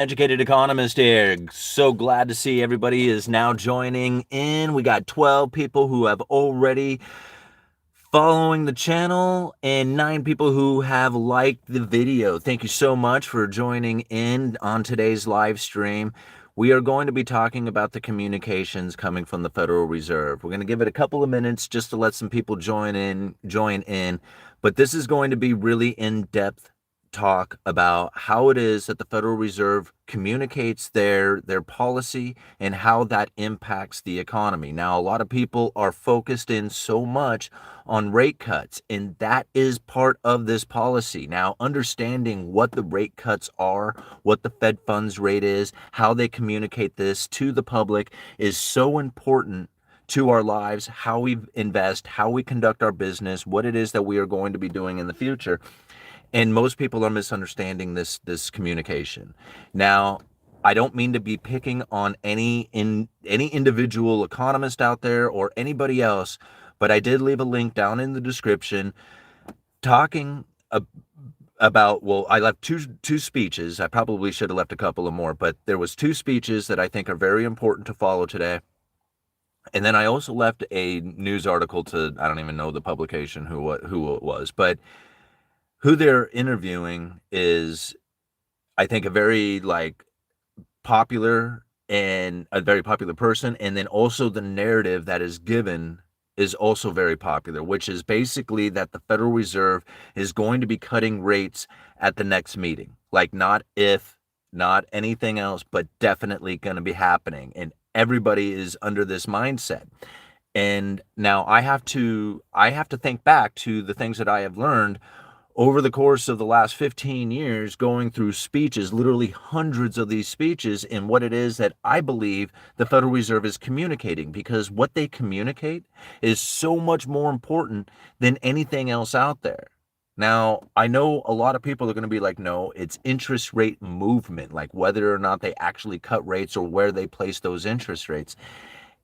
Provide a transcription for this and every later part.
Educated Economist here. So glad to see everybody is now joining in. We got 12 people who have already following the channel and 9 people who have liked the video. Thank you so much for joining in on today's live stream. We are going to be talking about the communications coming from the Federal Reserve. We're going to give it a couple of minutes just to let some people join in, but this is going to be really in-depth talk about how it is that the Federal Reserve communicates their policy and how that impacts the economy. Now, a lot of people are focused in so much on rate cuts, and that is part of this policy. Now, understanding what the rate cuts are, what the Fed funds rate is, how they communicate this to the public is so important to our lives, how we invest, how we conduct our business, what it is that we are going to be doing in the future. And most people are misunderstanding this communication. Now, I don't mean to be picking on any individual economist out there or anybody else, but I did leave a link down in the description talking about, well, I left two speeches. I probably should have left a couple of more, but there was 2 speeches that I think are very important to follow today. And then I also left a news article to, I don't even know the publication who it was, but who they're interviewing is, I think, a very popular and a very popular person. And then also the narrative that is given is also very popular, which is basically that the Federal Reserve is going to be cutting rates at the next meeting. Like, not if, not anything else, but definitely going to be happening. And everybody is under this mindset. And now I have to think back to the things that I have learned over the course of the last 15 years, going through speeches, literally hundreds of these speeches, and what it is that I believe the Federal Reserve is communicating, because what they communicate is so much more important than anything else out there. Now, I know a lot of people are going to be like, no, it's interest rate movement, like whether or not they actually cut rates or where they place those interest rates.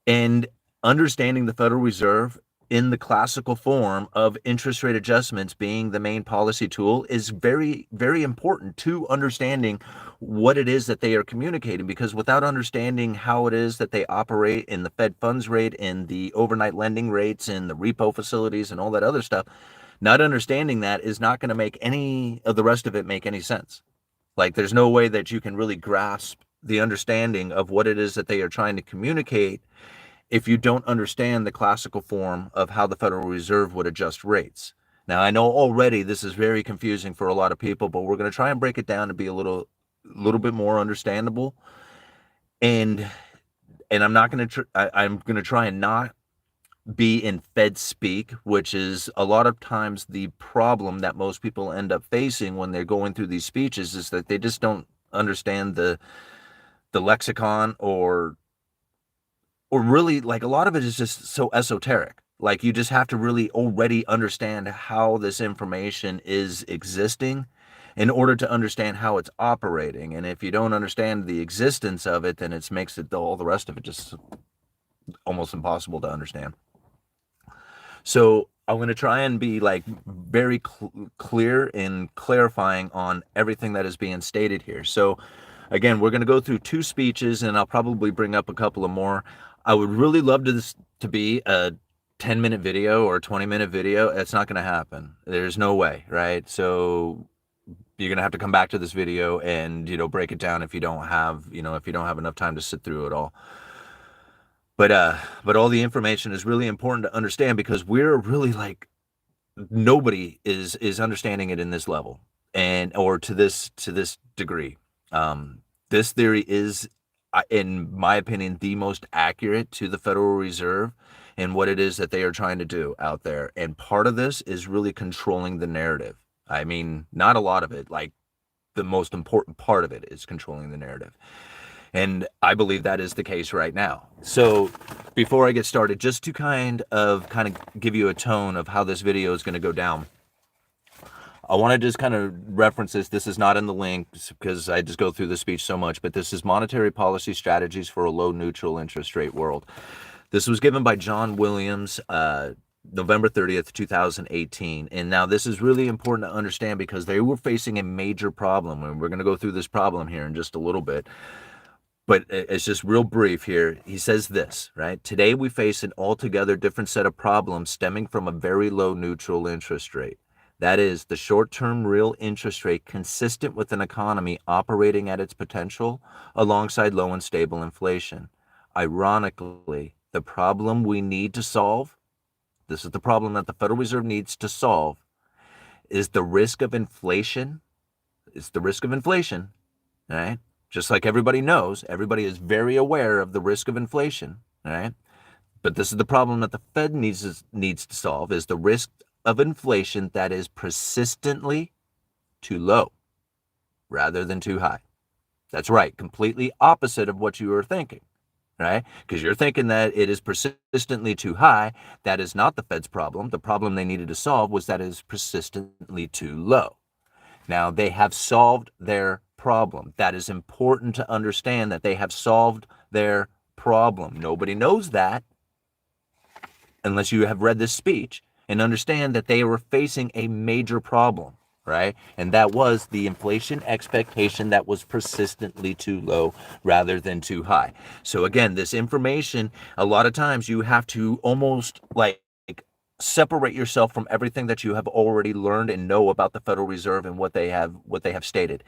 And understanding the Federal Reserve in the classical form of interest rate adjustments being the main policy tool is very, very important to understanding what it is that they are communicating, because without understanding how it is that they operate in the Fed funds rate and the overnight lending rates and the repo facilities and all that other stuff, not understanding that is not going to make any of the rest of it make any sense. Like, there's no way that you can really grasp the understanding of what it is that they are trying to communicate if you don't understand the classical form of how the Federal Reserve would adjust rates. Now, I know already this is very confusing for a lot of people, but we're going to try and break it down to be a little bit more understandable. And I'm not going to I'm going to try and not be in Fed speak, which is a lot of times the problem that most people end up facing when they're going through these speeches, is that they just don't understand the lexicon, or really, like, a lot of it is just so esoteric. Like, you just have to really already understand how this information is existing in order to understand how it's operating. And if you don't understand the existence of it, then it makes it, all the rest of it, just almost impossible to understand. So I'm going to try and be very clear in clarifying on everything that is being stated here. So again, we're going to go through 2 speeches, and I'll probably bring up a couple of more. I would really love this to be a 10-minute video or a 20-minute video. It's not going to happen. There's no way, right? So you're going to have to come back to this video and, break it down if you don't have enough time to sit through it all. But all the information is really important to understand, because we're really, nobody is understanding it in this level, or to this degree. This theory is, in my opinion, the most accurate to the Federal Reserve and what it is that they are trying to do out there. And part of this is really controlling the narrative. I mean, not a lot of it, the most important part of it is controlling the narrative. And I believe that is the case right now. So before I get started, just to kind of give you a tone of how this video is going to go down, I want to just kind of reference this. This is not in the link because I just go through the speech so much, but this is Monetary Policy Strategies for a Low Neutral Interest Rate World. This was given by John Williams November 30th, 2018. And now this is really important to understand because they were facing a major problem. And we're going to go through this problem here in just a little bit. But it's just real brief here. He says this, right? Today we face an altogether different set of problems stemming from a very low neutral interest rate. That is, the short-term real interest rate consistent with an economy operating at its potential alongside low and stable inflation. Ironically, the problem we need to solve, this is the problem that the Federal Reserve needs to solve, is the risk of inflation. It's the risk of inflation, all right? Just like everybody knows, everybody is very aware of the risk of inflation, all right? But this is the problem that the Fed needs to solve, is the risk of inflation that is persistently too low rather than too high. That's right, completely opposite of what you were thinking, right? Because you're thinking that it is persistently too high. That is not the Fed's problem. The problem they needed to solve was that it is persistently too low. Now, they have solved their problem. That is important to understand, that they have solved their problem. Nobody knows that unless you have read this speech and understand that they were facing a major problem, right? And that was the inflation expectation that was persistently too low rather than too high. So again, this information, a lot of times you have to almost like separate yourself from everything that you have already learned and know about the Federal Reserve and what they have stated.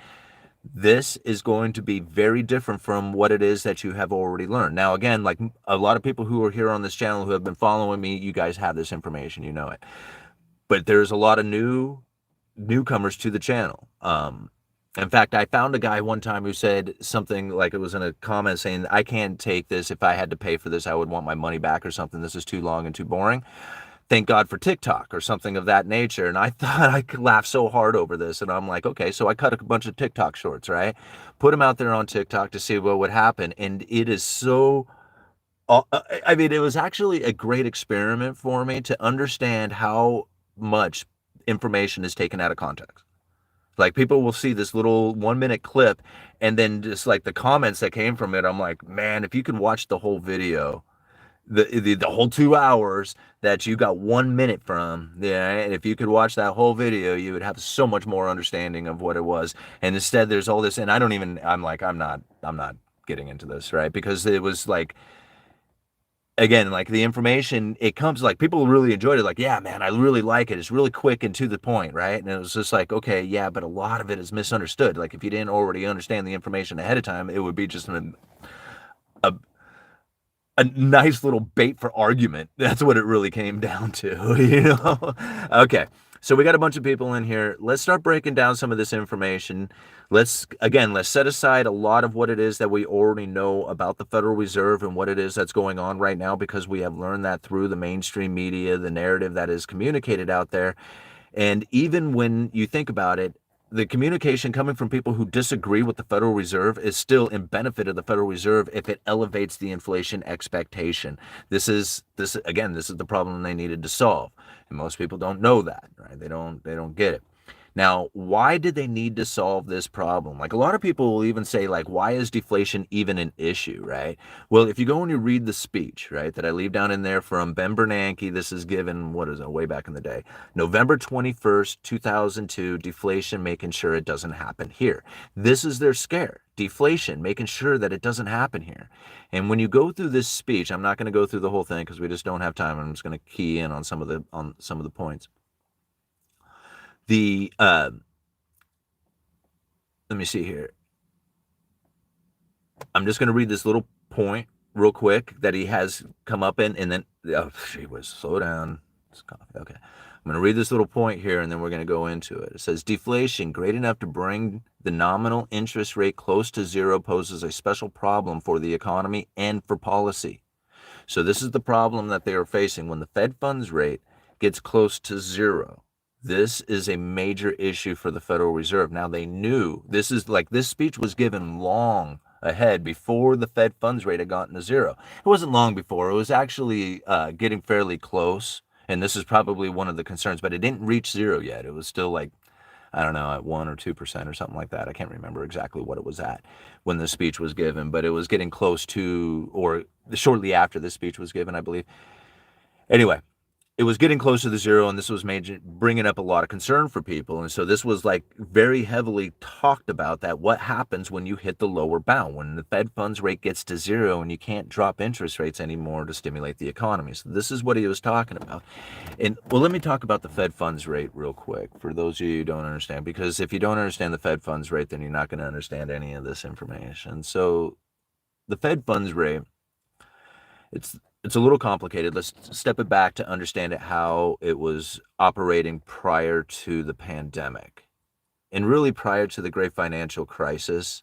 This is going to be very different from what it is that you have already learned. Now, again, like a lot of people who are here on this channel who have been following me, you guys have this information, you know it. But there's a lot of newcomers to the channel. In fact, I found a guy one time who said something like, it was in a comment saying, I can't take this. If I had to pay for this, I would want my money back or something. This is too long and too boring. Thank God for TikTok or something of that nature. And I thought I could laugh so hard over this. And I'm like, okay, so I cut a bunch of TikTok shorts, right? Put them out there on TikTok to see what would happen. And it is so, I mean, it was actually a great experiment for me to understand how much information is taken out of context. Like, people will see this little 1 minute clip and then just like the comments that came from it, I'm like, man, if you can watch the whole video, the whole 2 hours that you got 1 minute from, yeah, and if you could watch that whole video, you would have so much more understanding of what it was. And instead there's all this, and I'm not getting into this, right? Because it was like, again, like the information, it comes like people really enjoyed it. Like, yeah, man, I really like it. It's really quick and to the point, right? And it was just like, okay, yeah, but a lot of it is misunderstood. Like, if you didn't already understand the information ahead of time, it would be just a nice little bait for argument. That's what it really came down to, you know? Okay, so we got a bunch of people in here. Let's start breaking down some of this information. Let's set aside a lot of what it is that we already know about the Federal Reserve and what it is that's going on right now, because we have learned that through the mainstream media, the narrative that is communicated out there. And even when you think about it, the communication coming from people who disagree with the Federal Reserve is still in benefit of the Federal Reserve if it elevates the inflation expectation. This is the problem they needed to solve. And most people don't know that, right? They don't get it. Now, why did they need to solve this problem? Like, a lot of people will even say, like, why is deflation even an issue, right? Well, if you go and you read the speech, right, that I leave down in there from Ben Bernanke, this is given, what is it, way back in the day, November 21st, 2002, deflation, making sure it doesn't happen here. This is their scare, deflation, making sure that it doesn't happen here. And when you go through this speech, I'm not going to go through the whole thing because we just don't have time. I'm just going to key in on some of the points. Let me see here. I'm just going to read this little point real quick that he has come up in, and then, slow down. Okay. I'm going to read this little point here, and then we're going to go into it. It says, deflation, great enough to bring the nominal interest rate close to zero, poses a special problem for the economy and for policy. So this is the problem that they are facing when the Fed funds rate gets close to zero. This is a major issue for the Federal Reserve. Now, they knew this speech was given long ahead before the Fed funds rate had gotten to zero. It wasn't long before. It was actually getting fairly close. And this is probably one of the concerns, but it didn't reach zero yet. It was still like, I don't know, at 1 or 2% or something like that. I can't remember exactly what it was at when the speech was given, but it was getting close to, or shortly after the speech was given, I believe. Anyway, it was getting close to the zero, and this was bringing up a lot of concern for people. And so this was like very heavily talked about, that what happens when you hit the lower bound, when the Fed funds rate gets to zero and you can't drop interest rates anymore to stimulate the economy. So this is what he was talking about. And well, let me talk about the Fed funds rate real quick for those of you who don't understand, because if you don't understand the Fed funds rate, then you're not going to understand any of this information. So the Fed funds rate, it's a little complicated. Let's step it back to understand it, how it was operating prior to the pandemic and really prior to the great financial crisis.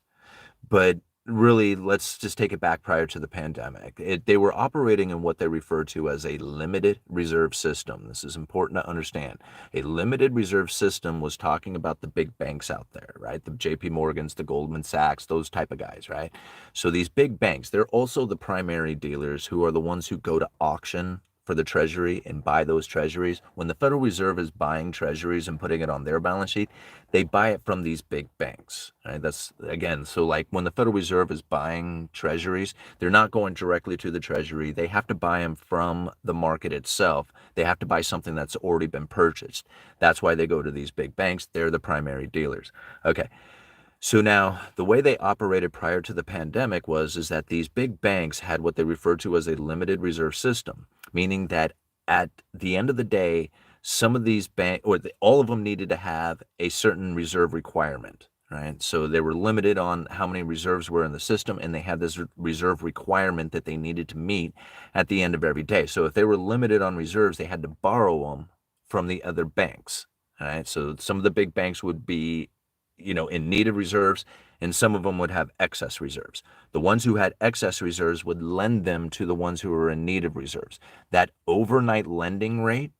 But really, let's just take it back prior to the pandemic. They were operating in what they refer to as a limited reserve system. This is important to understand. A limited reserve system was talking about the big banks out there, right? The JP Morgans, the Goldman Sachs, those type of guys, right? So these big banks, they're also the primary dealers who are the ones who go to auction for the treasury and buy those treasuries. When the Federal Reserve is buying treasuries and putting it on their balance sheet, they buy it from these big banks, right? That's, again, so like when the Federal Reserve is buying treasuries, they're not going directly to the treasury. They have to buy them from the market itself. They have to buy something that's already been purchased. That's why they go to these big banks. They're the primary dealers. Okay. So now the way they operated prior to the pandemic is that these big banks had what they referred to as a limited reserve system, meaning that at the end of the day, some of these all of them needed to have a certain reserve requirement, right? So they were limited on how many reserves were in the system, and they had this reserve requirement that they needed to meet at the end of every day. So if they were limited on reserves, they had to borrow them from the other banks, right? So some of the big banks would be in need of reserves, and some of them would have excess reserves. The ones who had excess reserves would lend them to the ones who were in need of reserves. That overnight lending rate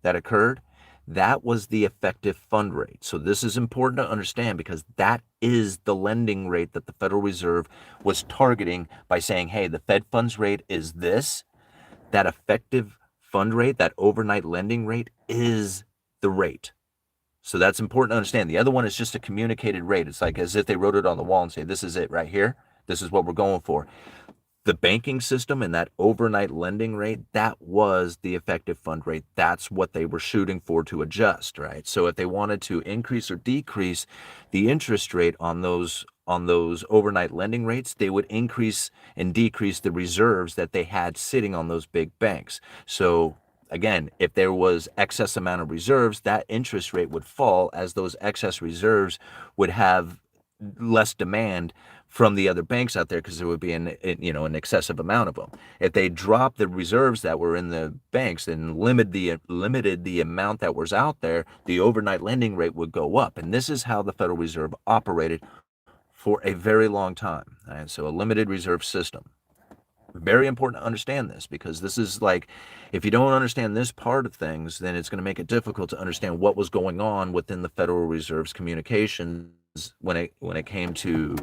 that occurred, that was the effective fund rate. So this is important to understand, because that is the lending rate that the Federal Reserve was targeting by saying, hey, the Fed funds rate is this. That effective fund rate, that overnight lending rate, is the rate. So that's important to understand. The other one is just a communicated rate. It's like as if they wrote it on the wall and say, this is it right here. This is what we're going for. The banking system and that overnight lending rate, that was the effective fund rate. That's what they were shooting for to adjust, right? So if they wanted to increase or decrease the interest rate on those overnight lending rates, they would increase and decrease the reserves that they had sitting on those big banks. So again, if there was excess amount of reserves, that interest rate would fall, as those excess reserves would have less demand from the other banks out there, because there would be an excessive amount of them. If they dropped the reserves that were in the banks and limited the amount that was out there, the overnight lending rate would go up. And this is how the Federal Reserve operated for a very long time. And so a limited reserve system. Very important to understand this, because this is like, if you don't understand this part of things, then it's going to make it difficult to understand what was going on within the Federal Reserve's communications when it came to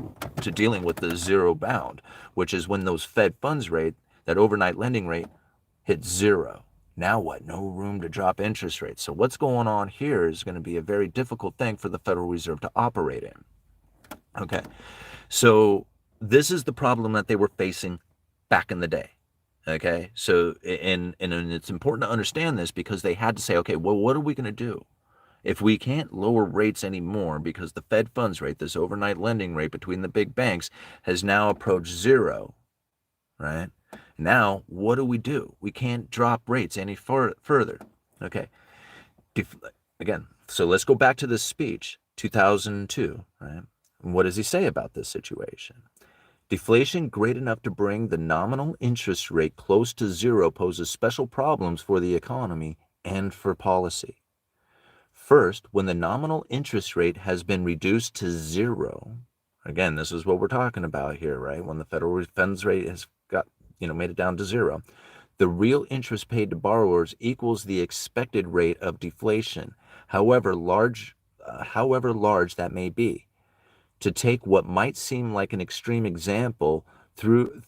dealing with the zero bound, which is when those Fed funds rate, that overnight lending rate, hit zero. Now what? No room to drop interest rates. So what's going on here is going to be a very difficult thing for the Federal Reserve to operate in. Okay, so this is the problem that they were facing back in the day. Okay, so and it's important to understand this, because they had to say, okay, well, what are we going to do if we can't lower rates anymore, because the Fed funds rate, this overnight lending rate between the big banks, has now approached zero, right? Now, what do? We can't drop rates any further. Okay, again, so let's go back to this speech, 2002, right? And what does he say about this situation? Deflation great enough to bring the nominal interest rate close to zero poses special problems for the economy and for policy. First, when the nominal interest rate has been reduced to zero, again, this is what we're talking about here, right? When the federal funds rate has made it down to zero, the real interest paid to borrowers equals the expected rate of deflation, however large that may be. To take what might seem like an extreme example,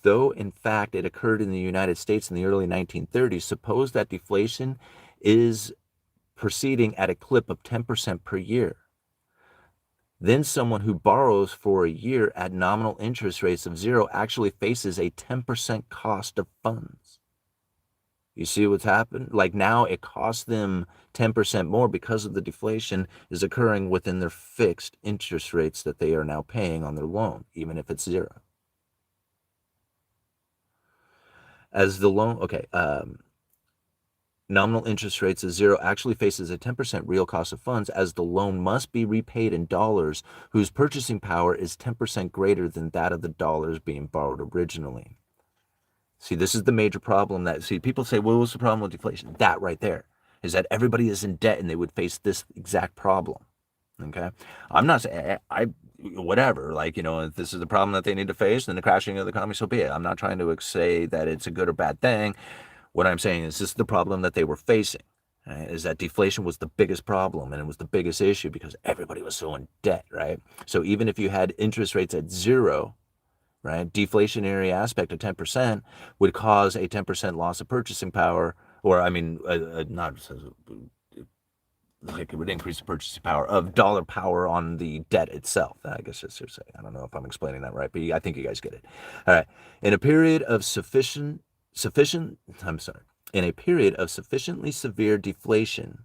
though in fact it occurred in the United States in the early 1930s, suppose that deflation is proceeding at a clip of 10% per year. Then someone who borrows for a year at nominal interest rates of zero actually faces a 10% cost of funds. You see what's happened? Like now it costs them 10% more because of the deflation is occurring within their fixed interest rates that they are now paying on their loan, even if it's zero. As the loan, okay, nominal interest rates of zero actually faces a 10% real cost of funds as the loan must be repaid in dollars whose purchasing power is 10% greater than that of the dollars being borrowed originally. See, this is the major problem people say, well, what's the problem with deflation? That right there is that everybody is in debt and they would face this exact problem. Okay. I'm not saying whatever, like, if this is the problem that they need to face, then the crashing of the economy, so be it. I'm not trying to say that it's a good or bad thing. What I'm saying is this is the problem that they were facing, right? Is that deflation was the biggest problem and it was the biggest issue because everybody was so in debt, right? So even if you had interest rates at zero, right, deflationary aspect of 10% would cause a 10% loss of purchasing power, or I mean, not like it would increase the purchasing power of dollar power on the debt itself. I guess that's to say. I don't know if I'm explaining that right, but I think you guys get it. All right. In a period of in a period of sufficiently severe deflation,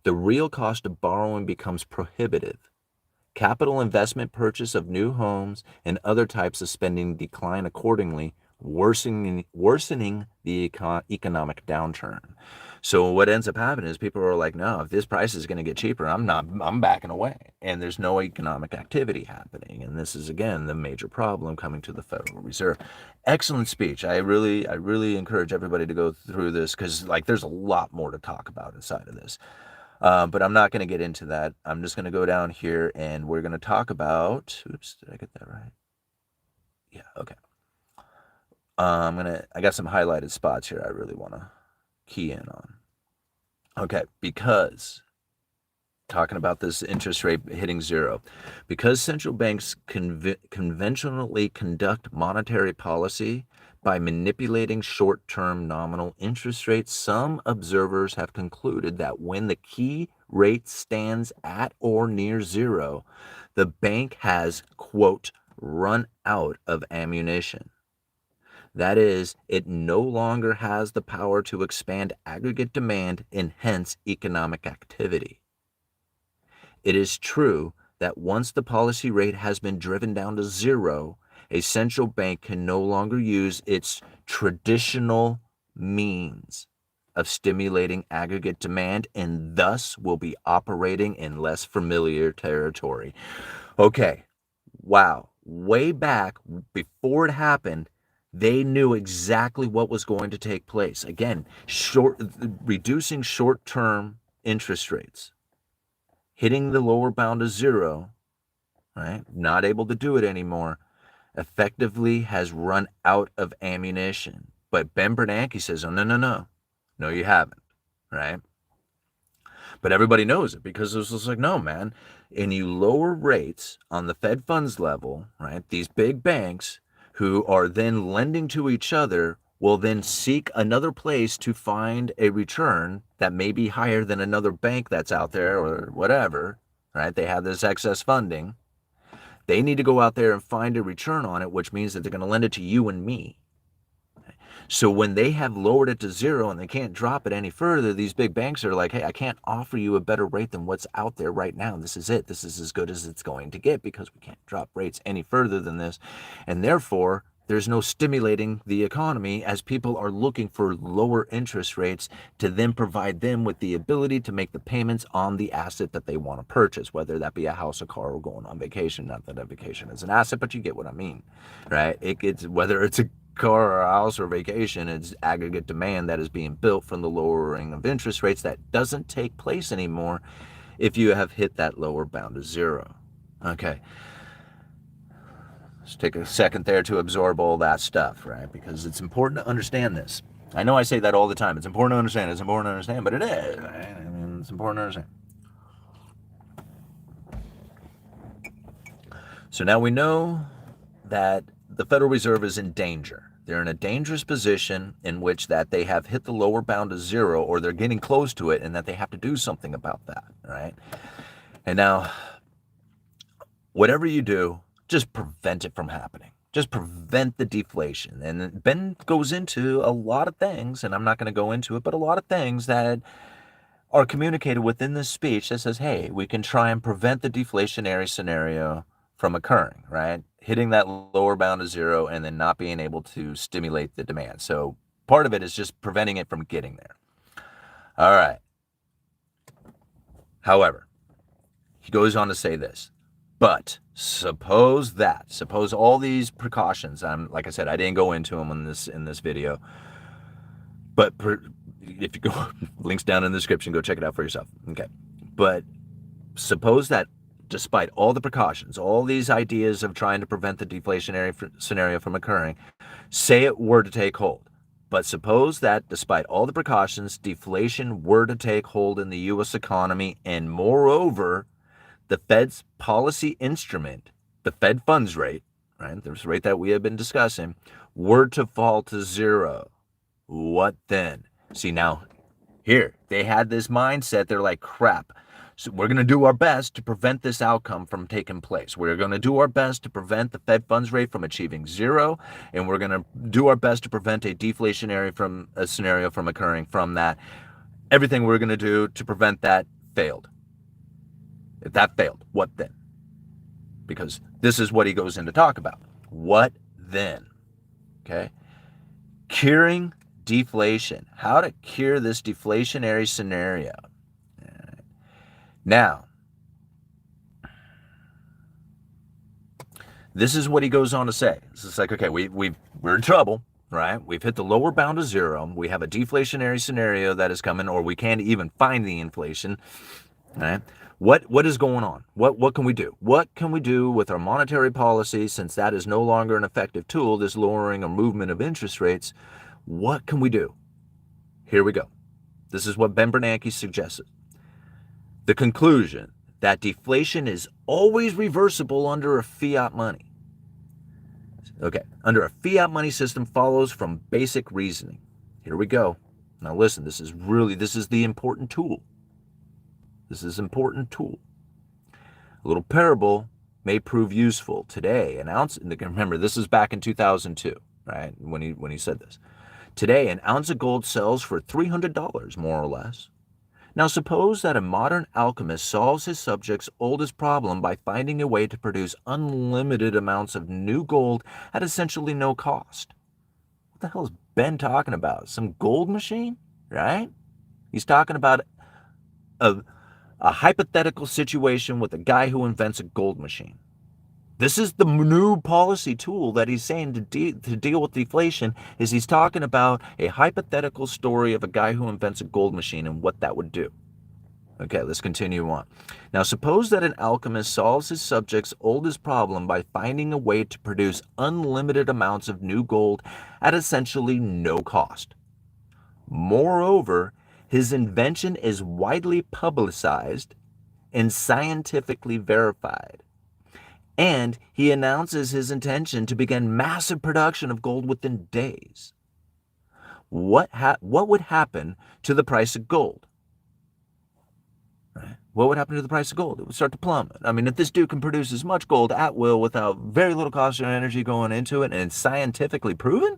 the real cost of borrowing becomes prohibitive. Capital investment, purchase of new homes, and other types of spending decline accordingly, worsening the economic downturn. So what ends up happening is people are like, no, if this price is going to get cheaper, I'm backing away. And there's no economic activity happening. And this is, again, the major problem coming to the Federal Reserve. Excellent speech. I really encourage everybody to go through this because, like, there's a lot more to talk about inside of this. But I'm not going to get into that. I'm just going to go down here and we're going to talk about, oops, did I get that right? Yeah, okay. I got some highlighted spots here I really want to key in on. Okay, because talking about this interest rate hitting zero, because central banks conventionally conduct monetary policy by manipulating short-term nominal interest rates, some observers have concluded that when the key rate stands at or near zero, the bank has, quote, run out of ammunition. That is, it no longer has the power to expand aggregate demand and hence economic activity. It is true that once the policy rate has been driven down to zero, a central bank can no longer use its traditional means of stimulating aggregate demand and thus will be operating in less familiar territory. Okay, wow. Way back before it happened, they knew exactly what was going to take place. Again, reducing short-term interest rates, hitting the lower bound of zero, right? Not able to do it anymore, effectively has run out of ammunition. But Ben Bernanke says, oh, no, you haven't, right? But everybody knows it because it's just like, no, man. And you lower rates on the Fed funds level, right? These big banks who are then lending to each other will then seek another place to find a return that may be higher than another bank that's out there or whatever, right? They have this excess funding. They need to go out there and find a return on it, which means that they're going to lend it to you and me. So when they have lowered it to zero and they can't drop it any further, these big banks are like, hey, I can't offer you a better rate than what's out there right now. This is it. This is as good as it's going to get because we can't drop rates any further than this. And therefore, there's no stimulating the economy as people are looking for lower interest rates to then provide them with the ability to make the payments on the asset that they want to purchase, whether that be a house, a car, or going on vacation. Not that a vacation is an asset, but you get what I mean, right? Whether it's a car or a house or vacation, it's aggregate demand that is being built from the lowering of interest rates that doesn't take place anymore if you have hit that lower bound of zero. Okay. Let's take a second there to absorb all that stuff, right? Because it's important to understand this. I know I say that all the time. It's important to understand, but it is, right? I mean, it's important to understand. So now we know that the Federal Reserve is in danger. They're in a dangerous position in which that they have hit the lower bound of zero or they're getting close to it and that they have to do something about that, right? And now, whatever you do, just prevent it from happening. Just prevent the deflation. And Ben goes into a lot of things, and I'm not going to go into it, but a lot of things that are communicated within this speech that says, hey, we can try and prevent the deflationary scenario from occurring, right? Hitting that lower bound of zero and then not being able to stimulate the demand. So part of it is just preventing it from getting there. All right. However, he goes on to say this, but suppose all these precautions, like I said, I didn't go into them in this video, but if you go, links down in the description, go check it out for yourself. Okay. But suppose that despite all the precautions, all these ideas of trying to prevent the deflationary scenario from occurring, say it were to take hold. But suppose that despite all the precautions, deflation were to take hold in the U.S. economy, and moreover, the Fed's policy instrument, the Fed funds rate, right, the rate that we have been discussing, were to fall to zero. What then? See, now, here, they had this mindset. They're like, crap. So we're going to do our best to prevent this outcome from taking place. We're going to do our best to prevent the Fed funds rate from achieving zero, and we're going to do our best to prevent a deflationary scenario from occurring from that. Everything we're going to do to prevent that failed. If that failed, what then? Because this is what he goes in to talk about. What then? Okay? Curing deflation. How to cure this deflationary scenario. Now, this is what he goes on to say. It's like, okay, we're in trouble, right? We've hit the lower bound of zero. We have a deflationary scenario that is coming, or we can't even find the inflation, right? What is going on? What can we do? What can we do with our monetary policy, since that is no longer an effective tool, this lowering or movement of interest rates? What can we do? Here we go. This is what Ben Bernanke suggested. The conclusion that deflation is always reversible under a fiat money. Okay, under a fiat money system follows from basic reasoning. Here we go. Now listen, this is the important tool. This is an important tool. A little parable may prove useful today. Remember, this is back in 2002, right? When he said this. Today, an ounce of gold sells for $300, more or less. Now suppose that a modern alchemist solves his subject's oldest problem by finding a way to produce unlimited amounts of new gold at essentially no cost. What the hell is Ben talking about? Some gold machine, right? He's talking about a hypothetical situation with a guy who invents a gold machine. This is the new policy tool that he's saying to deal with deflation. Is he's talking about a hypothetical story of a guy who invents a gold machine and what that would do. Okay, let's continue on. Now, suppose that an alchemist solves his subject's oldest problem by finding a way to produce unlimited amounts of new gold at essentially no cost. Moreover, his invention is widely publicized and scientifically verified. And he announces his intention to begin massive production of gold within days. What would happen to the price of gold? Right? What would happen to the price of gold? It would start to plummet. I mean, if this dude can produce as much gold at will without very little cost or energy going into it, and it's scientifically proven,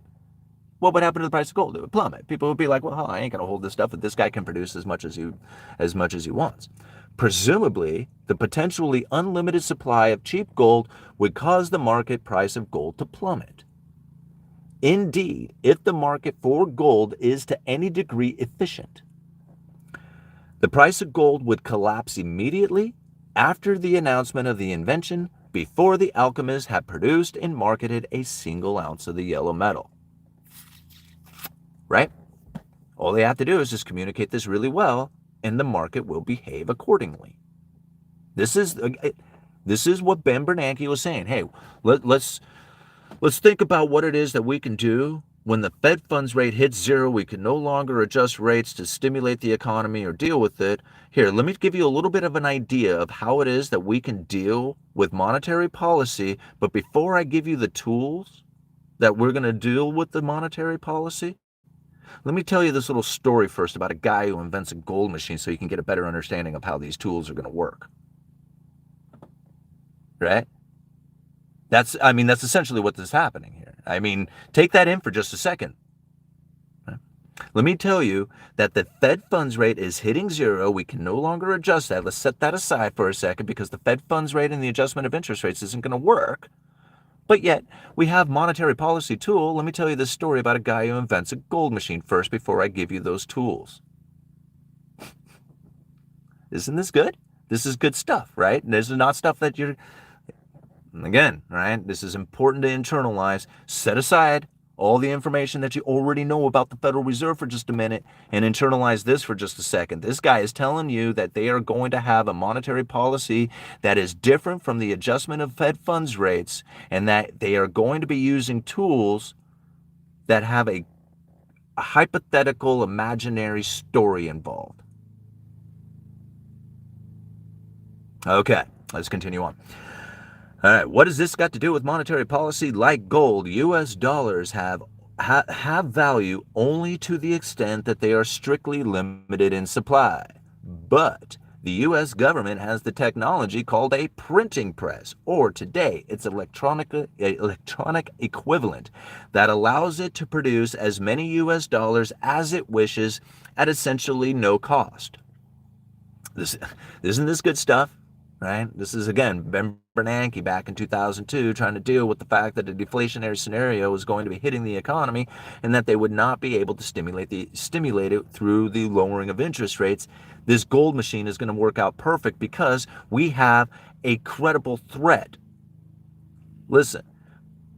what would happen to the price of gold? It would plummet. People would be like, well, I ain't going to hold this stuff if this guy can produce as much as he wants. Presumably, the potentially unlimited supply of cheap gold would cause the market price of gold to plummet. Indeed, if the market for gold is to any degree efficient, the price of gold would collapse immediately after the announcement of the invention, before the alchemist had produced and marketed a single ounce of the yellow metal. Right? All they have to do is just communicate this really well, and the market will behave accordingly. This is what Ben Bernanke was saying. Hey, let's think about what it is that we can do when the Fed funds rate hits zero. We can no longer adjust rates to stimulate the economy or deal with it. Here, let me give you a little bit of an idea of how it is that we can deal with monetary policy. But before I give you the tools that we're going to deal with the monetary policy, let me tell you this little story first about a guy who invents a gold machine so you can get a better understanding of how these tools are going to work. Right? That's essentially what is happening here. I mean, take that in for just a second. Let me tell you that the Fed funds rate is hitting zero. We can no longer adjust that. Let's set that aside for a second because the Fed funds rate and the adjustment of interest rates isn't going to work. But yet, we have monetary policy tool. Let me tell you this story about a guy who invents a gold machine first before I give you those tools. Isn't this good? This is good stuff, right? This is not stuff that you're, again, right? This is important to internalize. Set aside all the information that you already know about the Federal Reserve for just a minute and internalize this for just a second. This guy is telling you that they are going to have a monetary policy that is different from the adjustment of Fed funds rates, and that they are going to be using tools that have a hypothetical imaginary story involved. Okay, let's continue on. All right, what has this got to do with monetary policy? Like gold, U.S. dollars have value only to the extent that they are strictly limited in supply. But the U.S. government has the technology called a printing press, or today its electronic equivalent, that allows it to produce as many U.S. dollars as it wishes at essentially no cost. Isn't this good stuff? Right? This is, again, Ben Bernanke back in 2002 trying to deal with the fact that a deflationary scenario was going to be hitting the economy and that they would not be able to stimulate it through the lowering of interest rates. This gold machine is going to work out perfect because we have a credible threat. Listen,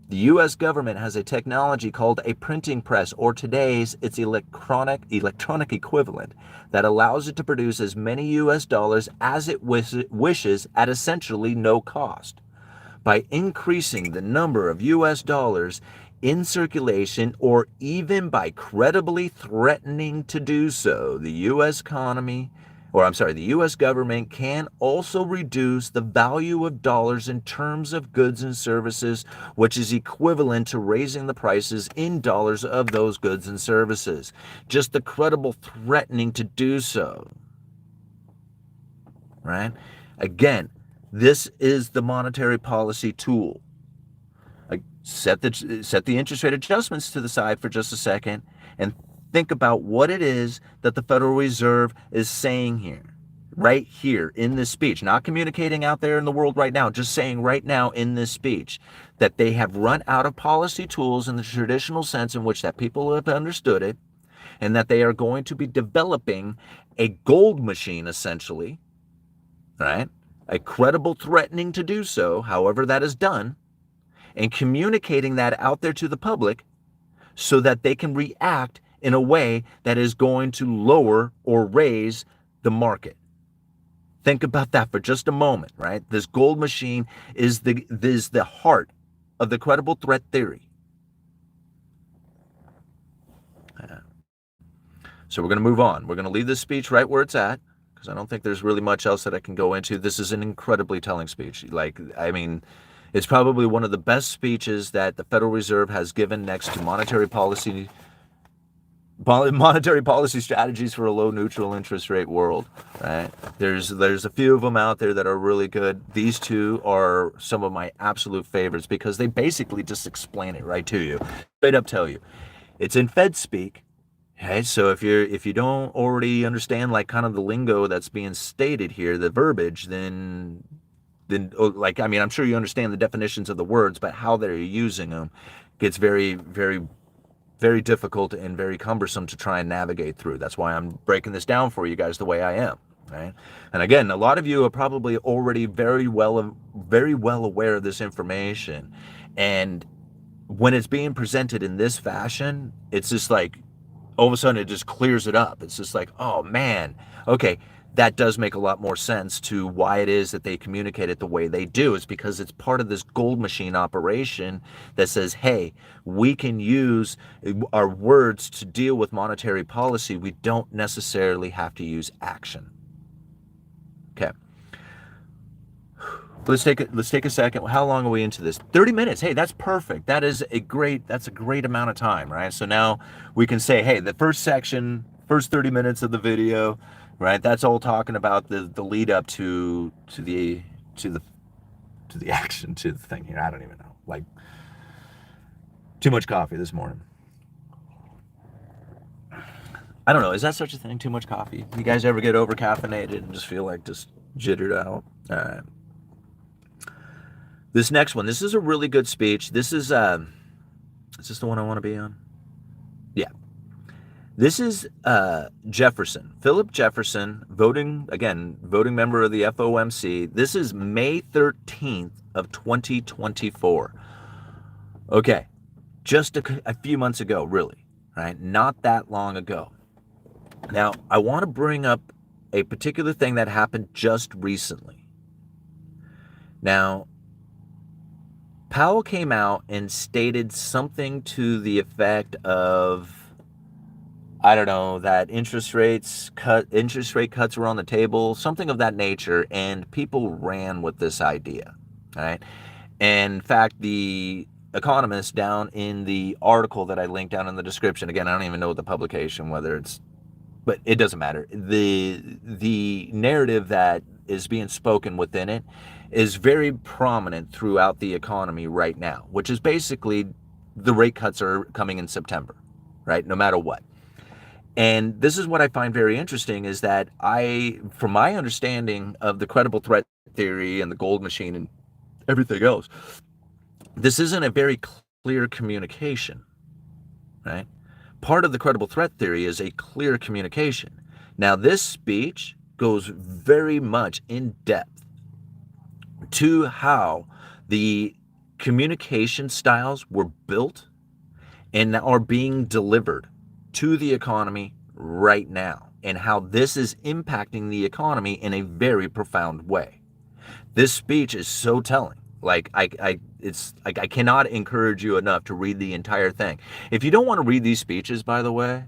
the U.S. government has a technology called a printing press, or today's its electronic equivalent, that allows it to produce as many U.S. dollars as it wishes at essentially no cost. By increasing the number of U.S. dollars in circulation, or even by credibly threatening to do so, the U.S. government can also reduce the value of dollars in terms of goods and services, which is equivalent to raising the prices in dollars of those goods and services. Just the credible threatening to do so, right? Again, this is the monetary policy tool. Set the interest rate adjustments to the side for just a second and think about what it is that the Federal Reserve is saying here, right here in this speech, not communicating out there in the world right now, just saying right now in this speech that they have run out of policy tools in the traditional sense in which that people have understood it, and that they are going to be developing a gold machine, essentially, right? A credible threatening to do so, however that is done, and communicating that out there to the public so that they can react in a way that is going to lower or raise the market. Think about that for just a moment, right? This gold machine is the heart of the credible threat theory. So we're going to move on. We're going to leave this speech right where it's at, because I don't think there's really much else that I can go into. This is an incredibly telling speech. It's probably one of the best speeches that the Federal Reserve has given next to monetary policy strategies for a low neutral interest rate world, right? There's a few of them out there that are really good. These two are some of my absolute favorites because they basically just explain it right to you. Straight up tell you. It's in Fed speak. Okay, so if you don't already understand like kind of the lingo that's being stated here, the verbiage, then I'm sure you understand the definitions of the words, but how they're using them gets very, very, very difficult and very cumbersome to try and navigate through. That's why I'm breaking this down for you guys the way I am, right? And again, a lot of you are probably already very well aware of this information. And when it's being presented in this fashion, it's just like, all of a sudden it just clears it up. It's just like, oh man, okay, that does make a lot more sense to why it is that they communicate it the way they do. It's because it's part of this gold machine operation that says, hey, we can use our words to deal with monetary policy. We don't necessarily have to use action. Okay. Let's take a second. How long are we into this? 30 minutes. Hey, that's perfect. That's a great amount of time, right? So now we can say, hey, the first 30 minutes of the video, right? That's all talking about the lead up to the the action, to the thing here. I don't even know. Like, too much coffee this morning. I don't know. Is that such a thing? Too much coffee? You guys ever get over caffeinated and just feel like just jittered out? All right. This next one. This is a really good speech. This is this the one I want to be on? Yeah. This is Jefferson, Philip Jefferson, voting member of the FOMC. This is May 13th of 2024. Okay, just a few months ago, really, right? Not that long ago. Now, I want to bring up a particular thing that happened just recently. Now, Powell came out and stated something to the effect of, I don't know, that interest rate cuts were on the table, something of that nature, and people ran with this idea, all right? And in fact, the Economist, down in the article that I linked down in the description, again, I don't even know the publication, but it doesn't matter. The narrative that is being spoken within it is very prominent throughout the economy right now, which is basically the rate cuts are coming in September, right? No matter what. And this is what I find very interesting is that from my understanding of the credible threat theory and the gold machine and everything else, this isn't a very clear communication, right? Part of the credible threat theory is a clear communication. Now, this speech goes very much in depth to how the communication styles were built and are being delivered to the economy right now, and how this is impacting the economy in a very profound way. This speech is so telling. Like, I cannot encourage you enough to read the entire thing. If you don't want to read these speeches, by the way,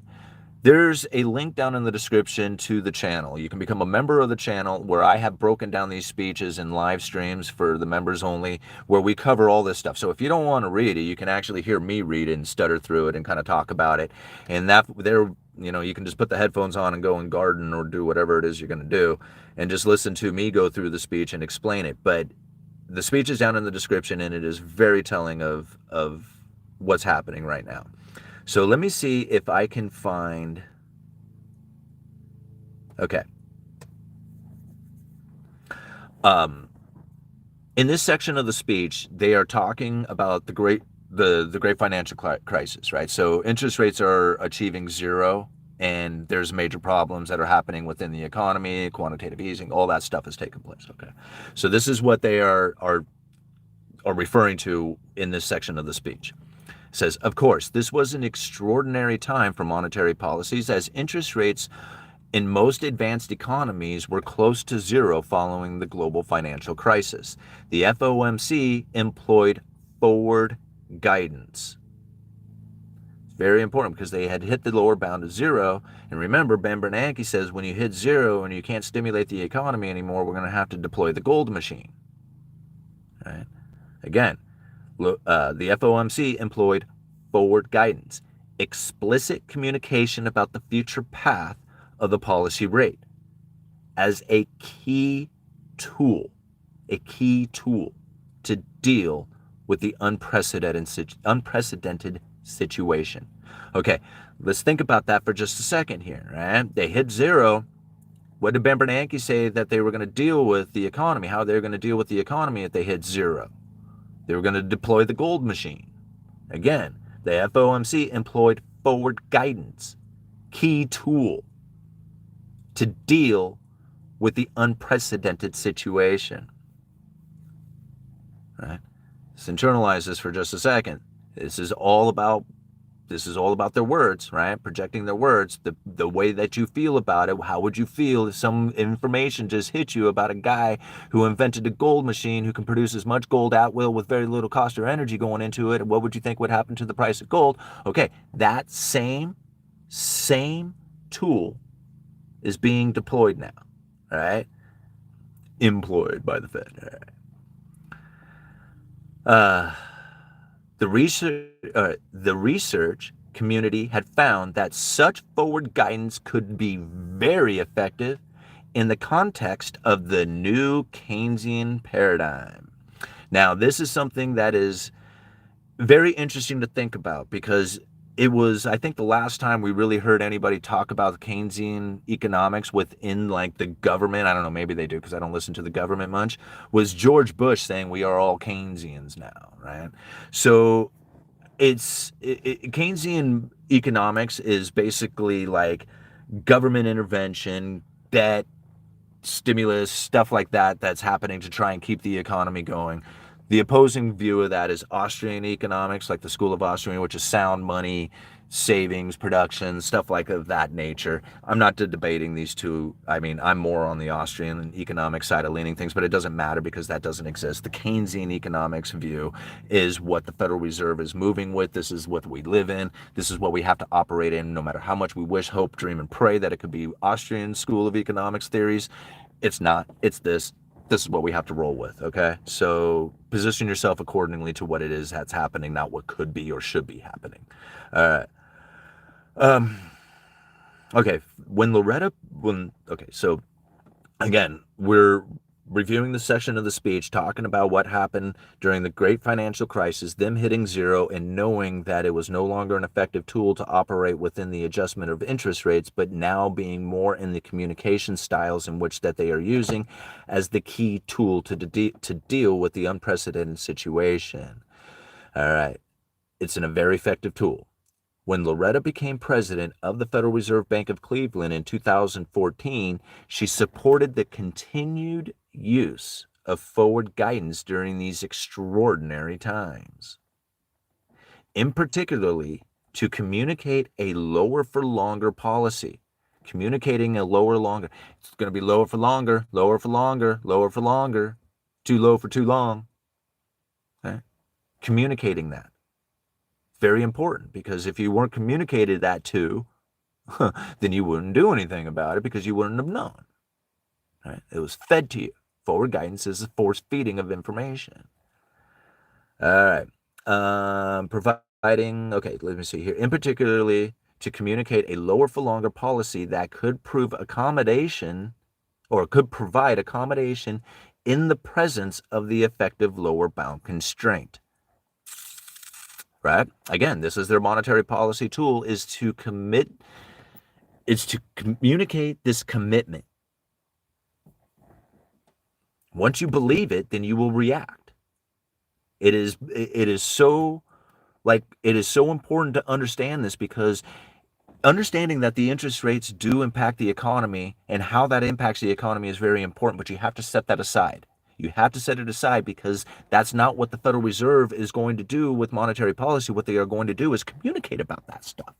there's a link down in the description to the channel. You can become a member of the channel where I have broken down these speeches in live streams for the members only, where we cover all this stuff. So if you don't want to read it, you can actually hear me read it and stutter through it and kind of talk about it. And you can just put the headphones on and go and garden or do whatever it is you're going to do and just listen to me go through the speech and explain it. But the speech is down in the description, and it is very telling of what's happening right now. So let me see if I can find. Okay. In this section of the speech, they are talking about the great financial crisis, right? So interest rates are achieving zero, and there's major problems that are happening within the economy, quantitative easing, all that stuff is taking place. Okay. So this is what they are referring to in this section of the speech. Says, of course, this was an extraordinary time for monetary policies as interest rates in most advanced economies were close to zero following the global financial crisis. The FOMC employed forward guidance. It's very important because they had hit the lower bound of zero. And remember, Ben Bernanke says when you hit zero and you can't stimulate the economy anymore, we're going to have to deploy the gold machine. All right? Again, the FOMC employed forward guidance, explicit communication about the future path of the policy rate as a key tool to deal with the unprecedented situation. Okay, let's think about that for just a second here, right? They hit zero. What did Ben Bernanke say that they were going to deal with the economy? How they're going to deal with the economy if they hit zero? They were going to deploy the gold machine. Again, the FOMC employed forward guidance, key tool to deal with the unprecedented situation. Right? Let's internalize this for just a second. This is all about their words, right? Projecting their words, the way that you feel about it. How would you feel if some information just hit you about a guy who invented a gold machine who can produce as much gold at will with very little cost or energy going into it? What would you think would happen to the price of gold? Okay, that same tool is being deployed now, all right? Employed by the Fed. All right. The research community had found that such forward guidance could be very effective in the context of the new Keynesian paradigm. Now, this is something that is very interesting to think about because it was, I think, the last time we really heard anybody talk about Keynesian economics within like the government. I don't know, maybe they do because I don't listen to the government much. Was George Bush saying we are all Keynesians now, right? So Keynesian economics is basically like government intervention, debt, stimulus, stuff like that that's happening to try and keep the economy going. The opposing view of that is Austrian economics, like the School of Austrian, which is sound money, savings, production, stuff like of that nature. I'm not debating these two. I mean, I'm more on the Austrian economic side of leaning things, but it doesn't matter because that doesn't exist. The Keynesian economics view is what the Federal Reserve is moving with. This is what we live in. This is what we have to operate in, no matter how much we wish, hope, dream, and pray that it could be Austrian School of Economics theories. It's not. It's this. This is what we have to roll with, okay? So position yourself accordingly to what it is that's happening, not what could be or should be happening. All right. Okay, so again, we're reviewing the section of the speech talking about what happened during the great financial crisis, them hitting zero and knowing that it was no longer an effective tool to operate within the adjustment of interest rates, but now being more in the communication styles in which that they are using as the key tool to deal with the unprecedented situation. All right, it's a very effective tool. When Loretta became president of the Federal Reserve Bank of Cleveland in 2014, she supported the continued use of forward guidance during these extraordinary times. In particularly, to communicate a lower for longer policy. Communicating a lower longer. It's going to be lower for longer, lower for longer, lower for longer, too low for too long. Okay? Communicating that. Very important because if you weren't communicated that to, then you wouldn't do anything about it because you wouldn't have known. Right? It was fed to you. Forward guidance is a force feeding of information. All right. Providing, okay, let me see here. In particularly, to communicate a lower for longer policy that could prove accommodation or could provide accommodation in the presence of the effective lower bound constraint. Right? Again, this is their monetary policy tool is to communicate this commitment. Once you believe it, then you will react. It is so important to understand this because understanding that the interest rates do impact the economy and how that impacts the economy is very important, but you have to set that aside. You have to set it aside because that's not what the Federal Reserve is going to do with monetary policy. What they are going to do is communicate about that stuff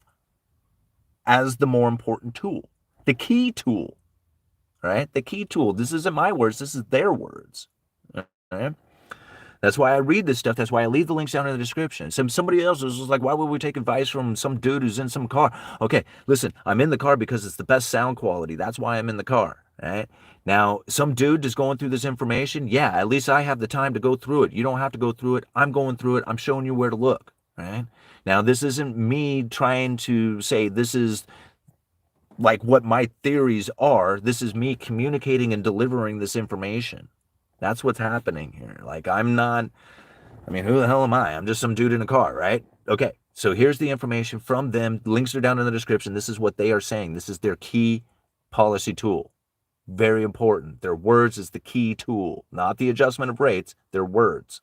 as the more important tool, the key tool, right? The key tool. This isn't my words. This is their words. Right? That's why I read this stuff. That's why I leave the links down in the description. Somebody else was like, why would we take advice from some dude who's in some car? Okay, listen, I'm in the car because it's the best sound quality. That's why I'm in the car, right? Now, some dude just going through this information, yeah, at least I have the time to go through it. You don't have to go through it. I'm going through it. I'm showing you where to look, right? Now, this isn't me trying to say this is like what my theories are. This is me communicating and delivering this information. That's what's happening here. Like, who the hell am I? I'm just some dude in a car, right? Okay, so here's the information from them. Links are down in the description. This is what they are saying. This is their key policy tool. Very important. Their words is the key tool, not the adjustment of rates, their words.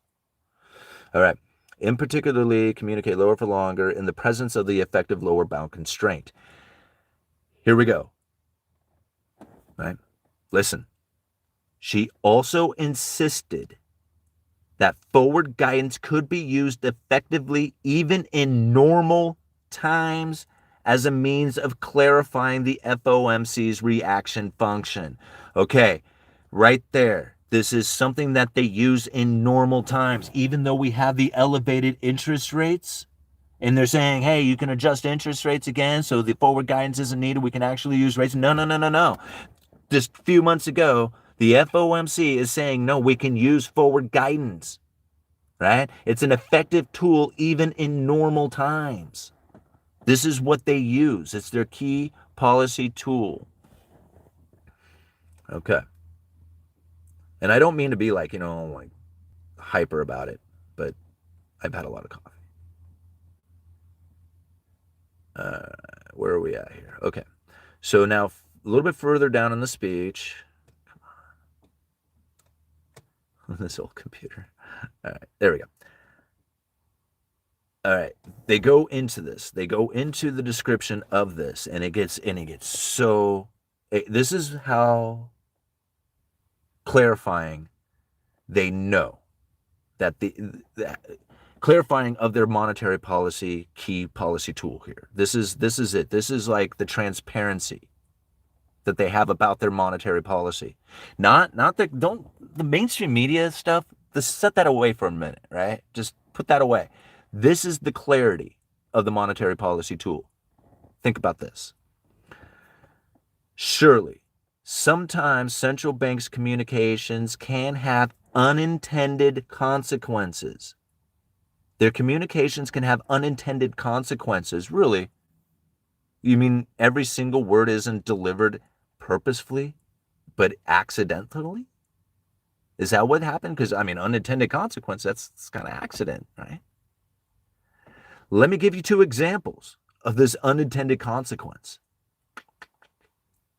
All right. In particularly, communicate lower for longer in the presence of the effective lower bound constraint. Here we go. Right? Listen. She also insisted that forward guidance could be used effectively even in normal times as a means of clarifying the FOMC's reaction function. Okay, right there. This is something that they use in normal times, even though we have the elevated interest rates. And they're saying, hey, you can adjust interest rates again, so the forward guidance isn't needed. We can actually use rates. No. Just a few months ago, the FOMC is saying, no, we can use forward guidance, right? It's an effective tool even in normal times. This is what they use. It's their key policy tool. Okay. And I don't mean to be like, hyper about it, but I've had a lot of coffee. Where are we at here? Okay. So now a little bit further down in the speech. This old computer. All right, there we go. All right, they go into this. They go into the description of this, and it gets so. This is how clarifying they know that the clarifying of their monetary policy key policy tool here. This is it. This is like the transparency that they have about their monetary policy. Not the mainstream media stuff, set that away for a minute, right? Just put that away. This is the clarity of the monetary policy tool. Think about this. Surely, sometimes central banks' communications can have unintended consequences. Their communications can have unintended consequences. Really? You mean every single word isn't delivered purposefully, but accidentally? Is that what happened? Because, I mean, unintended consequence, that's kind of accident, right? Let me give you 2 examples of this unintended consequence.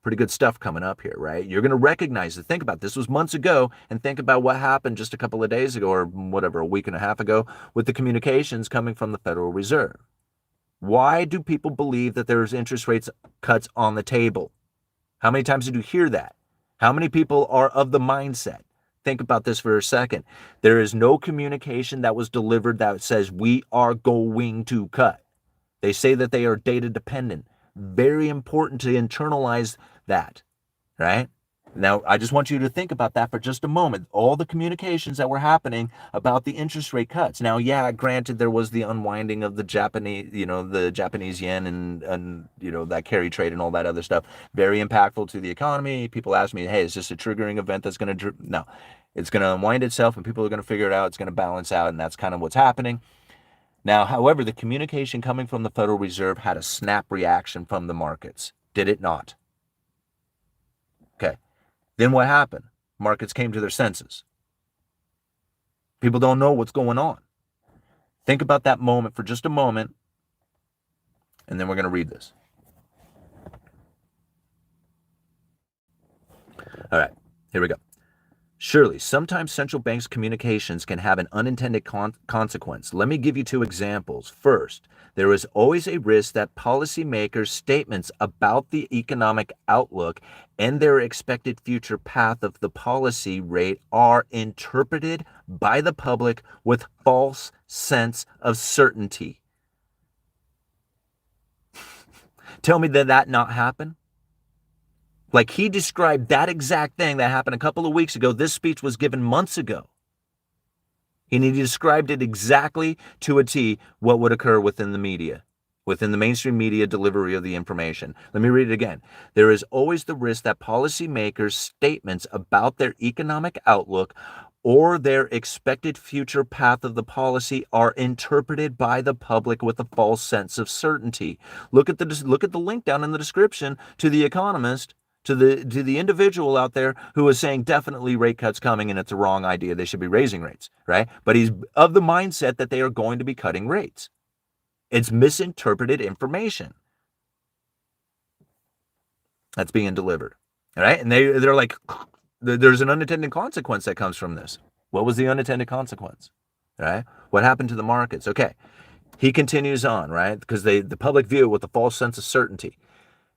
Pretty good stuff coming up here, right? You're going to recognize it. Think about it. This was months ago, and think about what happened just a couple of days ago, or whatever, a week and a half ago, with the communications coming from the Federal Reserve. Why do people believe that there's interest rates cuts on the table? How many times did you hear that? How many people are of the mindset? Think about this for a second. There is no communication that was delivered that says we are going to cut. They say that they are data dependent. Very important to internalize that, right? Now, I just want you to think about that for just a moment. All the communications that were happening about the interest rate cuts. Now, yeah, granted, there was the unwinding of the Japanese, the Japanese yen and that carry trade and all that other stuff. Very impactful to the economy. People ask me, hey, is this a triggering event that's going to, no, it's going to unwind itself and people are going to figure it out. It's going to balance out. And that's kind of what's happening. Now, however, the communication coming from the Federal Reserve had a snap reaction from the markets. Did it not? Okay. Then what happened? Markets came to their senses. People don't know what's going on. Think about that moment for just a moment, and then we're going to read this. All right, here we go. Surely, sometimes central banks' communications can have an unintended consequence. Let me give you 2 examples. First, there is always a risk that policymakers' statements about the economic outlook and their expected future path of the policy rate are interpreted by the public with false sense of certainty. Tell me that not happen? Like he described that exact thing that happened a couple of weeks ago. This speech was given months ago. And he described it exactly to a T what would occur within the media, within the mainstream media delivery of the information. Let me read it again. There is always the risk that policymakers' statements about their economic outlook or their expected future path of the policy are interpreted by the public with a false sense of certainty. Look at the link down in the description to The Economist. To the individual out there who is saying definitely rate cuts coming and it's a wrong idea. They should be raising rates, right? But he's of the mindset that they are going to be cutting rates. It's misinterpreted information that's being delivered, all right? And they're like, there's an unintended consequence that comes from this. What was the unintended consequence, all right? What happened to the markets? Okay, he continues on, right? Because the public view it with a false sense of certainty.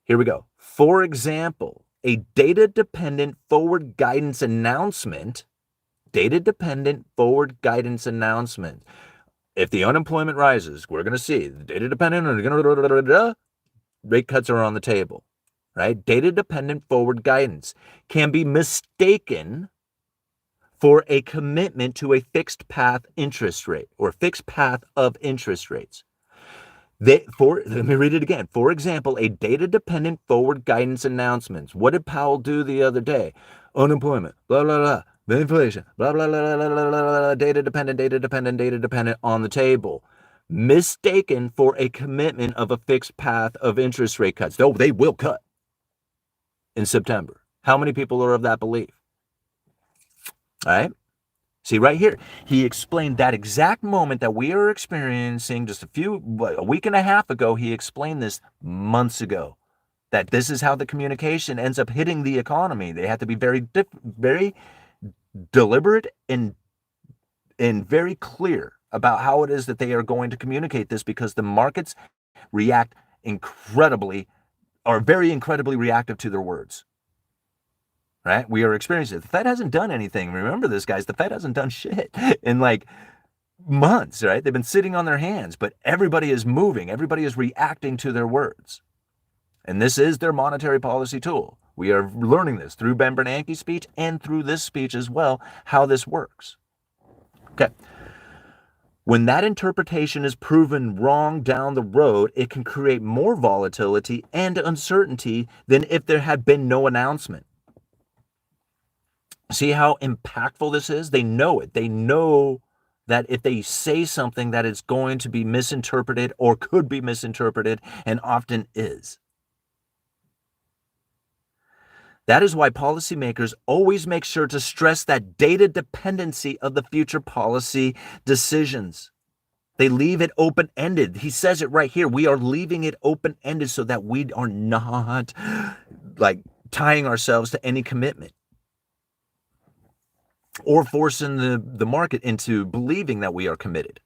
Here we go. For example, a data-dependent forward guidance announcement, if the unemployment rises, we're going to see data-dependent, rate cuts are on the table, right? Data-dependent forward guidance can be mistaken for a commitment to a fixed path interest rate or fixed path of interest rates. Let me read it again. For example, a data-dependent forward guidance announcements. What did Powell do the other day? Unemployment, blah, blah, blah. The inflation, blah, blah, blah, blah, blah, blah, blah, data-dependent on the table. Mistaken for a commitment of a fixed path of interest rate cuts. Though they will cut in September. How many people are of that belief? All right? See right here, he explained that exact moment that we are experiencing just a week and a half ago. He explained this months ago, that this is how the communication ends up hitting the economy. They have to be very deliberate and very clear about how it is that they are going to communicate this, because the markets react very incredibly reactive to their words. Right? We are experiencing it. The Fed hasn't done anything. Remember this, guys. The Fed hasn't done shit in like months, right? They've been sitting on their hands, but everybody is moving. Everybody is reacting to their words. And this is their monetary policy tool. We are learning this through Ben Bernanke's speech and through this speech as well, how this works. Okay. When that interpretation is proven wrong down the road, it can create more volatility and uncertainty than if there had been no announcement. See how impactful this is? They know it. They know that if they say something that it's going to be misinterpreted or could be misinterpreted, and often is. That is why policymakers always make sure to stress that data dependency of the future policy decisions. They leave it open-ended. He says it right here. We are leaving it open-ended so that we are not like tying ourselves to any commitment or forcing the market into believing that we are committed,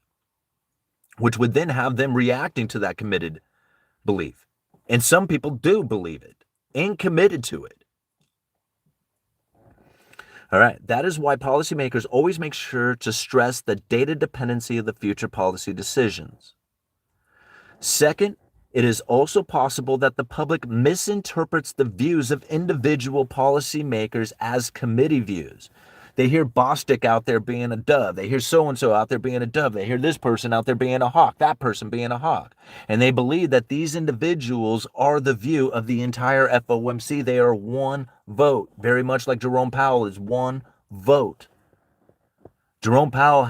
which would then have them reacting to that committed belief. And some people do believe it and committed to it. All right, that is why policymakers always make sure to stress the data dependency of the future policy decisions. Second, it is also possible that the public misinterprets the views of individual policymakers as committee views. They hear Bostic out there being a dove. They hear so-and-so out there being a dove. They hear this person out there being a hawk, that person being a hawk. And they believe that these individuals are the view of the entire FOMC. They are one vote, very much like Jerome Powell is one vote. Jerome Powell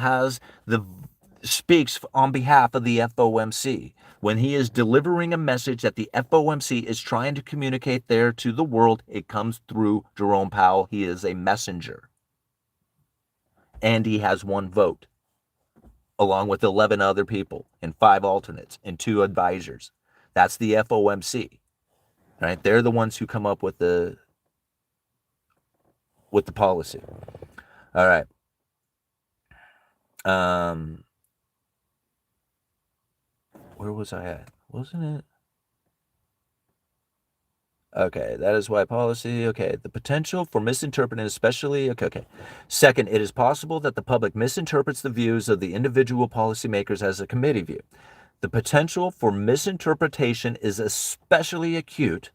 speaks on behalf of the FOMC. When he is delivering a message that the FOMC is trying to communicate there to the world, it comes through Jerome Powell. He is a messenger. And he has one vote, along with 11 other people and 5 alternates and 2 advisors. That's the FOMC, right? They're the ones who come up with the policy. All right. Where was I at? Wasn't it? Okay, that is why policy, okay, the potential for misinterpreting especially, okay. Second, it is possible that the public misinterprets the views of the individual policymakers as a committee view. The potential for misinterpretation is especially acute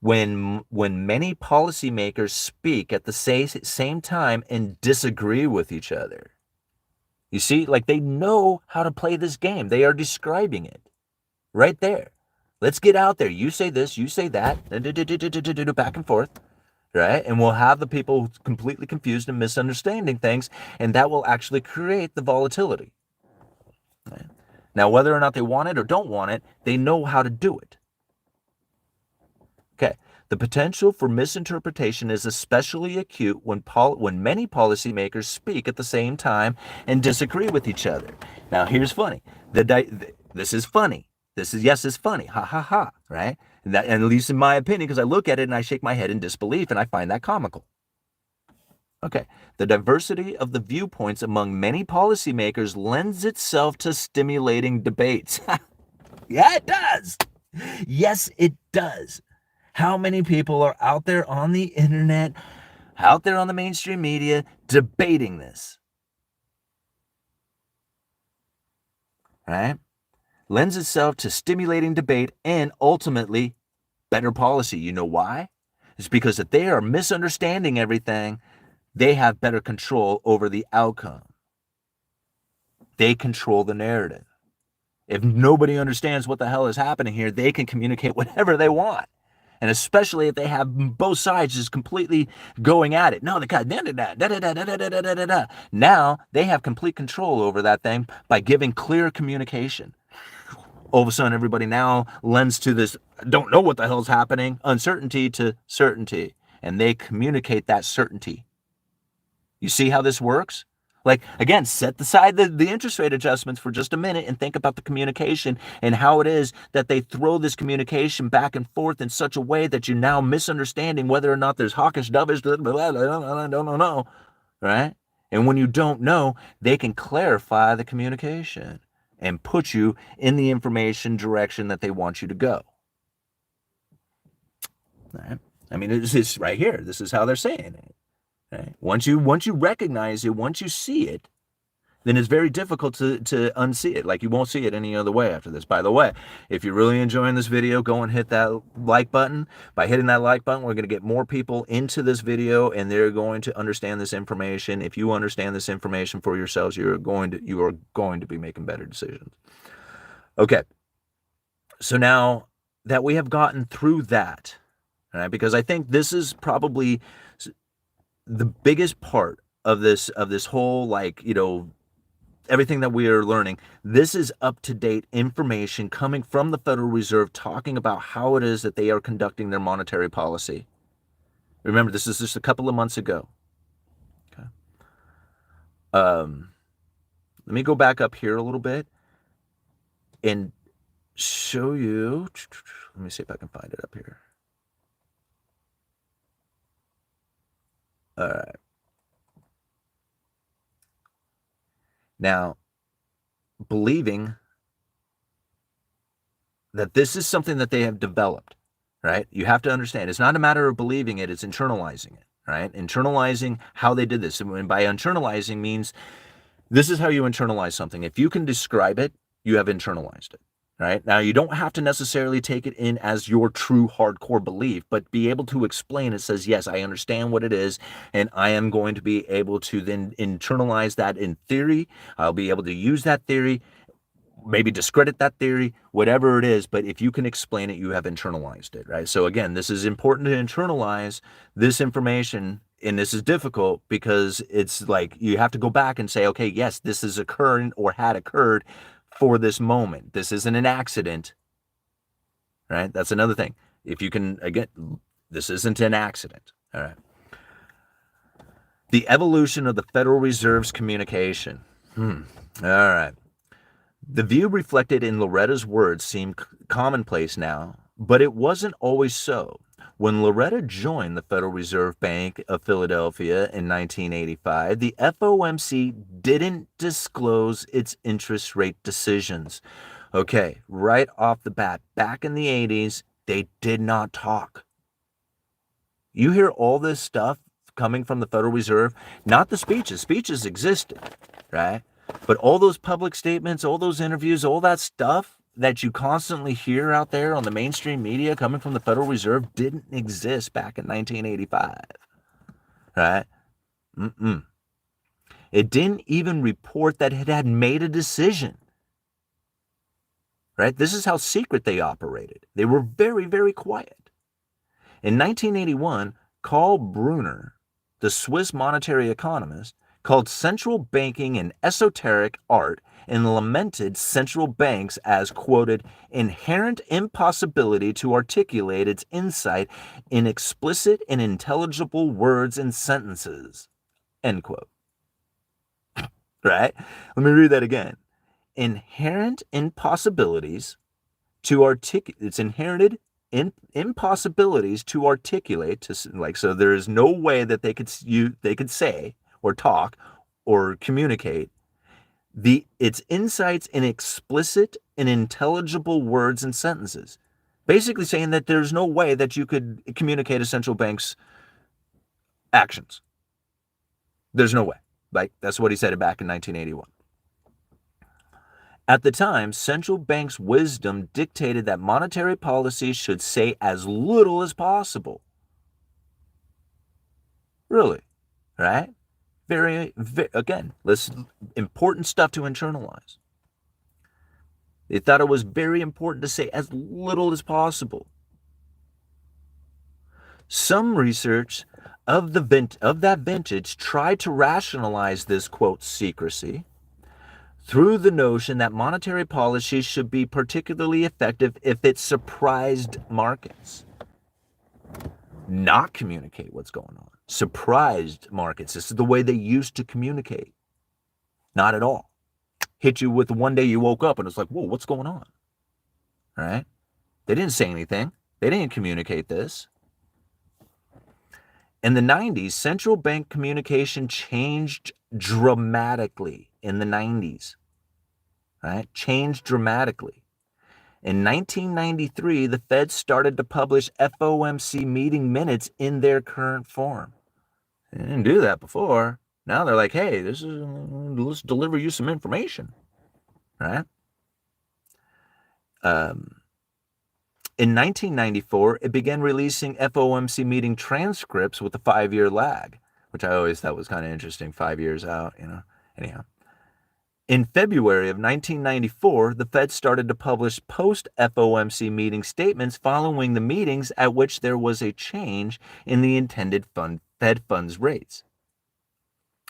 when many policymakers speak at the same time and disagree with each other. You see, like they know how to play this game. They are describing it right there. Let's get out there. You say this, you say that, back and forth, right? And we'll have the people completely confused and misunderstanding things, and that will actually create the volatility. Right? Now, whether or not they want it or don't want it, they know how to do it. Okay. The potential for misinterpretation is especially acute when many policymakers speak at the same time and disagree with each other. Now, here's funny. This is funny. It's funny, ha ha ha, right? And at least in my opinion, because I look at it and I shake my head in disbelief and I find that comical. Okay, the diversity of the viewpoints among many policymakers lends itself to stimulating debates. Yeah, it does. Yes, it does. How many people are out there on the internet, out there on the mainstream media, debating this? Right? Lends itself to stimulating debate and ultimately better policy. You know why? It's because if they are misunderstanding everything, they have better control over the outcome. They control the narrative. If nobody understands what the hell is happening here, they can communicate whatever they want. And especially if they have both sides just completely going at it. No, the guy, now they have complete control over that thing by giving clear communication. All of a sudden, everybody now lends to this, don't know what the hell's happening, uncertainty to certainty. And they communicate that certainty. You see how this works? Like, again, set aside the interest rate adjustments for just a minute and think about the communication and how it is that they throw this communication back and forth in such a way that you're now misunderstanding whether or not there's hawkish, dovish, I don't know, right? And when you don't know, they can clarify the communication and put you in the information direction that they want you to go. Right? I mean, it's right here. This is how they're saying it. Right? Once you recognize it, once you see it, then it's very difficult to unsee it. Like, you won't see it any other way after this. By the way, if you're really enjoying this video, go and hit that like button. By hitting that like button, we're going to get more people into this video, and they're going to understand this information. If you understand this information for yourselves, you are going to be making better decisions. Okay. So now that we have gotten through that, right? Because I think this is probably the biggest part of this whole, like, everything that we are learning. This is up-to-date information coming from the Federal Reserve talking about how it is that they are conducting their monetary policy. Remember, this is just a couple of months ago. Okay. Let me go back up here a little bit and show you. Let me see if I can find it up here. All right. Now, believing that this is something that they have developed, right? You have to understand, it's not a matter of believing it, it's internalizing it, right? Internalizing how they did this. And by internalizing means, this is how you internalize something. If you can describe it, you have internalized it. Right? Now, you don't have to necessarily take it in as your true hardcore belief, but be able to explain it. Says, yes, I understand what it is, and I am going to be able to then internalize that in theory. I'll be able to use that theory, maybe discredit that theory, whatever it is. But if you can explain it, you have internalized it, right? So again, this is important to internalize this information. And this is difficult because it's like you have to go back and say, okay, yes, this is occurring or had occurred for this moment. This isn't an accident, right? That's another thing. If you can, again, this isn't an accident, all right? The evolution of the Federal Reserve's communication. All right. The view reflected in Loretta's words seemed commonplace now, but it wasn't always so. When Loretta joined the Federal Reserve Bank of Philadelphia in 1985, the FOMC didn't disclose its interest rate decisions. Okay, right off the bat, back in the 80s, they did not talk. You hear all this stuff coming from the Federal Reserve, not the speeches. Speeches existed, right? But all those public statements, all those interviews, all that stuff that you constantly hear out there on the mainstream media coming from the Federal Reserve didn't exist back in 1985, right? It didn't even report that it had made a decision, right? This is how secret they operated. They were very, very quiet. In 1981, Karl Brunner, the Swiss monetary economist, called central banking an esoteric art and lamented central banks as, quoted, inherent impossibility to articulate its insight in explicit and intelligible words and sentences, end quote. Right? Let me read that again. Inherent impossibilities to articulate, it's inherited impossibilities to articulate, so there is no way that they could say or talk or communicate its insights in explicit and intelligible words and sentences. Basically saying that there's no way that you could communicate a central bank's actions. There's no way. Like, that's what he said back in 1981. At the time, central bank's wisdom dictated that monetary policy should say as little as possible. Really, right? Very, again, listen, important stuff to internalize. They thought it was very important to say as little as possible. Some research of that vintage tried to rationalize this, quote, secrecy through the notion that monetary policy should be particularly effective if it surprised markets, not communicate what's going on. surprised markets. This is the way they used to communicate. Not at all. Hit you with the one day you woke up and it's like, whoa, what's going on? All right? They didn't say anything. They didn't communicate this. In the 90s, central bank communication changed dramatically in the 90s. Right? Changed dramatically. In 1993, the Fed started to publish FOMC meeting minutes in their current form. They didn't do that before. Now they're like, hey, let's deliver you some information, right? In 1994, it began releasing FOMC meeting transcripts with a 5-year lag, which I always thought was kind of interesting, 5 years out, Anyhow. In February of 1994, the Fed started to publish post-FOMC meeting statements following the meetings at which there was a change in the intended Fed funds rates.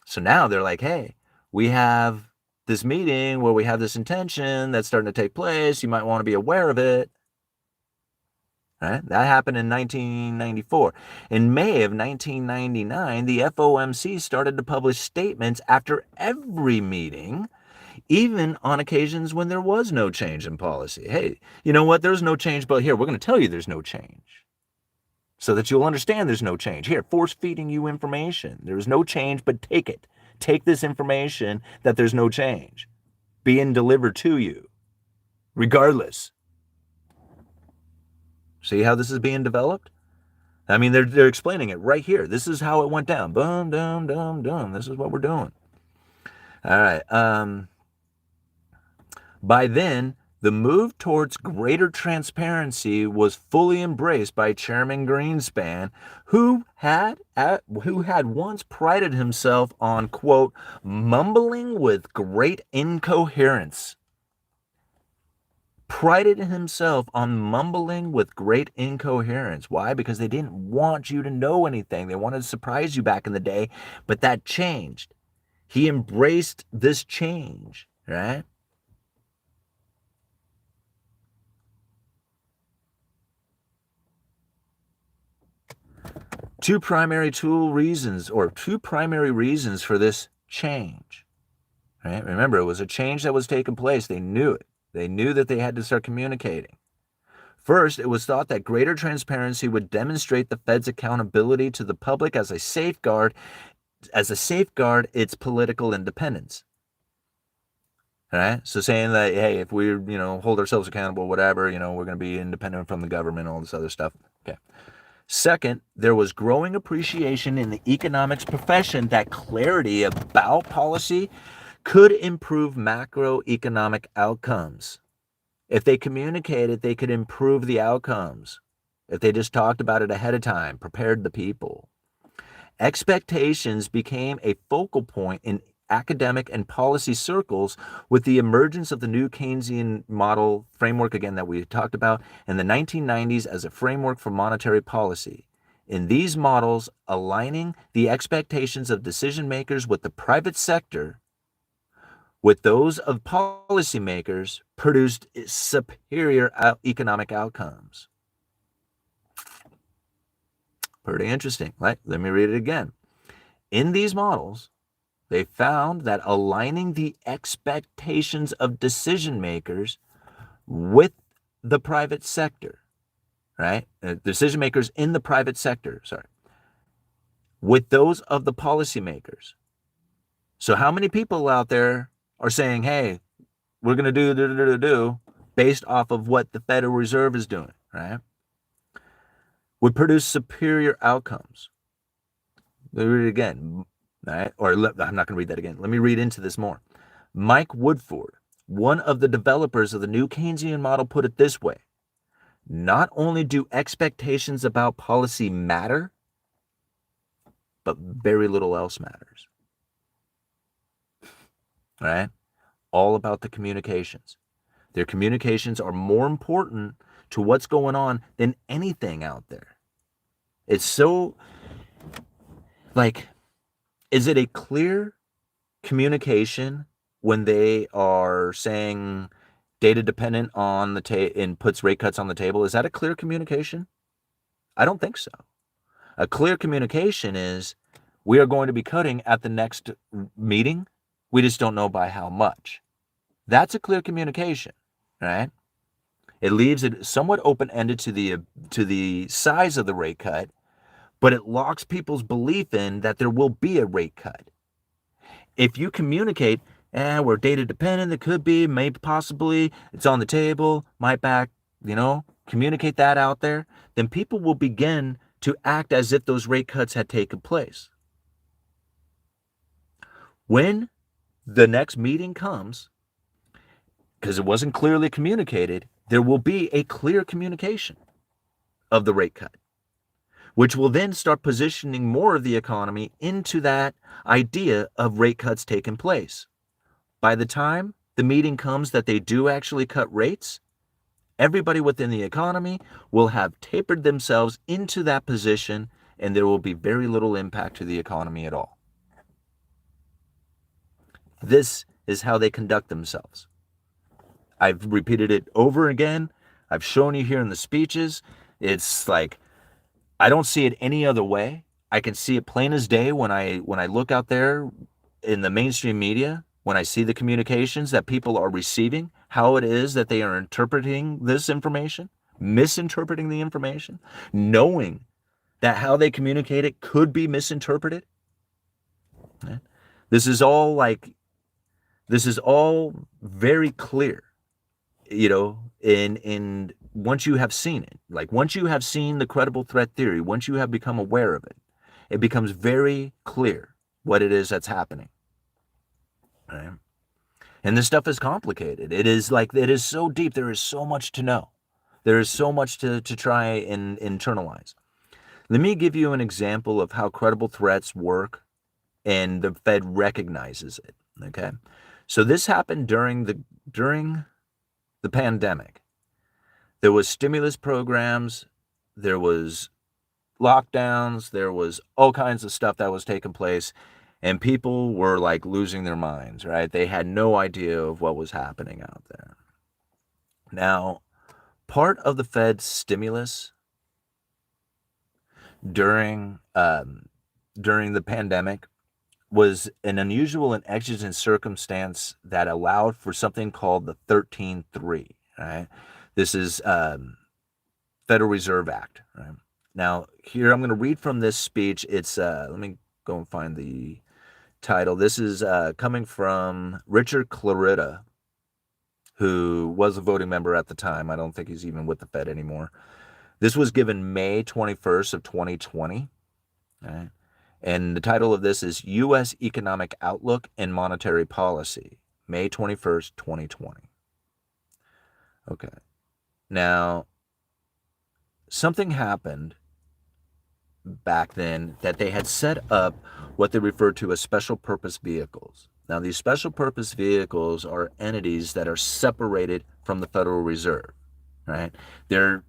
So now they're like, hey, we have this meeting where we have this intention that's starting to take place. You might want to be aware of it. Right? That happened in 1994. In May of 1999, the FOMC started to publish statements after every meeting, even on occasions when there was no change in policy. Hey, you know what? There's no change, but here, we're going to tell you there's no change so that you'll understand there's no change. Here, force feeding you information. There's no change, but take it. Take this information that there's no change being delivered to you, regardless. See how this is being developed? I mean, they're explaining it right here. This is how it went down. Boom, dum, dum, dum. This is what we're doing. All right. By then, the move towards greater transparency was fully embraced by Chairman Greenspan, who had once prided himself on, quote, mumbling with great incoherence. Prided himself on mumbling with great incoherence. Why? Because they didn't want you to know anything. They wanted to surprise you back in the day, but that changed. He embraced this change, right? Two primary reasons for this change. Right? Remember, it was a change that was taking place. They knew it. They knew that they had to start communicating. First, it was thought that greater transparency would demonstrate the Fed's accountability to the public as a safeguard its political independence. All right? So saying that, hey, if we, hold ourselves accountable, whatever, we're going to be independent from the government, all this other stuff. Okay. Second, there was growing appreciation in the economics profession that clarity about policy could improve macroeconomic outcomes. If they communicated, they could improve the outcomes. If they just talked about it ahead of time, prepared the people. Expectations became a focal point in academic and policy circles with the emergence of the new Keynesian model framework, again, that we talked about in the 1990s as a framework for monetary policy. In these models, aligning the expectations of decision makers with the private sector with those of policymakers produced superior economic outcomes. Pretty interesting, right? Let me read it again. In these models, they found that aligning the expectations of decision makers with the private sector, right? Decision makers in the private sector, with those of the policymakers. So how many people out there are saying, hey, we're going to do based off of what the Federal Reserve is doing, right? Would produce superior outcomes. Let me read it again, right? I'm not going to read that again. Let me read into this more. Mike Woodford, one of the developers of the new Keynesian model, put it this way. Not only do expectations about policy matter, but very little else matters. Right? All about the communications. Their communications are more important to what's going on than anything out there. It's so, is it a clear communication when they are saying data dependent on the and puts rate cuts on the table? Is that a clear communication? I don't think so. A clear communication is we are going to be cutting at the next meeting. We just don't know by how much. That's a clear communication, right? It leaves it somewhat open-ended to the size of the rate cut, but it locks people's belief in that there will be a rate cut. If you communicate, we're data dependent, it could be, maybe, possibly, it's on the table, might back, communicate that out there, then people will begin to act as if those rate cuts had taken place. When the next meeting comes, because it wasn't clearly communicated, there will be a clear communication of the rate cut, which will then start positioning more of the economy into that idea of rate cuts taking place. By the time the meeting comes that they do actually cut rates, everybody within the economy will have tapered themselves into that position, and there will be very little impact to the economy at all. This is how they conduct themselves. I've repeated it over again. I've shown you here in the speeches. It's like, I don't see it any other way. I can see it plain as day when I look out there in the mainstream media, when I see the communications that people are receiving, how it is that they are interpreting this information, misinterpreting the information, knowing that how they communicate it could be misinterpreted. This is all very clear, and once you have seen it, like once you have seen the credible threat theory, once you have become aware of it, it becomes very clear what it is that's happening. Right? And this stuff is complicated. It is so deep. There is so much to know. There is so much to try and internalize. Let me give you an example of how credible threats work and the Fed recognizes it. Okay. So this happened during the pandemic. There was stimulus programs, there was lockdowns, there was all kinds of stuff that was taking place, and people were like losing their minds, right? They had no idea of what was happening out there. Now, part of the Fed's stimulus during the pandemic was an unusual and exigent circumstance that allowed for something called the 13.3, right? This is Federal Reserve Act, right? Now, here I'm going to read from this speech. It's, let me go and find the title. This is coming from Richard Clarida, who was a voting member at the time. I don't think he's even with the Fed anymore. This was given May 21st of 2020, right? And the title of this is U.S. Economic Outlook and Monetary Policy, May 21st, 2020. Okay. Now, something happened back then that they had set up what they referred to as special purpose vehicles. Now, these special purpose vehicles are entities that are separated from the Federal Reserve, right? They're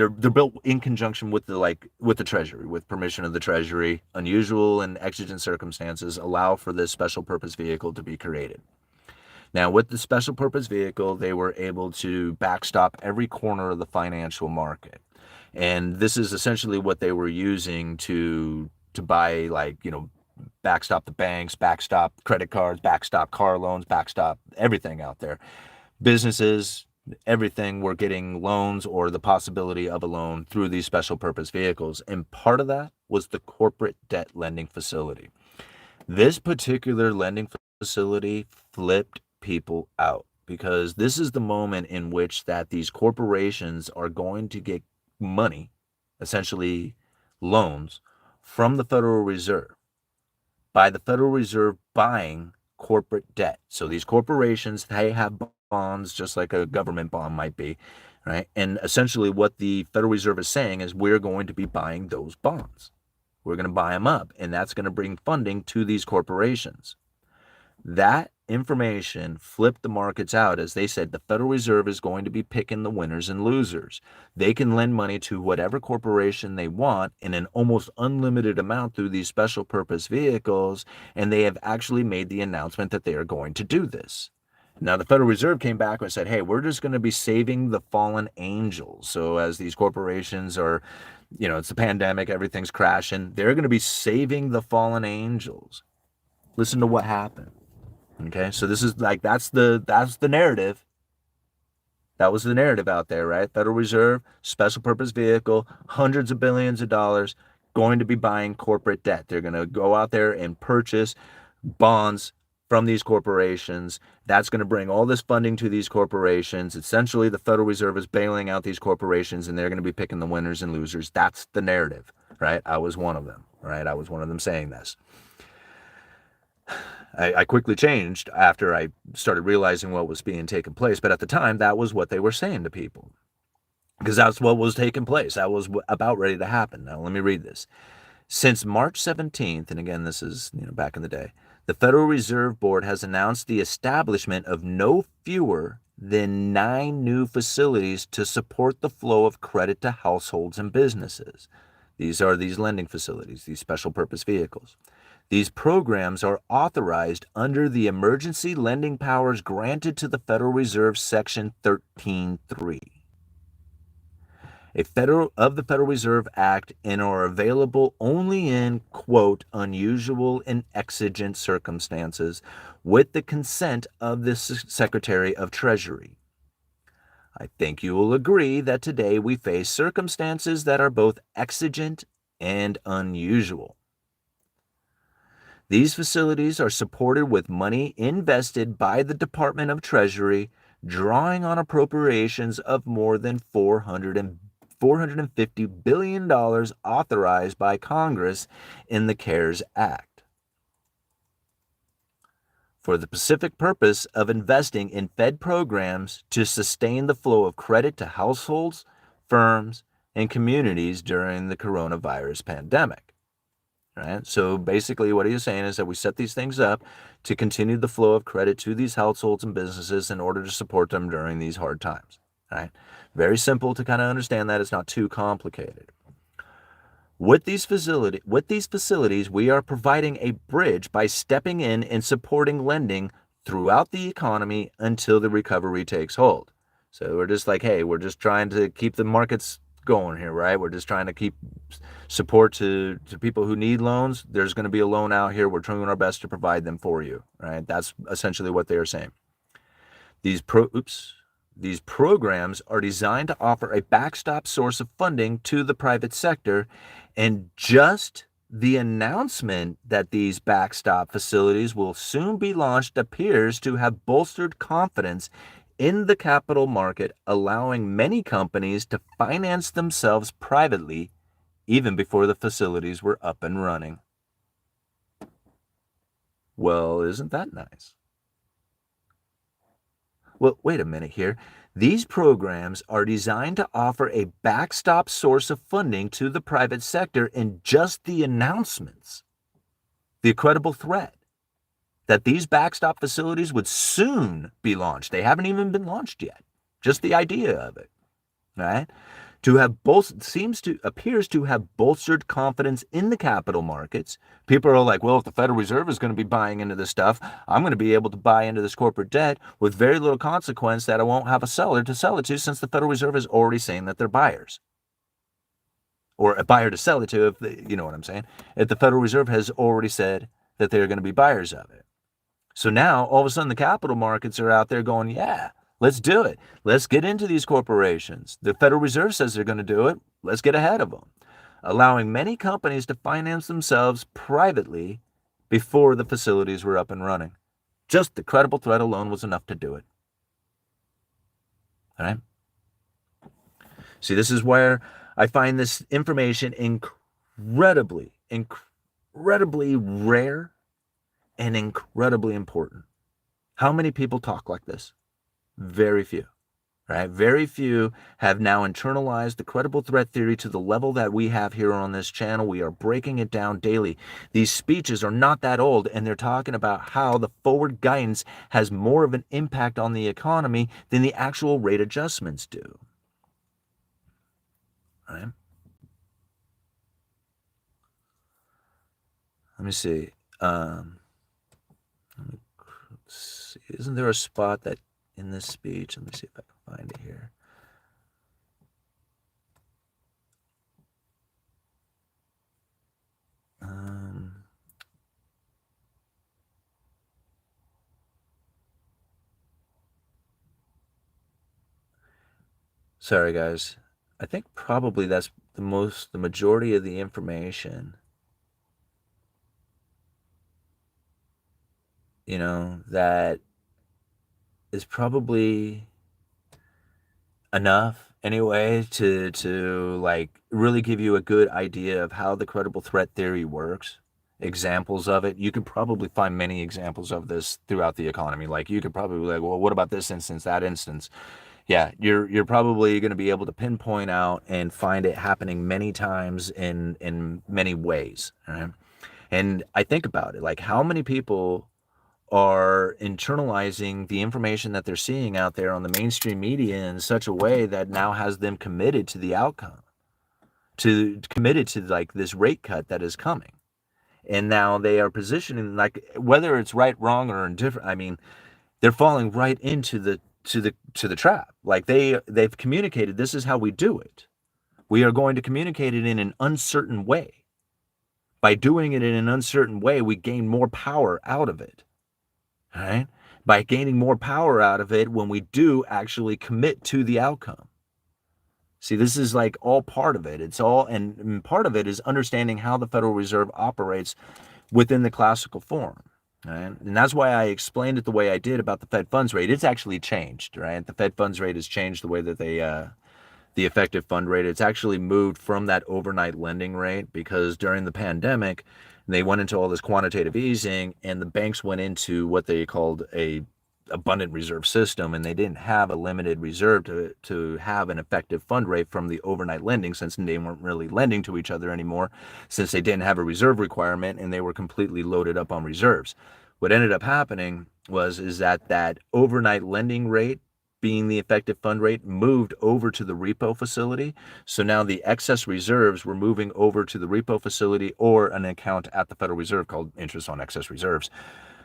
built in conjunction with the Treasury, with permission of the Treasury. Unusual and exigent circumstances allow for this special purpose vehicle to be created. Now, with the special purpose vehicle, they were able to backstop every corner of the financial market. And this is essentially what they were using to buy, backstop the banks, backstop credit cards, backstop car loans, backstop everything out there. Businesses, everything were getting loans or the possibility of a loan through these special purpose vehicles. And part of that was the corporate debt lending facility. This particular lending facility flipped people out because this is the moment in which that these corporations are going to get money, essentially loans, from the Federal Reserve by the Federal Reserve buying corporate debt. So these corporations, they have bonds just like a government bond might be, right? And essentially what the Federal Reserve is saying is we're going to be buying those bonds. We're going to buy them up, and that's going to bring funding to these corporations. That information flipped the markets out as they said the Federal Reserve is going to be picking the winners and losers. They can lend money to whatever corporation they want in an almost unlimited amount through these special purpose vehicles, and they have actually made the announcement that they are going to do this. Now, the Federal Reserve came back and said, hey, we're just going to be saving the fallen angels. So as these corporations are, it's the pandemic, everything's crashing, they're going to be saving the fallen angels. Listen to what happened. Okay, so this is like, that's the narrative. That was the narrative out there, right? Federal Reserve, special purpose vehicle, hundreds of billions of dollars, going to be buying corporate debt. They're going to go out there and purchase bonds from these corporations. That's going to bring all this funding to these corporations. Essentially, the Federal Reserve is bailing out these corporations, and they're going to be picking the winners and losers. That's the narrative, right? I was one of them, right? I was one of them saying this. I quickly changed after I started realizing what was being taken place. But at the time, that was what they were saying to people, because that's what was taking place. That was about ready to happen. Now, let me read this. Since March 17th, and again, this is back in the day, the Federal Reserve Board has announced the establishment of no fewer than 9 new facilities to support the flow of credit to households and businesses. These are these lending facilities, these special purpose vehicles. These programs are authorized under the emergency lending powers granted to the Federal Reserve Section 13.3 of the Federal Reserve Act, and are available only in, quote, unusual and exigent circumstances with the consent of the Secretary of Treasury. I think you will agree that today we face circumstances that are both exigent and unusual. These facilities are supported with money invested by the Department of Treasury, drawing on appropriations of more than $450 billion authorized by Congress in the CARES Act, for the specific purpose of investing in Fed programs to sustain the flow of credit to households, firms, and communities during the coronavirus pandemic. Right? So basically what he is saying is that we set these things up to continue the flow of credit to these households and businesses in order to support them during these hard times. Right? Very simple to kind of understand that. It's not too complicated. With these facilities, we are providing a bridge by stepping in and supporting lending throughout the economy until the recovery takes hold. So we're just like, hey, we're just trying to keep the markets going here, right? We're just trying to keep support to people who need loans. There's going to be a loan out here. We're trying our best to provide them for you, right? That's essentially what they are saying. These programs are designed to offer a backstop source of funding to the private sector, and just the announcement that these backstop facilities will soon be launched appears to have bolstered confidence in the capital market, allowing many companies to finance themselves privately even before the facilities were up and running. Well, isn't that nice? Well, wait a minute here. These programs are designed to offer a backstop source of funding to the private sector, and just the announcements, the credible threat that these backstop facilities would soon be launched. They haven't even been launched yet. Just the idea of it, right? Appears to have bolstered confidence in the capital markets. People are like, well, if the Federal Reserve is going to be buying into this stuff, I'm going to be able to buy into this corporate debt with very little consequence, that I won't have a seller to sell it to, since the Federal Reserve is already saying that they're buyers. Or a buyer to sell it to, if you know what I'm saying. If the Federal Reserve has already said that they're going to be buyers of it. So now, all of a sudden, the capital markets are out there going, yeah, let's do it. Let's get into these corporations. The Federal Reserve says they're going to do it. Let's get ahead of them, allowing many companies to finance themselves privately before the facilities were up and running. Just the credible threat alone was enough to do it. All right? See, this is where I find this information incredibly rare and incredibly important. How many people talk like this? Very few, right? Very few have now internalized the credible threat theory to the level that we have here on this channel. We are breaking it down daily. These speeches are not that old, and they're talking about how the forward guidance has more of an impact on the economy than the actual rate adjustments do. Right? Let me see. Let's see Isn't there a spot that in this speech? Let me see if I can find it here. Sorry, guys. I think probably that's the majority of the information, that is probably enough anyway to like really give you a good idea of how the credible threat theory works. Examples of it, you could probably find many examples of this throughout the economy. Like you could probably be like, well, what about this instance, that instance? Yeah, you're probably going to be able to pinpoint out and find it happening many times in many ways. Right? And I think about it, like how many people are internalizing the information that they're seeing out there on the mainstream media in such a way that now has them committed to the outcome, to committed to like this rate cut that is coming. And now they are positioning, like, whether it's right, wrong, or indifferent, I mean, they're falling right into the trap. Like they've communicated, this is how we do it. We are going to communicate it in an uncertain way. By doing it in an uncertain way, we gain more power out of it. All right? By gaining more power out of it when we do actually commit to the outcome. See, this is like all part of it. It's all, and part of it is understanding how the Federal Reserve operates within the classical form. Right? And that's why I explained it the way I did about the Fed funds rate. It's actually changed, right? The Fed funds rate has changed the way that the effective fund rate. It's actually moved from that overnight lending rate because during the pandemic, they went into all this quantitative easing and the banks went into what they called a abundant reserve system, and they didn't have a limited reserve to have an effective fund rate from the overnight lending, since they weren't really lending to each other anymore, since they didn't have a reserve requirement and they were completely loaded up on reserves. What ended up happening is that overnight lending rate, being the effective fund rate, moved over to the repo facility. So now the excess reserves were moving over to the repo facility or an account at the Federal Reserve called interest on excess reserves.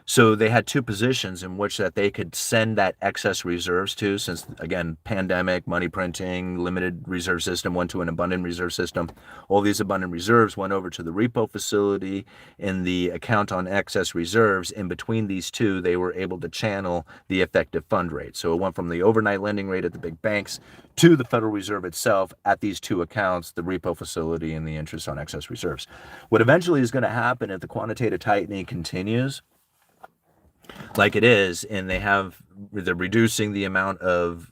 So they had two positions in which that they could send that excess reserves to, since again, pandemic, money printing, limited reserve system went to an abundant reserve system. All these abundant reserves went over to the repo facility in the account on excess reserves. In between these two, they were able to channel the effective fund rate. So it went from the overnight lending rate at the big banks to the Federal Reserve itself at these two accounts, the repo facility and the interest on excess reserves. What eventually is going to happen if the quantitative tightening continues like it is, and they're reducing the amount of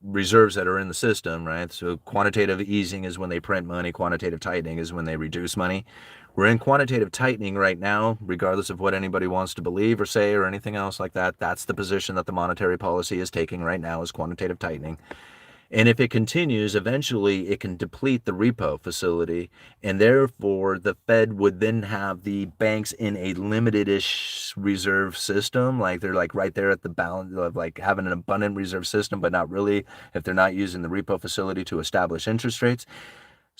reserves that are in the system, right? So quantitative easing is when they print money, quantitative tightening is when they reduce money. We're in quantitative tightening right now, regardless of what anybody wants to believe or say or anything else like that. That's the position that the monetary policy is taking right now, is quantitative tightening. And if it continues, eventually it can deplete the repo facility, and therefore the Fed would then have the banks in a limited-ish reserve system. Like they're like right there at the balance of like having an abundant reserve system, but not really if they're not using the repo facility to establish interest rates.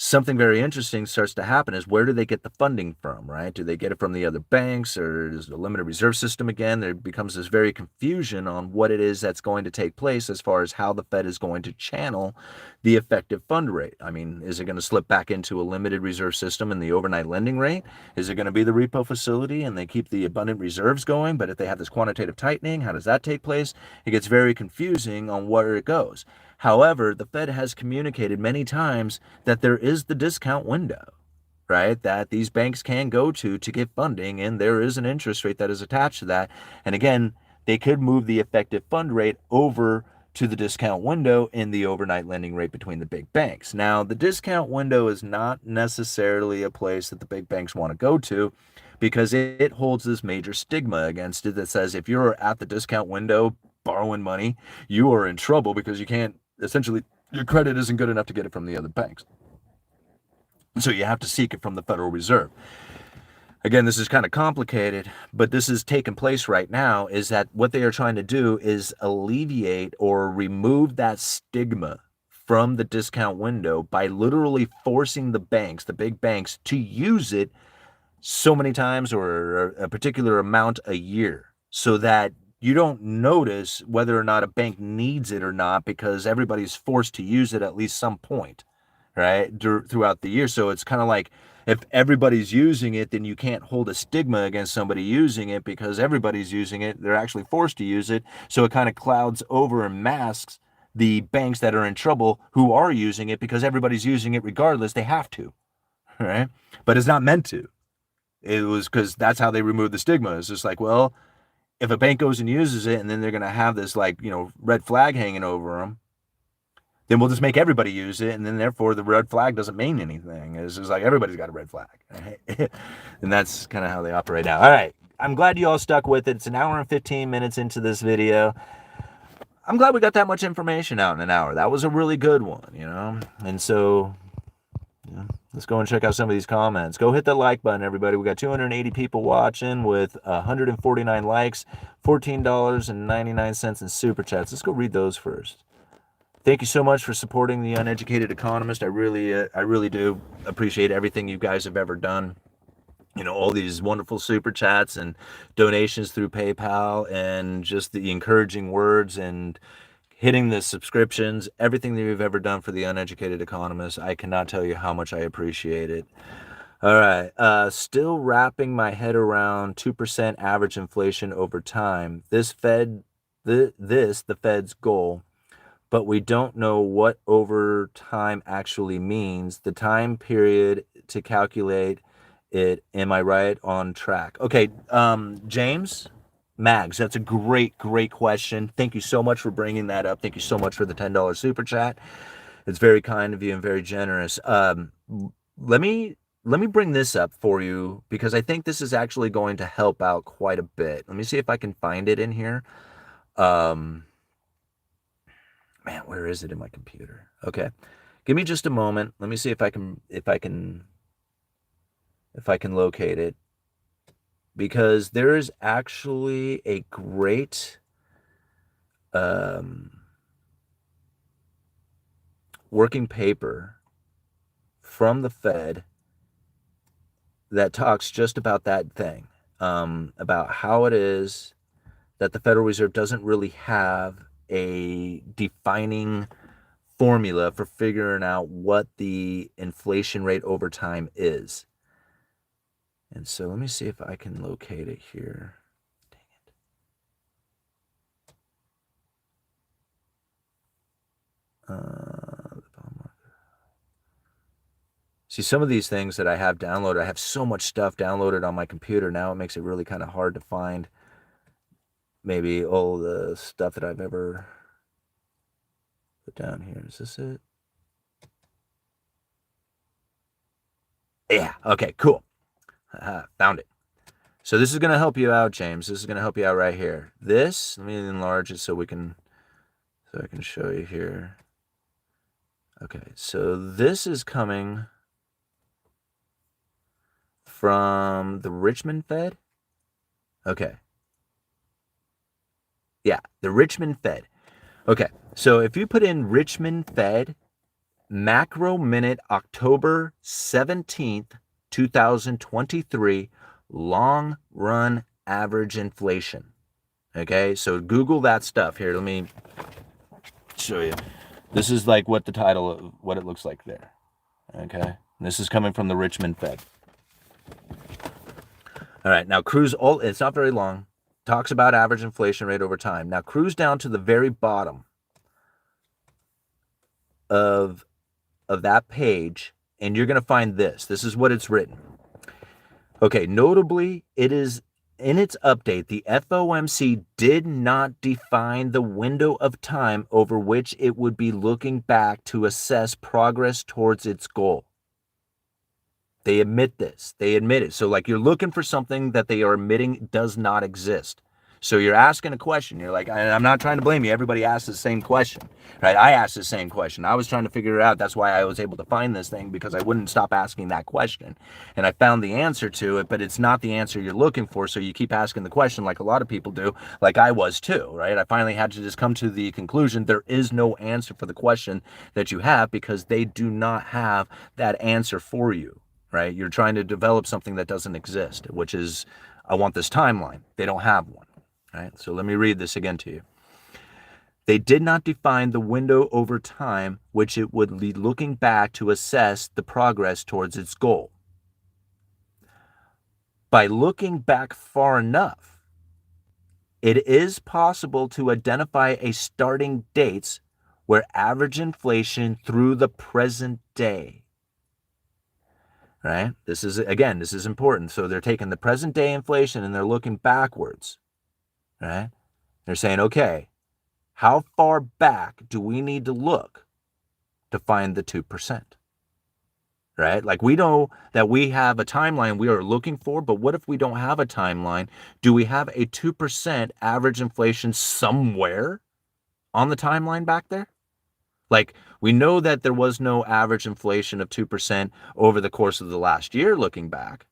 Something very interesting starts to happen is, where do they get the funding from, right? Do they get it from the other banks, or is it a limited reserve system again? There becomes this very confusion on what it is that's going to take place as far as how the Fed is going to channel the effective fund rate. I mean, is it going to slip back into a limited reserve system and the overnight lending rate? Is it going to be the repo facility and they keep the abundant reserves going? But if they have this quantitative tightening, how does that take place? It gets very confusing on where it goes. However, the Fed has communicated many times that there is the discount window, right? That these banks can go to get funding, and there is an interest rate that is attached to that. And again, they could move the effective fund rate over to the discount window in the overnight lending rate between the big banks. Now, the discount window is not necessarily a place that the big banks want to go to, because it holds this major stigma against it that says if you're at the discount window borrowing money, you are in trouble because you can't, essentially, your credit isn't good enough to get it from the other banks. So you have to seek it from the Federal Reserve. Again, this is kind of complicated, but this is taking place right now, is that what they are trying to do is alleviate or remove that stigma from the discount window by literally forcing the banks, the big banks, to use it so many times or a particular amount a year, so that you don't notice whether or not a bank needs it or not because everybody's forced to use it at least some point, right, throughout the year. So it's kind of like if everybody's using it, then you can't hold a stigma against somebody using it because everybody's using it. They're actually forced to use it. So it kind of clouds over and masks the banks that are in trouble who are using it because everybody's using it regardless. They have to, right? But it's not meant to. It was because that's how they removed the stigma. It's just like, well, if a bank goes and uses it and then they're going to have this like, red flag hanging over them, then we'll just make everybody use it. And then therefore the red flag doesn't mean anything. It's just like everybody's got a red flag. Right? And that's kind of how they operate now. All right. I'm glad you all stuck with it. It's an hour and 15 minutes into this video. I'm glad we got that much information out in an hour. That was a really good one, And so let's go and check out some of these comments. Go hit the like button, everybody. We got 280 people watching with 149 likes, $14.99 in super chats. Let's go read those first. Thank you so much for supporting the Uneducated Economist. I really do appreciate everything you guys have ever done. All these wonderful super chats and donations through PayPal and just the encouraging words and hitting the subscriptions, everything that you've ever done for the Uneducated Economist. I cannot tell you how much I appreciate it. All right. Still wrapping my head around 2% average inflation over time. The Fed's goal, but we don't know what over time actually means. The time period to calculate it. Am I right on track? Okay. James Mags, that's a great question. Thank you so much for bringing that up. Thank you so much for the $10 super chat. It's very kind of you and very generous. Let me bring this up for you because I think this is actually going to help out quite a bit. Let me see if I can find it in here. Man, where is it in my computer? Okay. Give me just a moment. Let me see if I can locate it. Because there is actually a great working paper from the Fed that talks just about that thing, about how it is that the Federal Reserve doesn't really have a defining formula for figuring out what the inflation rate over time is. And so let me see if I can locate it here. Dang it. See, some of these things that I have downloaded, I have so much stuff downloaded on my computer now, it makes it really kind of hard to find maybe all the stuff that I've ever put down here. Is this it? Yeah, okay, cool. Found it. So this is going to help you out, James. This is going to help you out right here. This, let me enlarge it so I can show you here. Okay, so this is coming from the Richmond Fed. Okay. Yeah, the Richmond Fed. Okay, so if you put in Richmond Fed macro minute October 17th, 2023 long run average inflation. Okay, so Google that stuff here. Let me show you. This is like what the title of what it looks like there. Okay, and this is coming from the Richmond Fed. All right, now cruise all. It's not very long. Talks about average inflation rate over time. Now cruise down to the very bottom of that page, and you're going to find this. This is what it's written. Okay, notably, it is in its update, the FOMC did not define the window of time over which it would be looking back to assess progress towards its goal. They admit this. They admit it. So like you're looking for something that they are admitting does not exist. So you're asking a question. You're like, I'm not trying to blame you. Everybody asks the same question, right? I asked the same question. I was trying to figure it out. That's why I was able to find this thing because I wouldn't stop asking that question. And I found the answer to it, but it's not the answer you're looking for. So you keep asking the question like a lot of people do, like I was too, right? I finally had to just come to the conclusion there is no answer for the question that you have because they do not have that answer for you, right? You're trying to develop something that doesn't exist, which is, I want this timeline. They don't have one. All right, so let me read this again to you. They did not define the window over time which it would be looking back to assess the progress towards its goal. By looking back far enough, it is possible to identify a starting dates where average inflation through the present day, right? This is important. So they're taking the present day inflation and they're looking backwards, right? They're saying, okay, how far back do we need to look to find the 2%? Right? Like, we know that we have a timeline we are looking for, but what if we don't have a timeline? Do we have a 2% average inflation somewhere on the timeline back there? Like, we know that there was no average inflation of 2% over the course of the last year looking back.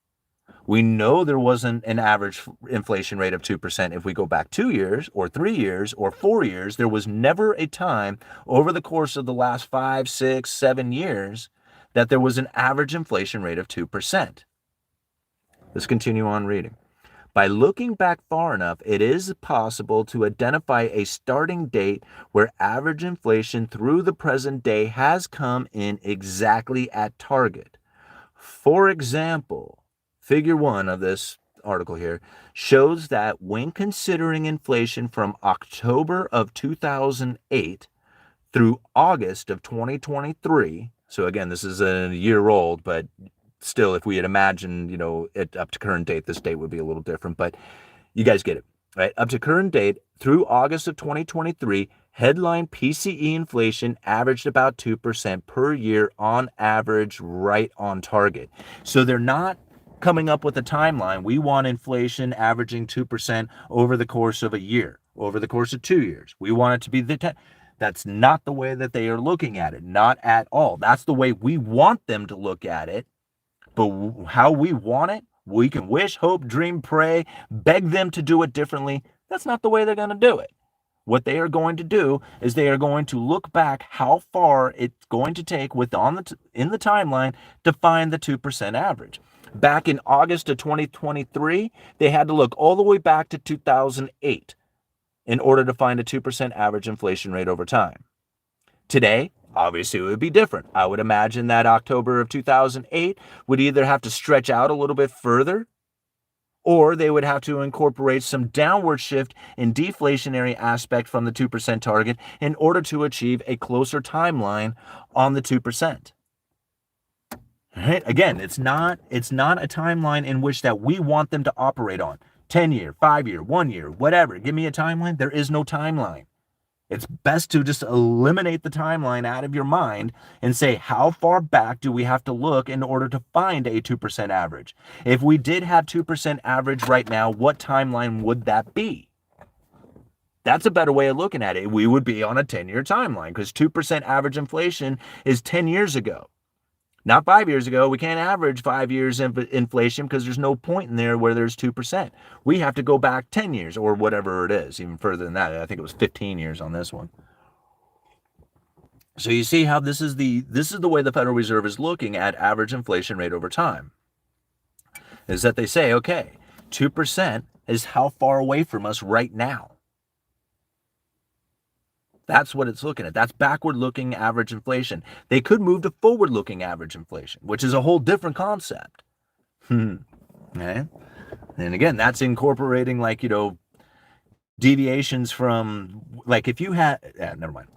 We know there wasn't an average inflation rate of 2% if we go back 2 years or 3 years or 4 years. There was never a time over the course of the last 5, 6, 7 years that there was an average inflation rate of 2%. Let's continue on reading. By looking back far enough, it is possible to identify a starting date where average inflation through the present day has come in exactly at target. For example, Figure 1 of this article here shows that when considering inflation from October of 2008 through August of 2023, so again, this is a year old, but still, if we had imagined, it up to current date, this date would be a little different, but you guys get it, right? Up to current date through August of 2023, headline PCE inflation averaged about 2% per year on average, right on target. So they're not coming up with a timeline. We want inflation averaging 2% over the course of a year, over the course of 2 years. We want it to be that's not the way that they are looking at it, not at all. That's the way we want them to look at it. But how we want it, we can wish, hope, dream, pray, beg them to do it differently. That's not the way they're going to do it. What they are going to do is they are going to look back how far it's going to take in the timeline to find the 2% average. Back in August of 2023, they had to look all the way back to 2008 in order to find a 2% average inflation rate over time. Today, obviously, it would be different. I would imagine that October of 2008 would either have to stretch out a little bit further, or they would have to incorporate some downward shift in deflationary aspect from the 2% target in order to achieve a closer timeline on the 2%. Right? Again, it's not a timeline in which that we want them to operate on. 10-year, 5-year, 1 year, whatever. Give me a timeline. There is no timeline. It's best to just eliminate the timeline out of your mind and say, how far back do we have to look in order to find a 2% average? If we did have 2% average right now, what timeline would that be? That's a better way of looking at it. We would be on a 10-year timeline because 2% average inflation is 10 years ago. Not 5 years ago. We can't average 5 years inflation because there's no point in there where there's 2%. We have to go back 10 years or whatever it is, even further than that. I think it was 15 years on this one. So you see how this is the way the Federal Reserve is looking at average inflation rate over time. Is that they say, okay, 2% is how far away from us right now. That's what it's looking at. That's backward-looking average inflation. They could move to forward-looking average inflation, which is a whole different concept. Okay? And again, that's incorporating deviations from, if you had, never mind.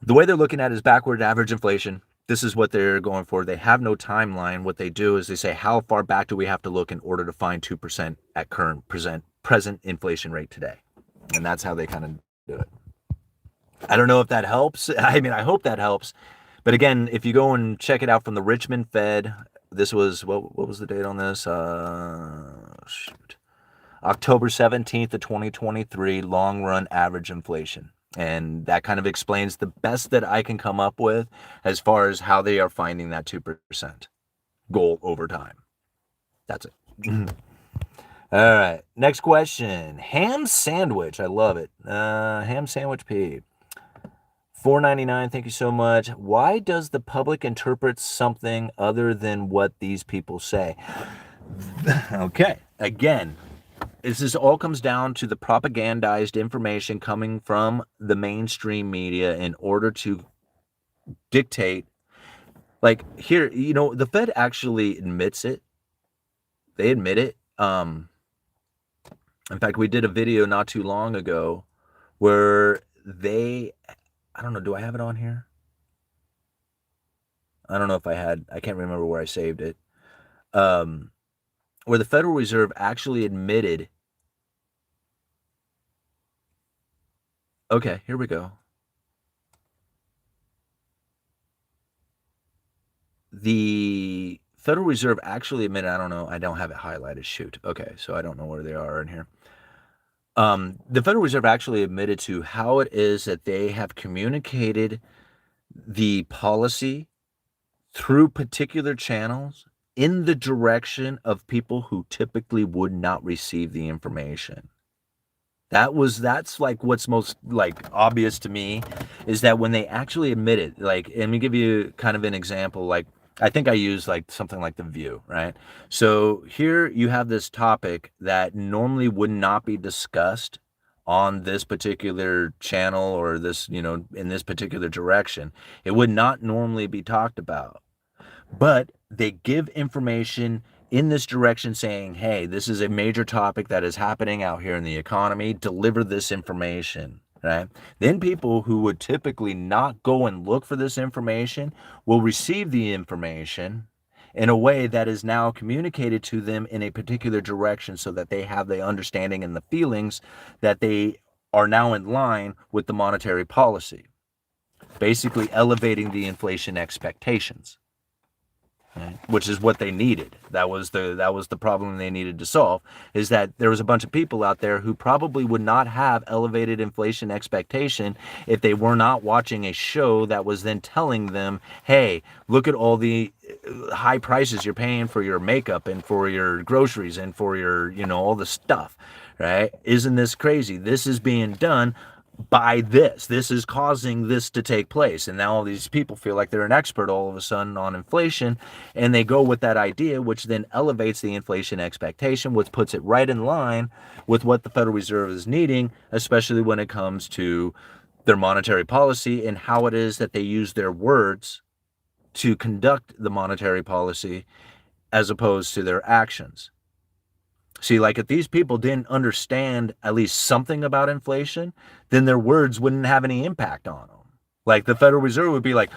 The way they're looking at it is backward average inflation. This is what they're going for. They have no timeline. What they do is they say, how far back do we have to look in order to find 2% at current present inflation rate today? And that's how they kind of do it. I don't know if that helps. I mean, I hope that helps. But again, if you go and check it out from the Richmond Fed, this was, what was the date on this? October 17th of 2023, long run average inflation. And that kind of explains the best that I can come up with as far as how they are finding that 2% goal over time. That's it. All right. Next question. Ham sandwich. I love it. Ham sandwich P. $4.99. Thank you so much. Why does the public interpret something other than what these people say? Okay. Again, this all comes down to the propagandized information coming from the mainstream media in order to dictate. Like here, the Fed actually admits it. They admit it. In fact, we did a video not too long ago where I don't know, do I have it on here? I don't know if I can't remember where I saved it. Where the Federal Reserve actually admitted. Okay, here we go. The Federal Reserve actually admitted, I don't know, I don't have it highlighted. Shoot. Okay, so I don't know where they are in here. The Federal Reserve actually admitted to how it is that they have communicated the policy through particular channels in the direction of people who typically would not receive the information. That's like what's most like obvious to me is that when they actually admit it, like, let me give you kind of an example. Like, I think I use like something like The View, right? So here you have this topic that normally would not be discussed on this particular channel or this, in this particular direction. It would not normally be talked about, but they give information in this direction saying, hey, this is a major topic that is happening out here in the economy. Deliver this information, right? Then people who would typically not go and look for this information will receive the information in a way that is now communicated to them in a particular direction so that they have the understanding and the feelings that they are now in line with the monetary policy, basically elevating the inflation expectations. Right? Which is what they needed. That was the problem they needed to solve, is that there was a bunch of people out there who probably would not have elevated inflation expectation if they were not watching a show that was then telling them, hey, look at all the high prices you're paying for your makeup and for your groceries and for your, all the stuff, right? Isn't this crazy? This is being done by this. This is causing this to take place. And now all these people feel like they're an expert all of a sudden on inflation, and they go with that idea, which then elevates the inflation expectation, which puts it right in line with what the Federal Reserve is needing, especially when it comes to their monetary policy and how it is that they use their words to conduct the monetary policy as opposed to their actions. See, like if these people didn't understand at least something about inflation, then their words wouldn't have any impact on them. Like the Federal Reserve would be like,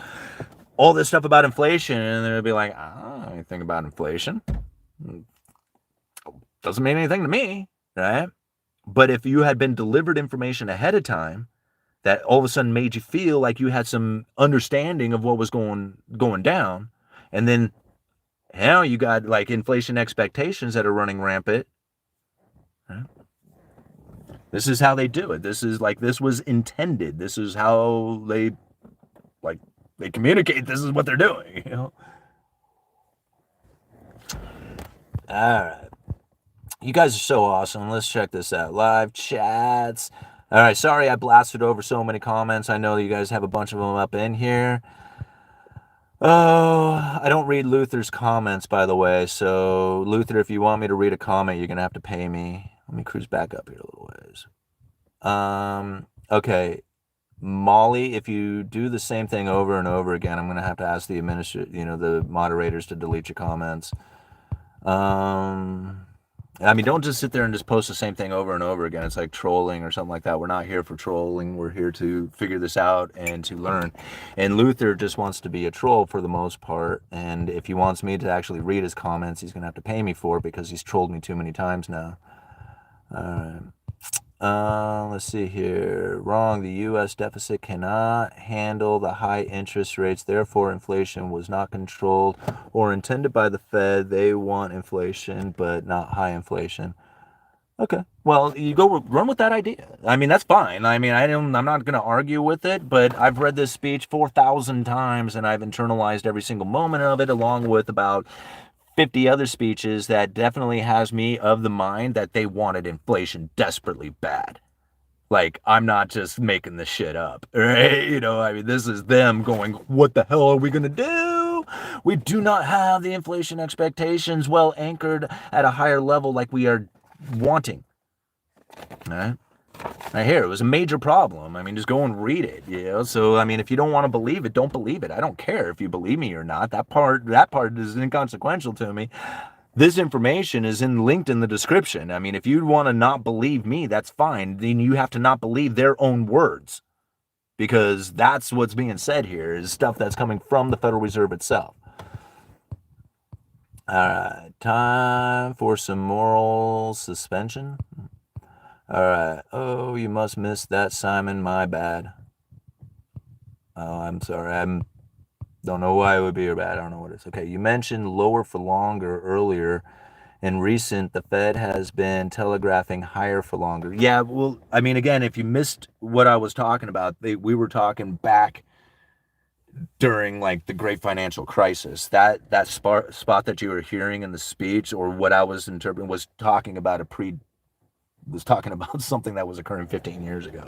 all this stuff about inflation, and they'd be like, I don't know anything about inflation. Doesn't mean anything to me, right? But if you had been delivered information ahead of time that all of a sudden made you feel like you had some understanding of what was going down, and then now you got like inflation expectations that are running rampant. This is how they do it. This was intended. This is how they communicate. This is what they're doing. All right. You guys are so awesome. Let's check this out. Live chats. All right. Sorry I blasted over so many comments. I know you guys have a bunch of them up in here. Oh, I don't read Luther's comments, by the way. So, Luther, if you want me to read a comment, you're going to have to pay me. Let me cruise back up here a little ways. Okay. Molly, if you do the same thing over and over again, I'm going to have to ask the the moderators to delete your comments. I mean, don't just sit there and just post the same thing over and over again. It's like trolling or something like that. We're not here for trolling. We're here to figure this out and to learn. And Luther just wants to be a troll for the most part. And if he wants me to actually read his comments, he's going to have to pay me for it because he's trolled me too many times now. All right. Let's see here. Wrong. The U.S. deficit cannot handle the high interest rates. Therefore, inflation was not controlled or intended by the Fed. They want inflation, but not high inflation. Okay. Well, you go run with that idea. I mean, that's fine. I mean, I'm not going to argue with it, but I've read this speech 4,000 times and I've internalized every single moment of it, along with about 50 other speeches that definitely has me of the mind that they wanted inflation desperately bad. Like, I'm not just making this shit up, right? I mean, this is them going, what the hell are we going to do? We do not have the inflation expectations well anchored at a higher level like we are wanting. Right? I hear it was a major problem. I mean, just go and read it, you know. So I mean, if you don't want to believe it, don't believe it. I don't care if you believe me or not. That part is inconsequential to me. This information is linked in the description. I mean, if you want to not believe me, that's fine. Then you have to not believe their own words, because that's what's being said here is stuff that's coming from the Federal Reserve itself. All right, time for some moral suspension. All right. Oh, you must miss that, Simon. My bad. Oh, I'm sorry. Don't know why it would be your bad. I don't know what it is. Okay, you mentioned lower for longer earlier. In recent, the Fed has been telegraphing higher for longer. Yeah, well, I mean, again, if you missed what I was talking about, we were talking back during like the great financial crisis. That spot that you were hearing in the speech, or what I was interpreting, was talking about something that was occurring 15 years ago.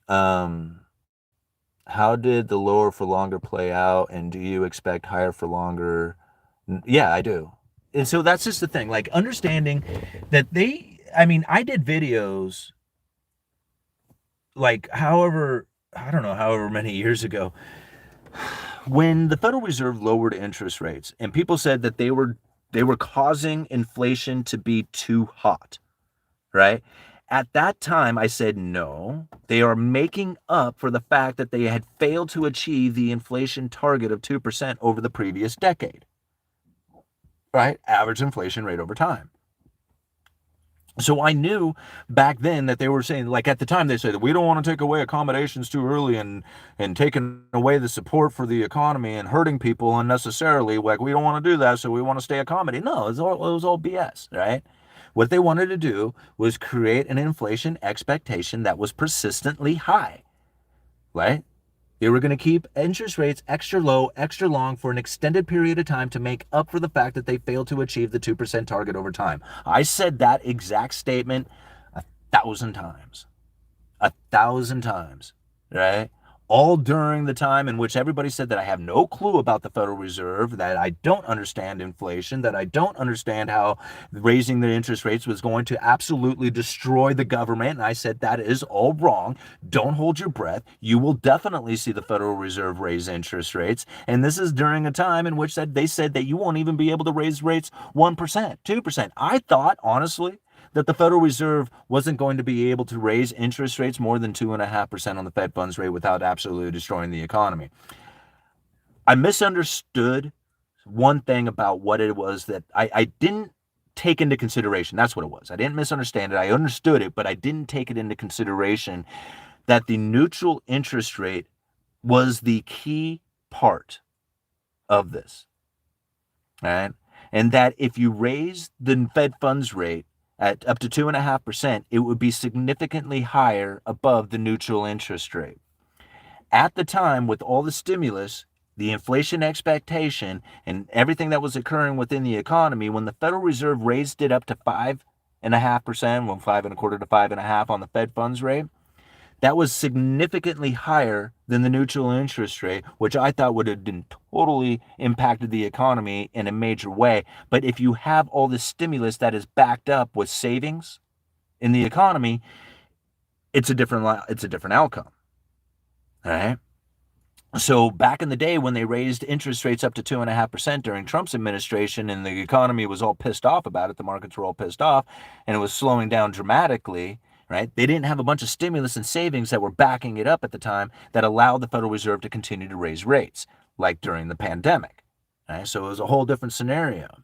Um, how did the lower for longer play out, and do you expect higher for longer? Yeah, I do. And so that's just the thing, like understanding that I mean, I did videos like I don't know, however many years ago, when the Federal Reserve lowered interest rates, and people said that they were causing inflation to be too hot, right? At that time, I said, no, they are making up for the fact that they had failed to achieve the inflation target of 2% over the previous decade, right? Average inflation rate over time. So I knew back then that they were saying, like at the time, they said that we don't want to take away accommodations too early and taking away the support for the economy and hurting people unnecessarily. Like we don't want to do that, so we want to stay accommodating. No, it was all BS, right? What they wanted to do was create an inflation expectation that was persistently high, right? They were going to keep interest rates extra low, extra long for an extended period of time to make up for the fact that they failed to achieve the 2% target over time. I said that exact statement 1,000 times. 1,000 times, right? All during the time in which everybody said that I have no clue about the Federal Reserve, that I don't understand inflation, that I don't understand how raising the interest rates was going to absolutely destroy the government. And I said that is all wrong. Don't hold your breath. You will definitely see the Federal Reserve raise interest rates. And this is during a time in which they said that you won't even be able to raise rates 1%, 2%. I thought, honestly, that the Federal Reserve wasn't going to be able to raise interest rates more than 2.5% on the Fed funds rate without absolutely destroying the economy. I misunderstood one thing about what it was that I didn't take into consideration. That's what it was. I didn't misunderstand it. I understood it, but I didn't take it into consideration that the neutral interest rate was the key part of this, right? And that if you raise the Fed funds rate at up to 2.5%, it would be significantly higher above the neutral interest rate. At the time, with all the stimulus, the inflation expectation, and everything that was occurring within the economy, when the Federal Reserve raised it up to 5.5%, well, 5.25 to 5.5 on the Fed funds rate, that was significantly higher than the neutral interest rate, which I thought would have been totally impacted the economy in a major way. But if you have all this stimulus that is backed up with savings in the economy, it's a different outcome. All right. So back in the day when they raised interest rates up to 2.5% during Trump's administration, and the economy was all pissed off about it, the markets were all pissed off, and it was slowing down dramatically, right? They didn't have a bunch of stimulus and savings that were backing it up at the time that allowed the Federal Reserve to continue to raise rates, like during the pandemic. Right? So it was a whole different scenario.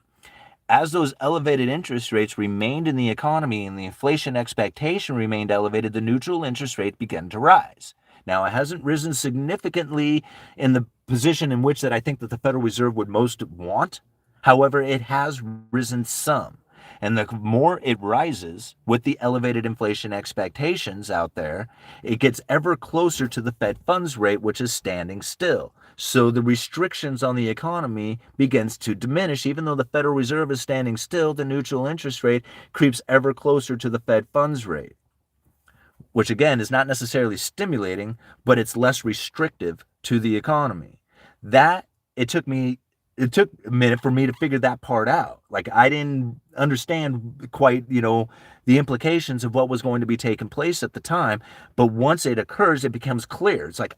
As those elevated interest rates remained in the economy and the inflation expectation remained elevated, the neutral interest rate began to rise. Now, it hasn't risen significantly in the position in which that I think that the Federal Reserve would most want. However, it has risen some. And the more it rises with the elevated inflation expectations out there, it gets ever closer to the Fed funds rate, which is standing still. So the restrictions on the economy begins to diminish. Even though the Federal Reserve is standing still, the neutral interest rate creeps ever closer to the Fed funds rate, which again is not necessarily stimulating, but it's less restrictive to the economy. That, it took me it took a minute for me to figure that part out. Like, I didn't understand quite, the implications of what was going to be taking place at the time. But once it occurs, it becomes clear. It's like,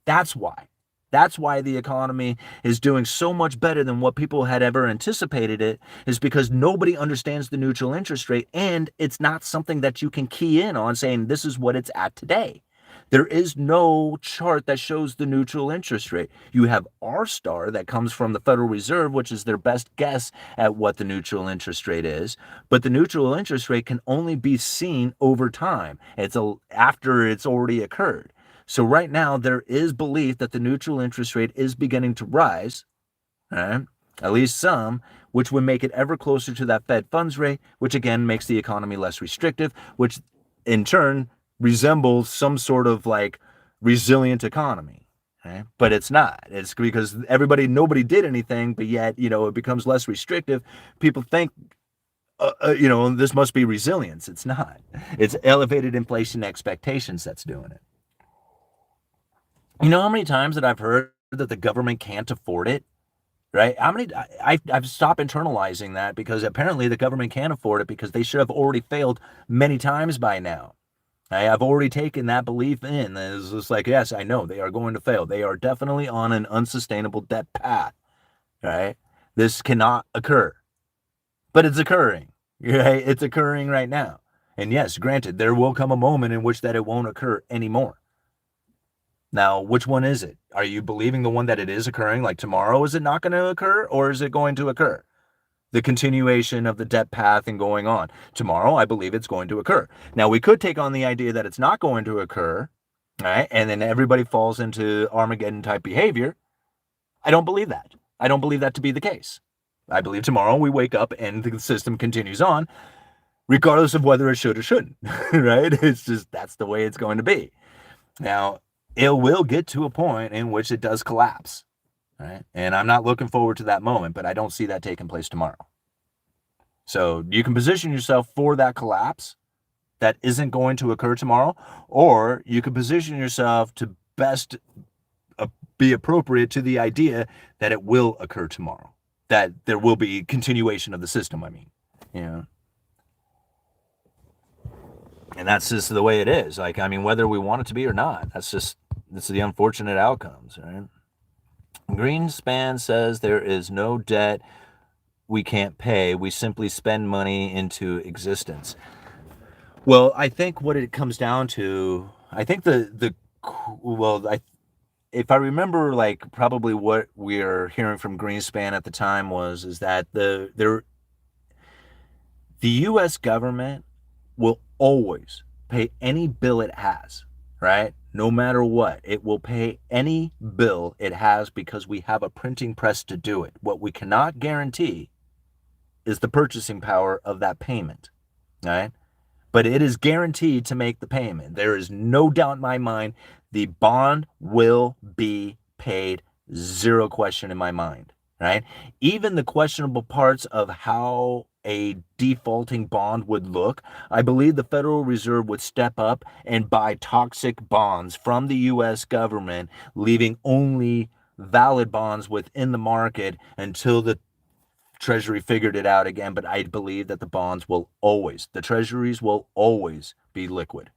that's why. That's why the economy is doing so much better than what people had ever anticipated it, is because nobody understands the neutral interest rate, and it's not something that you can key in on saying this is what it's at today. There is no chart that shows the neutral interest rate. You have R star that comes from the Federal Reserve, which is their best guess at what the neutral interest rate is. But the neutral interest rate can only be seen over time. After it's already occurred. So right now there is belief that the neutral interest rate is beginning to rise, right? At least some, which would make it ever closer to that Fed funds rate, which again makes the economy less restrictive, which in turn resembles some sort of like resilient economy. Okay? But it's not. It's because nobody did anything, but yet, it becomes less restrictive. People think, this must be resilience. It's not. It's elevated inflation expectations that's doing it. You know how many times that I've heard that the government can't afford it? Right? I've stopped internalizing that, because apparently the government can't afford it because they should have already failed many times by now. I've already taken that belief in. It's just like, yes, I know they are going to fail. They are definitely on an unsustainable debt path, right? This cannot occur, but it's occurring, right? It's occurring right now. And yes, granted, there will come a moment in which that it won't occur anymore. Now, which one is it? Are you believing the one that it is occurring, like tomorrow? Is it not going to occur, or is it going to occur? The continuation of the debt path and going on. Tomorrow, I believe it's going to occur. Now, we could take on the idea that it's not going to occur, right? And then everybody falls into Armageddon type behavior. I don't believe that. I don't believe that to be the case. I believe tomorrow we wake up and the system continues on, regardless of whether it should or shouldn't, right? It's just, that's the way it's going to be. Now, it will get to a point in which it does collapse, right? And I'm not looking forward to that moment, but I don't see that taking place tomorrow. So you can position yourself for that collapse that isn't going to occur tomorrow, or you can position yourself to best be appropriate to the idea that it will occur tomorrow, that there will be continuation of the system, And that's just the way it is. Like, whether we want it to be or not, it's the unfortunate outcomes, right? Greenspan says there is no debt we can't pay. We simply spend money into existence. Well, I think what it comes down to, I think if I remember, like, probably what we're hearing from Greenspan at the time is that the U.S. government will always pay any bill it has, right? No matter what, it will pay any bill it has because we have a printing press to do it. What we cannot guarantee is the purchasing power of that payment, right? But it is guaranteed to make the payment. There is no doubt in my mind the bond will be paid, zero question in my mind, right? Even the questionable parts of how a defaulting bond would look, I believe the Federal Reserve would step up and buy toxic bonds from the U.S. government, leaving only valid bonds within the market until the Treasury figured it out again. But I believe that the treasuries will always be liquid.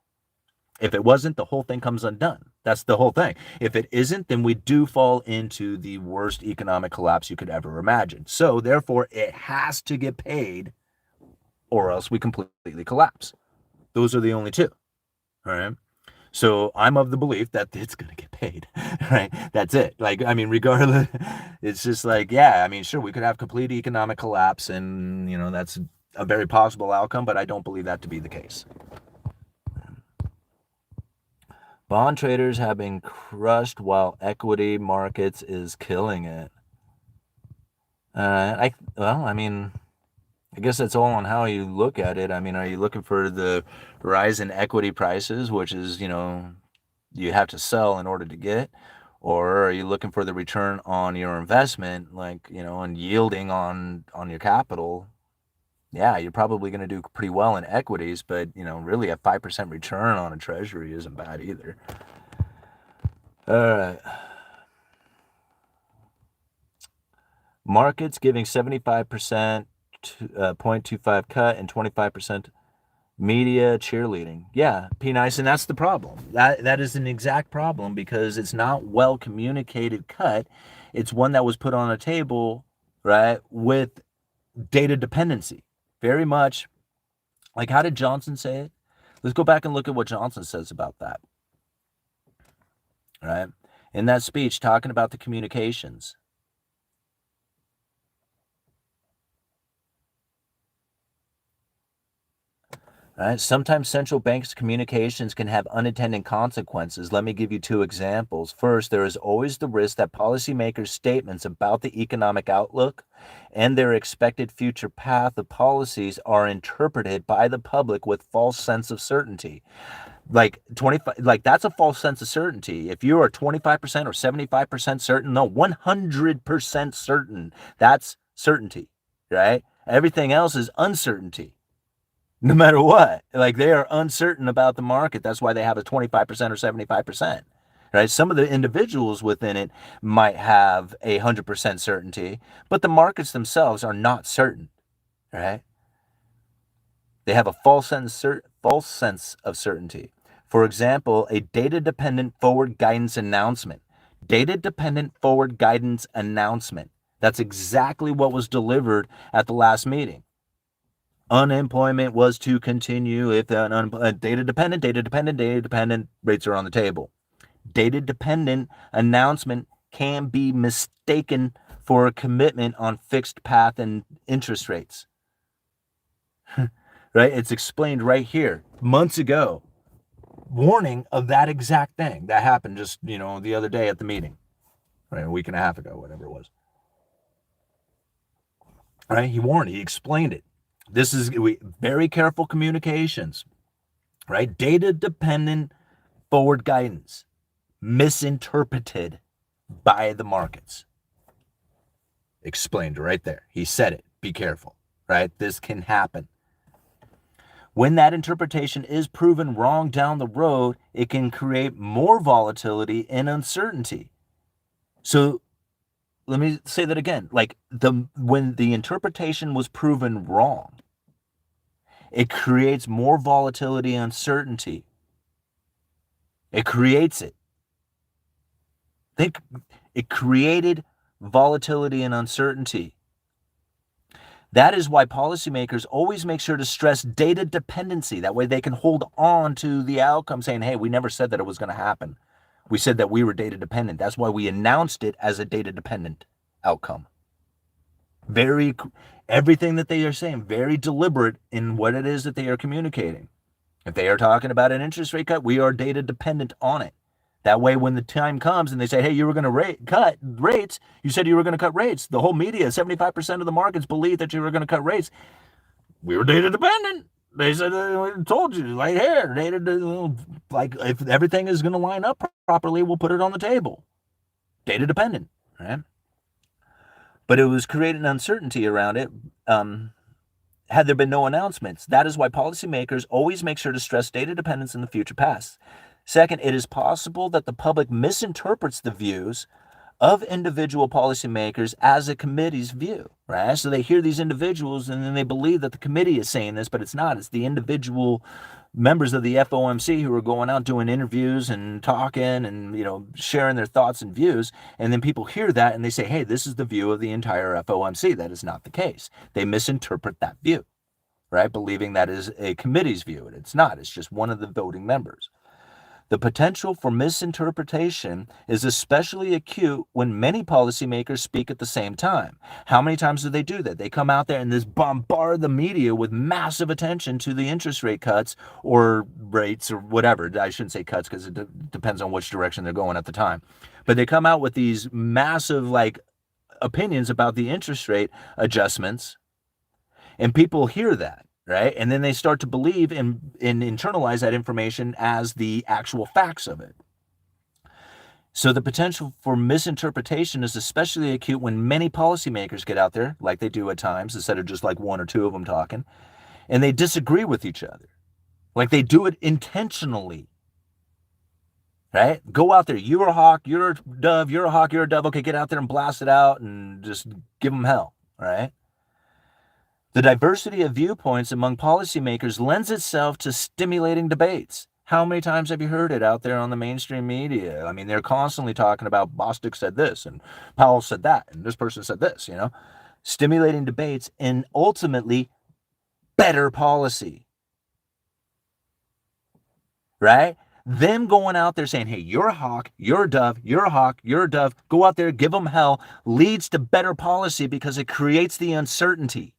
If it wasn't, the whole thing comes undone. That's the whole thing. If it isn't, then we do fall into the worst economic collapse you could ever imagine. So therefore, it has to get paid, or else we completely collapse. Those are the only two. All right. So I'm of the belief that it's going to get paid, right? That's it. Like, regardless, it's just like, yeah, sure, we could have complete economic collapse, and, that's a very possible outcome, but I don't believe that to be the case. Bond traders have been crushed while equity markets is killing it. I guess that's all on how you look at it. Are you looking for the rise in equity prices, which is, you have to sell in order to get? Or are you looking for the return on your investment, like, and yielding on your capital? Yeah, you're probably going to do pretty well in equities, but, really a 5% return on a treasury isn't bad either. All right. Markets giving 75% 0.25 cut and 25% media cheerleading. Yeah, P nice, and that's the problem. That is an exact problem because it's not well communicated cut. It's one that was put on a table, right, with data dependency. Very much like, how did Johnson say it? Let's go back and look at what Johnson says about that. Right? In that speech, talking about the communications. Right? Sometimes central banks' communications can have unintended consequences. Let me give you two examples. First, there is always the risk that policymakers' statements about the economic outlook and their expected future path of policies are interpreted by the public with false sense of certainty. Like 25, like that's a false sense of certainty. If you are 25% or 75% certain, no, 100% certain, that's certainty, right? Everything else is uncertainty. No matter what, like they are uncertain about the market. That's why they have a 25% or 75%, right? Some of the individuals within it might have 100% certainty, but the markets themselves are not certain, right? They have a false sense of certainty. For example, a data-dependent forward guidance announcement. Data-dependent forward guidance announcement. That's exactly what was delivered at the last meeting. Unemployment was to continue if the data-dependent rates are on the table. Data-dependent announcement can be mistaken for a commitment on fixed path and interest rates. Right? It's explained right here months ago. Warning of that exact thing that happened just, the other day at the meeting, right? A week and a half ago, whatever it was. Right? He warned, he explained it. This is very careful communications, right? Data dependent forward guidance misinterpreted by the markets. Explained right there. He said it. Be careful, right? This can happen. When that interpretation is proven wrong down the road, it can create more volatility and uncertainty. So let me say that again. Like when the interpretation was proven wrong, it creates more volatility and uncertainty. It creates it. It created volatility and uncertainty. That is why policymakers always make sure to stress data dependency. That way they can hold on to the outcome saying, hey, we never said that it was going to happen. We said that we were data dependent. That's why we announced it as a data dependent outcome. Everything that they are saying, very deliberate in what it is that they are communicating. If they are talking about an interest rate cut, we are data dependent on it. That way, when the time comes and they say, hey, you were going to cut rates, you said you were going to cut rates. The whole media, 75% of the markets believe that you were going to cut rates. We were data dependent. They said, we told you, right here, like if everything is going to line up properly, we'll put it on the table. Data dependent, right? But it was creating uncertainty around it. Had there been no announcements, that is why policymakers always make sure to stress data dependence in the future past. Second, it is possible that the public misinterprets the views of individual policymakers as a committee's view, right? So they hear these individuals and then they believe that the committee is saying this, but it's not. It's the individual members of the FOMC who are going out doing interviews and talking and, sharing their thoughts and views. And then people hear that and they say, hey, this is the view of the entire FOMC. That is not the case. They misinterpret that view, right? Believing that is a committee's view. And it's not. It's just one of the voting members. The potential for misinterpretation is especially acute when many policymakers speak at the same time. How many times do they do that? They come out there and just bombard the media with massive attention to the interest rate cuts or rates or whatever. I shouldn't say cuts because it depends on which direction they're going at the time. But they come out with these massive opinions about the interest rate adjustments, and people hear that. Right? And then they start to believe and internalize that information as the actual facts of it. So the potential for misinterpretation is especially acute when many policymakers get out there, like they do at times, instead of just like one or two of them talking, and they disagree with each other. Like they do it intentionally. right? Go out there. You're a hawk, you're a dove, you're a hawk, you're a dove. Okay, get out there and blast it out and just give them hell, right? The diversity of viewpoints among policymakers lends itself to stimulating debates. How many times have you heard it out there on the mainstream media? I mean, they're constantly talking about Bostic said this and Powell said that and this person said this, stimulating debates and ultimately better policy, right? Them going out there saying, hey, you're a hawk, you're a dove, you're a hawk, you're a dove, go out there, give them hell, leads to better policy because it creates the uncertainty.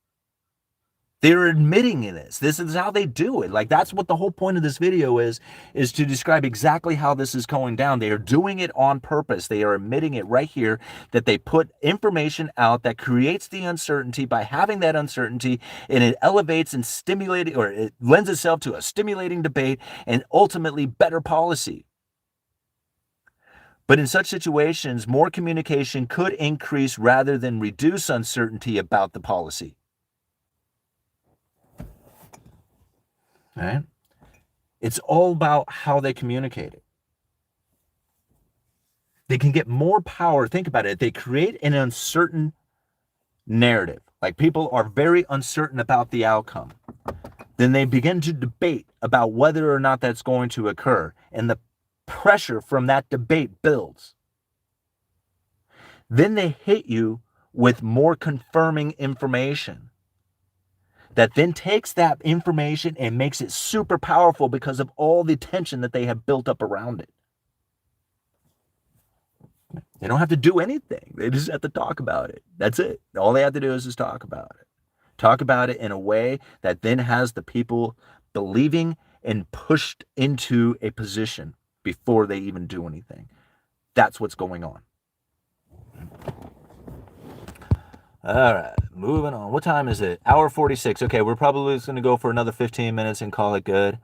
They're admitting this. This is how they do it. Like, that's what the whole point of this video is to describe exactly how this is going down. They are doing it on purpose. They are admitting it right here that they put information out that creates the uncertainty. By having that uncertainty, and it elevates and stimulates, or it lends itself to a stimulating debate and ultimately better policy. But in such situations, more communication could increase rather than reduce uncertainty about the policy. Right? It's all about how they communicate it. They can get more power. Think about it. They create an uncertain narrative. Like, people are very uncertain about the outcome. Then they begin to debate about whether or not that's going to occur. And the pressure from that debate builds. Then they hit you with more confirming information that then takes that information and makes it super powerful because of all the tension that they have built up around it. They don't have to do anything. They just have to talk about it. That's it. All they have to do is just talk about it. Talk about it in a way that then has the people believing and pushed into a position before they even do anything. That's what's going on. All right, moving on. What time is it? Hour 46. Okay, we're probably just going to go for another 15 minutes and call it good.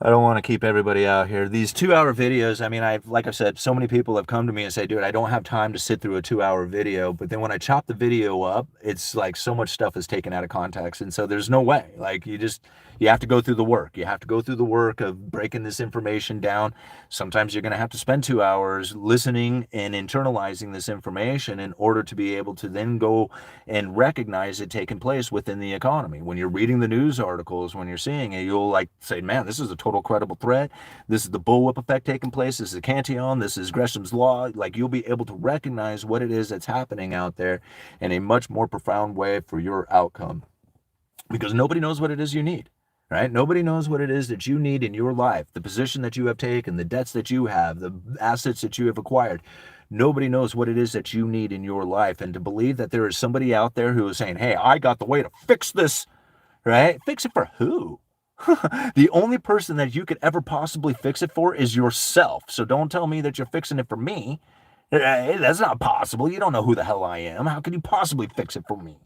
I don't want to keep everybody out here. These 2-hour videos, I mean, like I said, so many people have come to me and say, dude, I don't have time to sit through a 2-hour video. But then when I chop the video up, it's like so much stuff is taken out of context. And so there's no way. Like, you have to go through the work. You have to go through the work of breaking this information down. Sometimes you're going to have to spend 2 hours listening and internalizing this information in order to be able to then go and recognize it taking place within the economy. When you're reading the news articles, when you're seeing it, you'll like say, man, this is a total credible threat. This is the bullwhip effect taking place. This is Cantillon. This is Gresham's law. Like, you'll be able to recognize what it is that's happening out there in a much more profound way for your outcome, because nobody knows what it is you need. Right? Nobody knows what it is that you need in your life, the position that you have taken, the debts that you have, the assets that you have acquired. Nobody knows what it is that you need in your life. And to believe that there is somebody out there who is saying, hey, I got the way to fix this, right? Fix it for who? The only person that you could ever possibly fix it for is yourself. So don't tell me that you're fixing it for me. That's not possible. You don't know who the hell I am. How can you possibly fix it for me?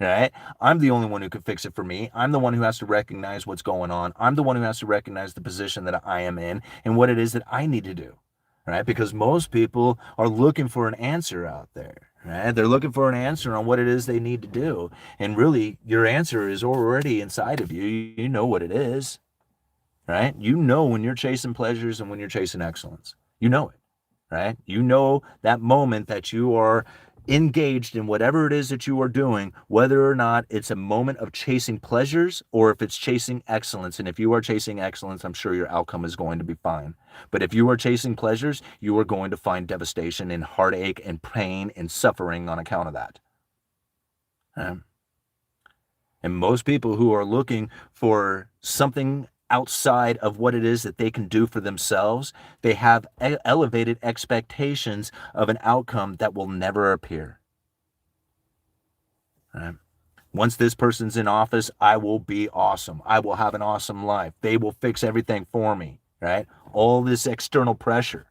Right? I'm the only one who can fix it for me. I'm the one who has to recognize what's going on. I'm the one who has to recognize the position that I am in and what it is that I need to do. Right? Because most people are looking for an answer out there. Right? They're looking for an answer on what it is they need to do. And really, your answer is already inside of you. You know what it is. Right? You know when you're chasing pleasures and when you're chasing excellence. You know it. Right? You know that moment that you are engaged in whatever it is that you are doing, whether or not it's a moment of chasing pleasures or if it's chasing excellence. And if you are chasing excellence, I'm sure your outcome is going to be fine. But if you are chasing pleasures, you are going to find devastation and heartache and pain and suffering on account of that. And most people who are looking for something outside of what it is that they can do for themselves, they have elevated expectations of an outcome that will never appear. Right? Once this person's in office, I will be awesome. I will have an awesome life. They will fix everything for me, right? All this external pressure.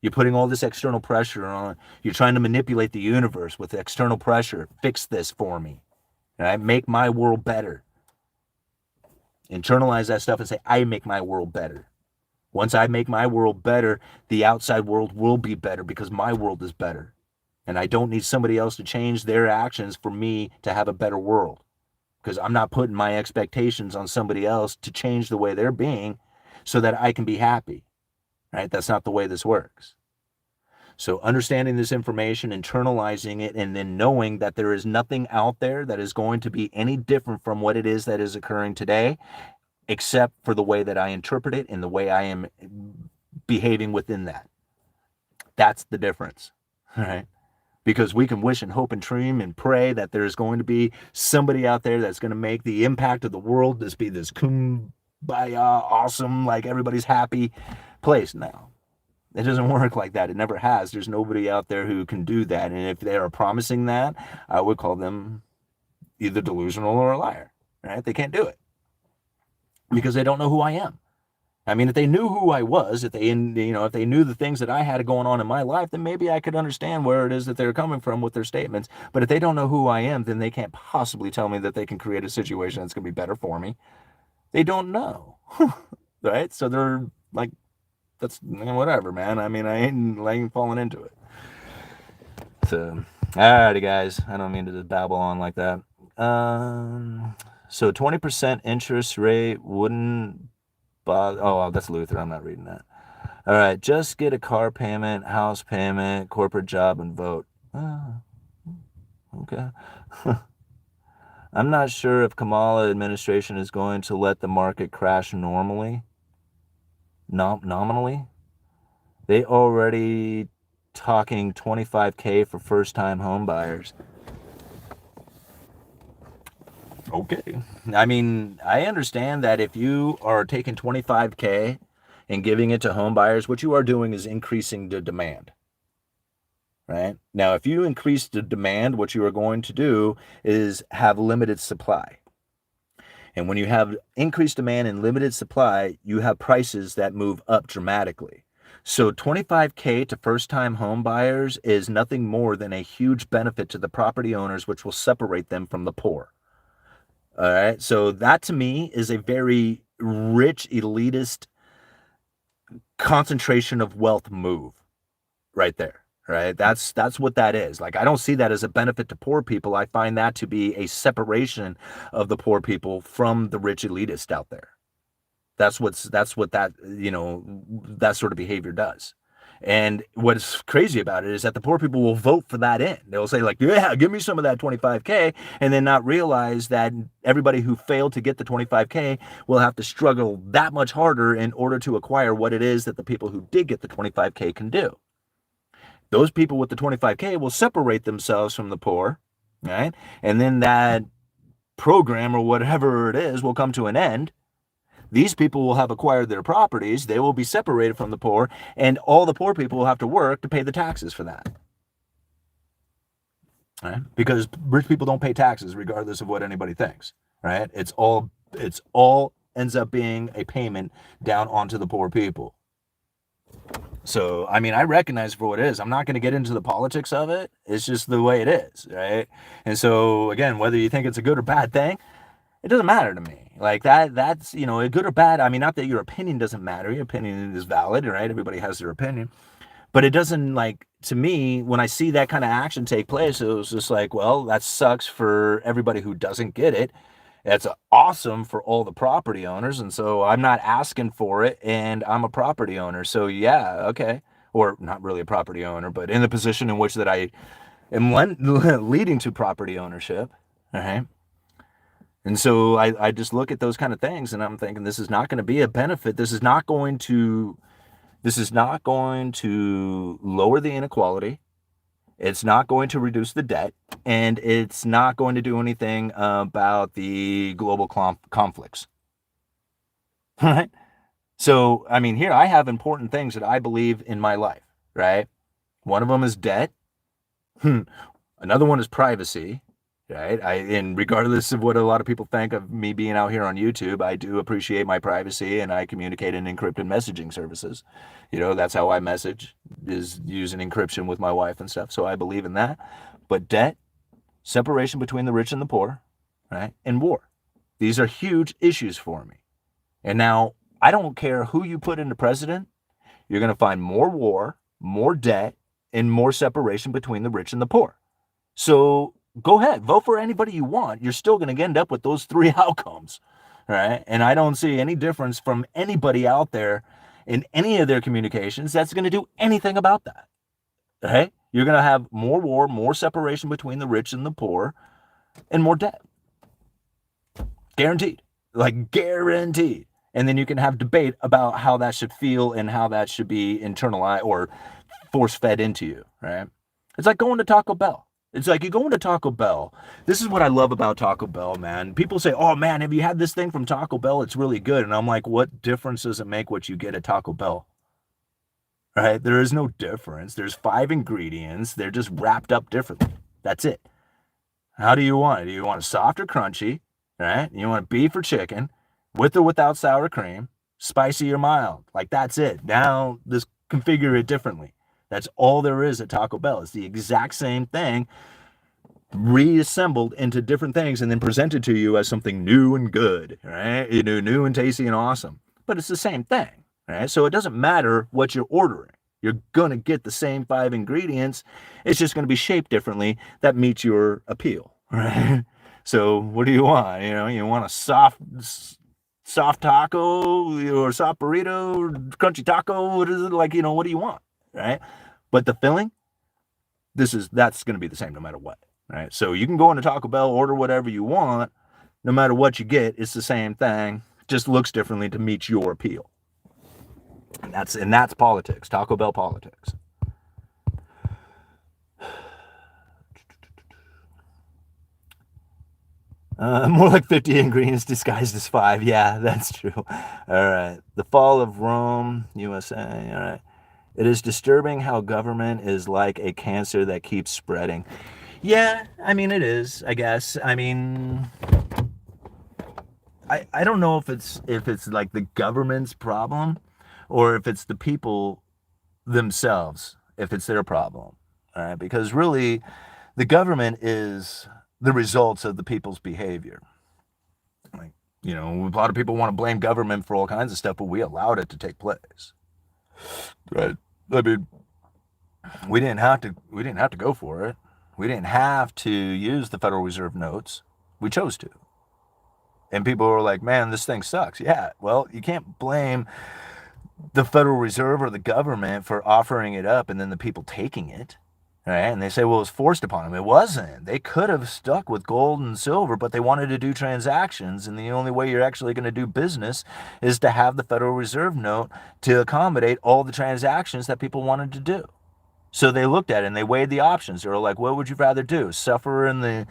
You're putting all this external pressure on. You're trying to manipulate the universe with external pressure. Fix this for me, right? Make my world better. Internalize that stuff and say, I make my world better. Once I make my world better, the outside world will be better because my world is better. And I don't need somebody else to change their actions for me to have a better world, because I'm not putting my expectations on somebody else to change the way they're being so that I can be happy. right? That's not the way this works. So understanding this information, internalizing it, and then knowing that there is nothing out there that is going to be any different from what it is that is occurring today, except for the way that I interpret it and the way I am behaving within that. That's the difference, all right? Because we can wish and hope and dream and pray that there's going to be somebody out there that's going to make the impact of the world this be this kumbaya, awesome, like everybody's happy place. No, it doesn't work like that. It never has. There's nobody out there who can do that. And if they are promising that, I would call them either delusional or a liar, right? They can't do it because they don't know who I am. I mean, if they knew who I was, if they knew the things that I had going on in my life, then maybe I could understand where it is that they're coming from with their statements. But if they don't know who I am, then they can't possibly tell me that they can create a situation that's going to be better for me. They don't know, right? So they're like, that's whatever, man. I mean, I ain't falling into it. So, alrighty, guys. I don't mean to just babble on like that. So 20% interest rate wouldn't bother. Oh, that's Luther. I'm not reading that. All right. Just get a car payment, house payment, corporate job, and vote. Okay. I'm not sure if Kamala administration is going to let the market crash nominally. They already talking 25K for first-time home buyers. Okay. I mean, I understand that if you are taking 25K and giving it to home buyers, what you are doing is increasing the demand. Right? Now, if you increase the demand, what you are going to do is have limited supply. And when you have increased demand and limited supply, you have prices that move up dramatically. So 25K to first-time home buyers is nothing more than a huge benefit to the property owners, which will separate them from the poor. All right. So that to me is a very rich, elitist concentration of wealth move right there. Right. That's what that is. Like, I don't see that as a benefit to poor people. I find that to be a separation of the poor people from the rich elitist out there. That's what that sort of behavior does. And what's crazy about it is that the poor people will vote for that in. They'll say, like, yeah, give me some of that 25K, and then not realize that everybody who failed to get the 25K will have to struggle that much harder in order to acquire what it is that the people who did get the 25K can do. Those people with the 25K will separate themselves from the poor, right? And then that program or whatever it is will come to an end. These people will have acquired their properties. They will be separated from the poor, and all the poor people will have to work to pay the taxes for that. Right? Because rich people don't pay taxes regardless of what anybody thinks. Right? It's all ends up being a payment down onto the poor people. So, I mean, I recognize for what it is. I'm not going to get into the politics of it. It's just the way it is, right? And so, again, whether you think it's a good or bad thing, it doesn't matter to me. Like, that's, a good or bad. I mean, not that your opinion doesn't matter. Your opinion is valid, right? Everybody has their opinion. But it doesn't, like, to me, when I see that kind of action take place, it was just like, well, that sucks for everybody who doesn't get it. It's awesome for all the property owners. And so I'm not asking for it, and I'm a property owner. So yeah, okay. Or not really a property owner, but in the position in which that I am leading to property ownership. All right. And so I just look at those kind of things and I'm thinking, this is not going to be a benefit. This is not going to lower the inequality. It's not going to reduce the debt, and it's not going to do anything about the global conflicts. Right? So, I mean, here I have important things that I believe in my life, right? One of them is debt. Another one is privacy, right? And regardless of what a lot of people think of me being out here on YouTube, I do appreciate my privacy, and I communicate in encrypted messaging services. That's how I message, is using encryption with my wife and stuff. So I believe in that. But debt, separation between the rich and the poor, right? And war. These are huge issues for me. And now, I don't care who you put into president, you're going to find more war, more debt, and more separation between the rich and the poor. So go ahead, vote for anybody you want. You're still going to end up with those three outcomes, right? And I don't see any difference from anybody out there in any of their communications that's going to do anything about that. Okay? You're going to have more war, more separation between the rich and the poor, and more debt. Guaranteed. Like, guaranteed. And then you can have debate about how that should feel and how that should be internalized or force fed into you, right? It's like going to Taco Bell. It's like you go into Taco Bell. This is what I love about Taco Bell, man. People say, oh man, have you had this thing from Taco Bell? It's really good. And I'm like, what difference does it make what you get at Taco Bell? Right? There is no difference. There's 5 ingredients. They're just wrapped up differently. That's it. How do you want it? Do you want it soft or crunchy? Right? You want beef or chicken, with or without sour cream, spicy or mild. Like, that's it. Now, just configure it differently. That's all there is at Taco Bell. It's the exact same thing, reassembled into different things and then presented to you as something new and good, right? You know, new and tasty and awesome. But it's the same thing, right? So it doesn't matter what you're ordering. You're going to get the same 5 ingredients. It's just going to be shaped differently that meets your appeal, right? So what do you want? You know, you want a soft taco or soft burrito or crunchy taco? What is it? Like, you know, what do you want, right? But the filling, that's going to be the same no matter what, right? So you can go into Taco Bell, order whatever you want, no matter what you get, it's the same thing, just looks differently to meet your appeal. And that's politics, Taco Bell politics. More like 50 ingredients disguised as 5. Yeah, that's true. All right. The fall of Rome, USA. All right. It is disturbing how government is like a cancer that keeps spreading. Yeah, I mean, it is, I guess. I mean, I don't know if it's like the government's problem or if it's the people themselves, if it's their problem. All right, because really the government is the results of the people's behavior. Like, you know, a lot of people want to blame government for all kinds of stuff, but we allowed it to take place. Right? I mean, we didn't have to go for it. We didn't have to use the Federal Reserve notes. We chose to. And people were like, man, this thing sucks. Yeah, well, you can't blame the Federal Reserve or the government for offering it up and then the people taking it. Right? And they say, well, it was forced upon them. It wasn't. They could have stuck with gold and silver, but they wanted to do transactions. And the only way you're actually going to do business is to have the Federal Reserve note to accommodate all the transactions that people wanted to do. So they looked at it and they weighed the options. They were like, what would you rather do? Suffer in the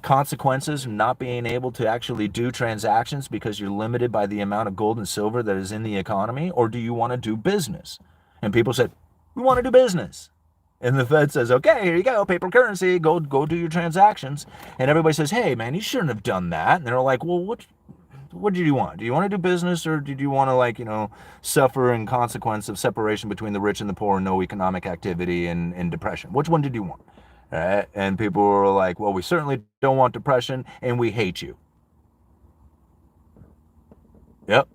consequences of not being able to actually do transactions because you're limited by the amount of gold and silver that is in the economy? Or do you want to do business? And people said, we want to do business. And the Fed says, okay, here you go, paper currency, go do your transactions. And everybody says, hey, man, you shouldn't have done that. And they're like, well, what did you want? Do you want to do business or did you want to, like, you know, suffer in consequence of separation between the rich and the poor and no economic activity and depression? Which one did you want? Right? And people were like, well, we certainly don't want depression and we hate you. Yep.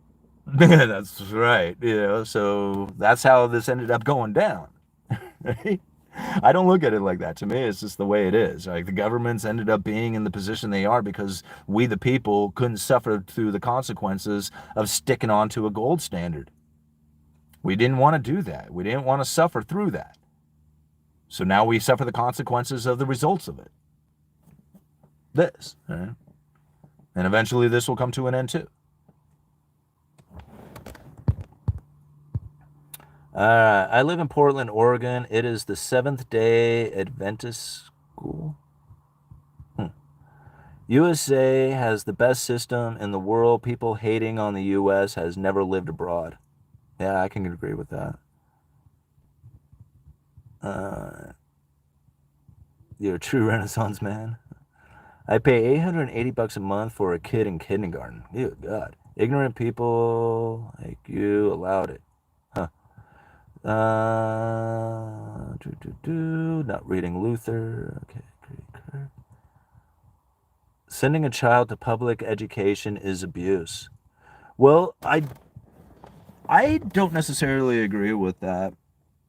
That's right. You know, so that's how this ended up going down. Right? I don't look at it like that. To me, it's just the way it is. Like, the governments ended up being in the position they are because we, the people, couldn't suffer through the consequences of sticking onto a gold standard. We didn't want to do that. We didn't want to suffer through that. So now we suffer the consequences of the results of it. This. Right? And eventually this will come to an end too. I live in Portland, Oregon. It is the Seventh-day Adventist school. USA has the best system in the world. People hating on the US has never lived abroad. Yeah, I can agree with that. You're a true Renaissance man. I pay $880 a month for a kid in kindergarten. Ew, God. Ignorant people like you allowed it. Huh. Not reading Luther. Okay, great. Sending a child to public education is abuse. Well, I don't necessarily agree with that.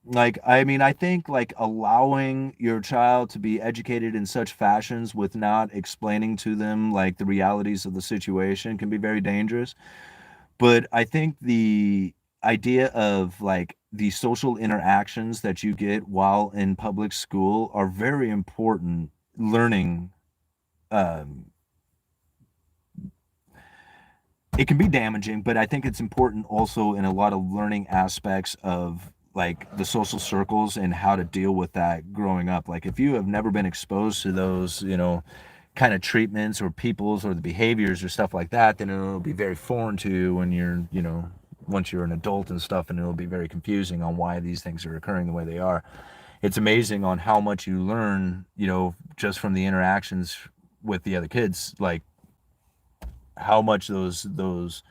Like, I mean, I think, like, allowing your child to be educated in such fashions with not explaining to them, like, the realities of the situation can be very dangerous. But I think idea of like the social interactions that you get while in public school are very important learning. um, it can be damaging, but I think it's important also in a lot of learning aspects of like the social circles and how to deal with that growing up. Like if you have never been exposed to those, kind of treatments or peoples or the behaviors or stuff like that, then it'll be very foreign to you when you're, once you're an adult and stuff, and it'll be very confusing on why these things are occurring the way they are. It's amazing on how much you learn, just from the interactions with the other kids, like how much those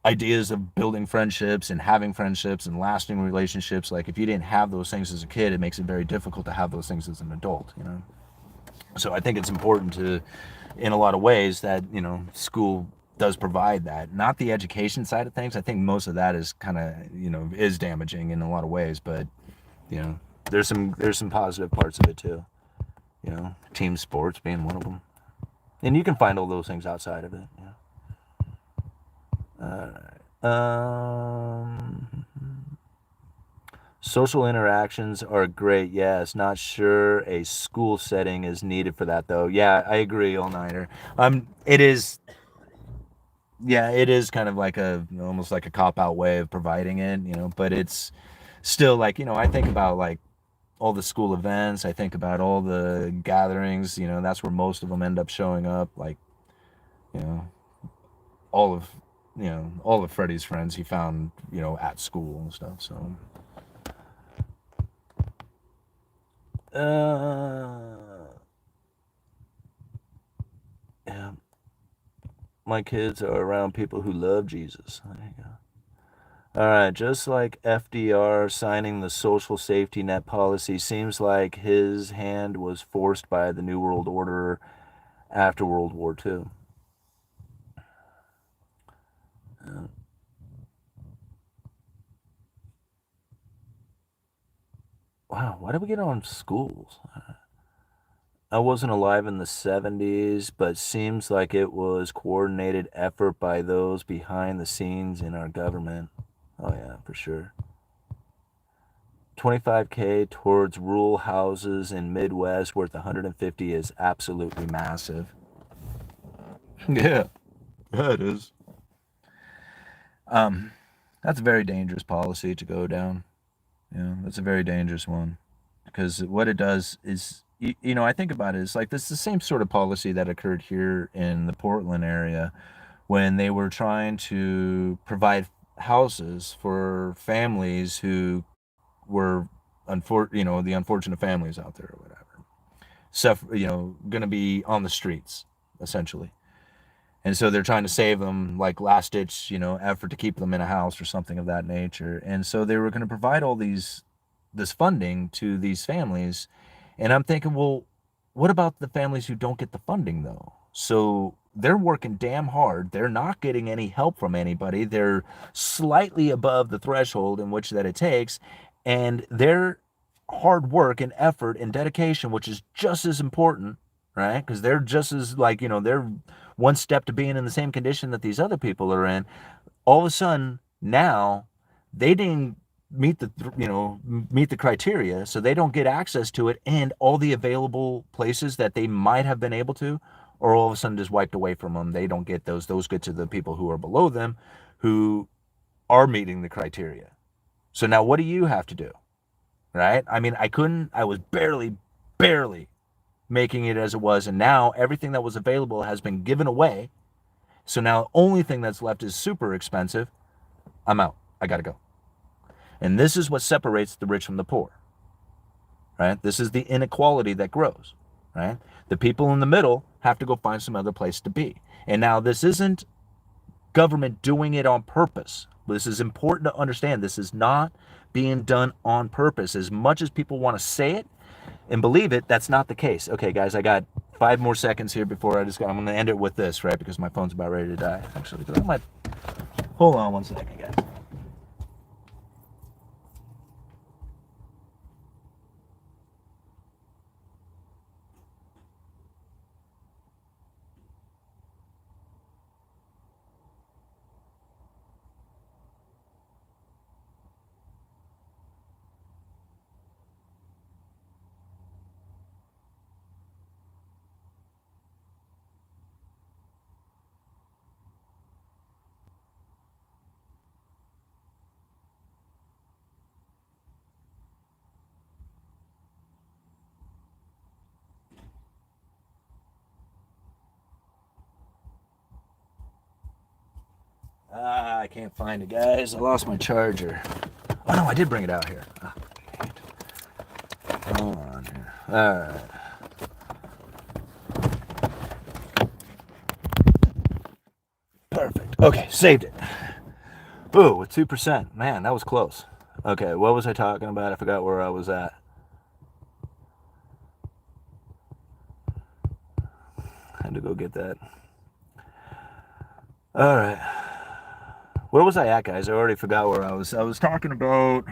ideas of building friendships and having friendships and lasting relationships, like if you didn't have those things as a kid, it makes it very difficult to have those things as an adult. So I think it's important to, in a lot of ways, that school does provide that. Not the education side of things. I think most of that is kind of is damaging in a lot of ways, but you know there's some positive parts of it too. Team sports being one of them, and you can find all those things outside of it. Social interactions are great, yes. Not sure a school setting is needed for that, though. Yeah, I agree, all-nighter. It is, yeah, it is kind of like almost like a cop-out way of providing it, but it's still like, I think about like all the school events, I think about all the gatherings, that's where most of them end up showing up, like, you know, all of, all of Freddie's friends he found, at school and stuff, so. Yeah, my kids are around people who love Jesus. There you go. All right, just like FDR signing the social safety net policy, seems like his hand was forced by the New World Order after World War II. Wow, why did we get on schools? I wasn't alive in the 70s, but seems like it was coordinated effort by those behind the scenes in our government. Oh yeah, for sure. 25K towards rural houses in Midwest worth 150 is absolutely massive. Yeah, it is. That's a very dangerous policy to go down. That's a very dangerous one because what it does is, I think about it, it's like this is the same sort of policy that occurred here in the Portland area when they were trying to provide houses for families who were, the unfortunate families out there or whatever. Going to be on the streets, essentially. And so they're trying to save them, like last ditch, effort to keep them in a house or something of that nature. And so they were going to provide this funding to these families. And I'm thinking, well, what about the families who don't get the funding though? So they're working damn hard. They're not getting any help from anybody. They're slightly above the threshold in which that it takes. And their hard work and effort and dedication, which is just as important, right? Because they're just as like, they're one step to being in the same condition that these other people are in. All of a sudden, now they didn't meet the criteria, so they don't get access to it, and all the available places that they might have been able to are all of a sudden just wiped away from them. They don't get those. Those get to the people who are below them, who are meeting the criteria. So now what do you have to do? Right? I mean, I was barely making it as it was, and now everything that was available has been given away. So now the only thing that's left is super expensive. I'm out. I got to go. And this is what separates the rich from the poor, right? This is the inequality that grows, right? The people in the middle have to go find some other place to be. And now this isn't government doing it on purpose. This is important to understand. This is not being done on purpose. As much as people want to say it and believe it, that's not the case. Okay, guys, I got 5 more seconds here before I'm going to end it with this, right? Because my phone's about ready to die, actually. Hold on 1 second, guys. I can't find it, guys. I lost my charger. Oh, no, I did bring it out here. Oh, dang it. Hold on here. All right. Perfect. Okay, saved it. Ooh, with 2%. Man, that was close. Okay, what was I talking about? I forgot where I was at. I had to go get that. All right. Where was I at, guys? I already forgot where I was. I was talking about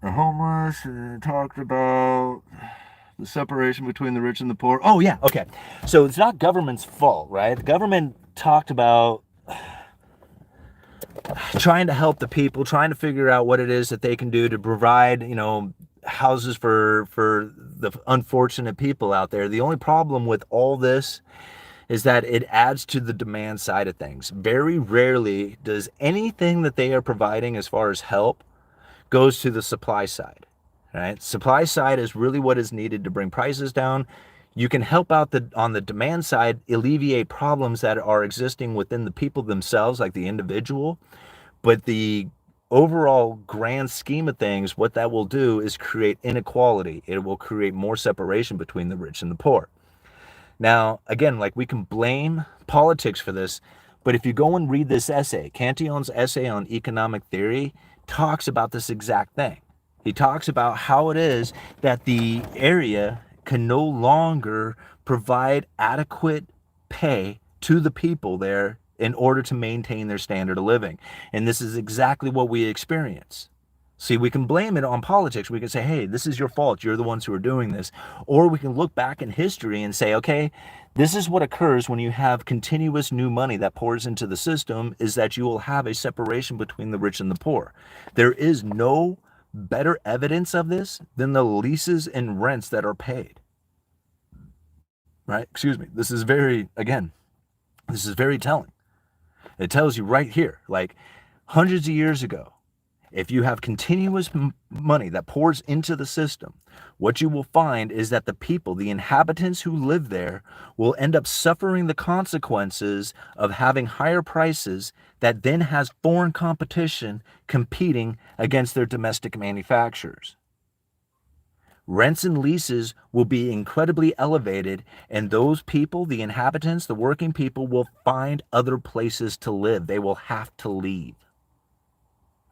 the homeless, and talked about the separation between the rich and the poor. Oh, yeah, okay. So it's not government's fault, right? The government talked about trying to help the people, trying to figure out what it is that they can do to provide, houses for the unfortunate people out there. The only problem with all this is that it adds to the demand side of things. Very rarely does anything that they are providing as far as help goes to the supply side, right? Supply side is really what is needed to bring prices down. You can help out on the demand side, alleviate problems that are existing within the people themselves, like the individual. But the overall grand scheme of things, what that will do is create inequality. It will create more separation between the rich and the poor. Now, again, like we can blame politics for this, but if you go and read this essay, Cantillon's essay on economic theory talks about this exact thing. He talks about how it is that the area can no longer provide adequate pay to the people there in order to maintain their standard of living. And this is exactly what we experience. See, we can blame it on politics. We can say, hey, this is your fault. You're the ones who are doing this. Or we can look back in history and say, okay, this is what occurs when you have continuous new money that pours into the system, is that you will have a separation between the rich and the poor. There is no better evidence of this than the leases and rents that are paid. Right? Excuse me. This is very telling. It tells you right here, like hundreds of years ago, if you have continuous money that pours into the system, what you will find is that the people, the inhabitants who live there, will end up suffering the consequences of having higher prices that then has foreign competition competing against their domestic manufacturers. Rents and leases will be incredibly elevated, and those people, the inhabitants, the working people, will find other places to live. They will have to leave,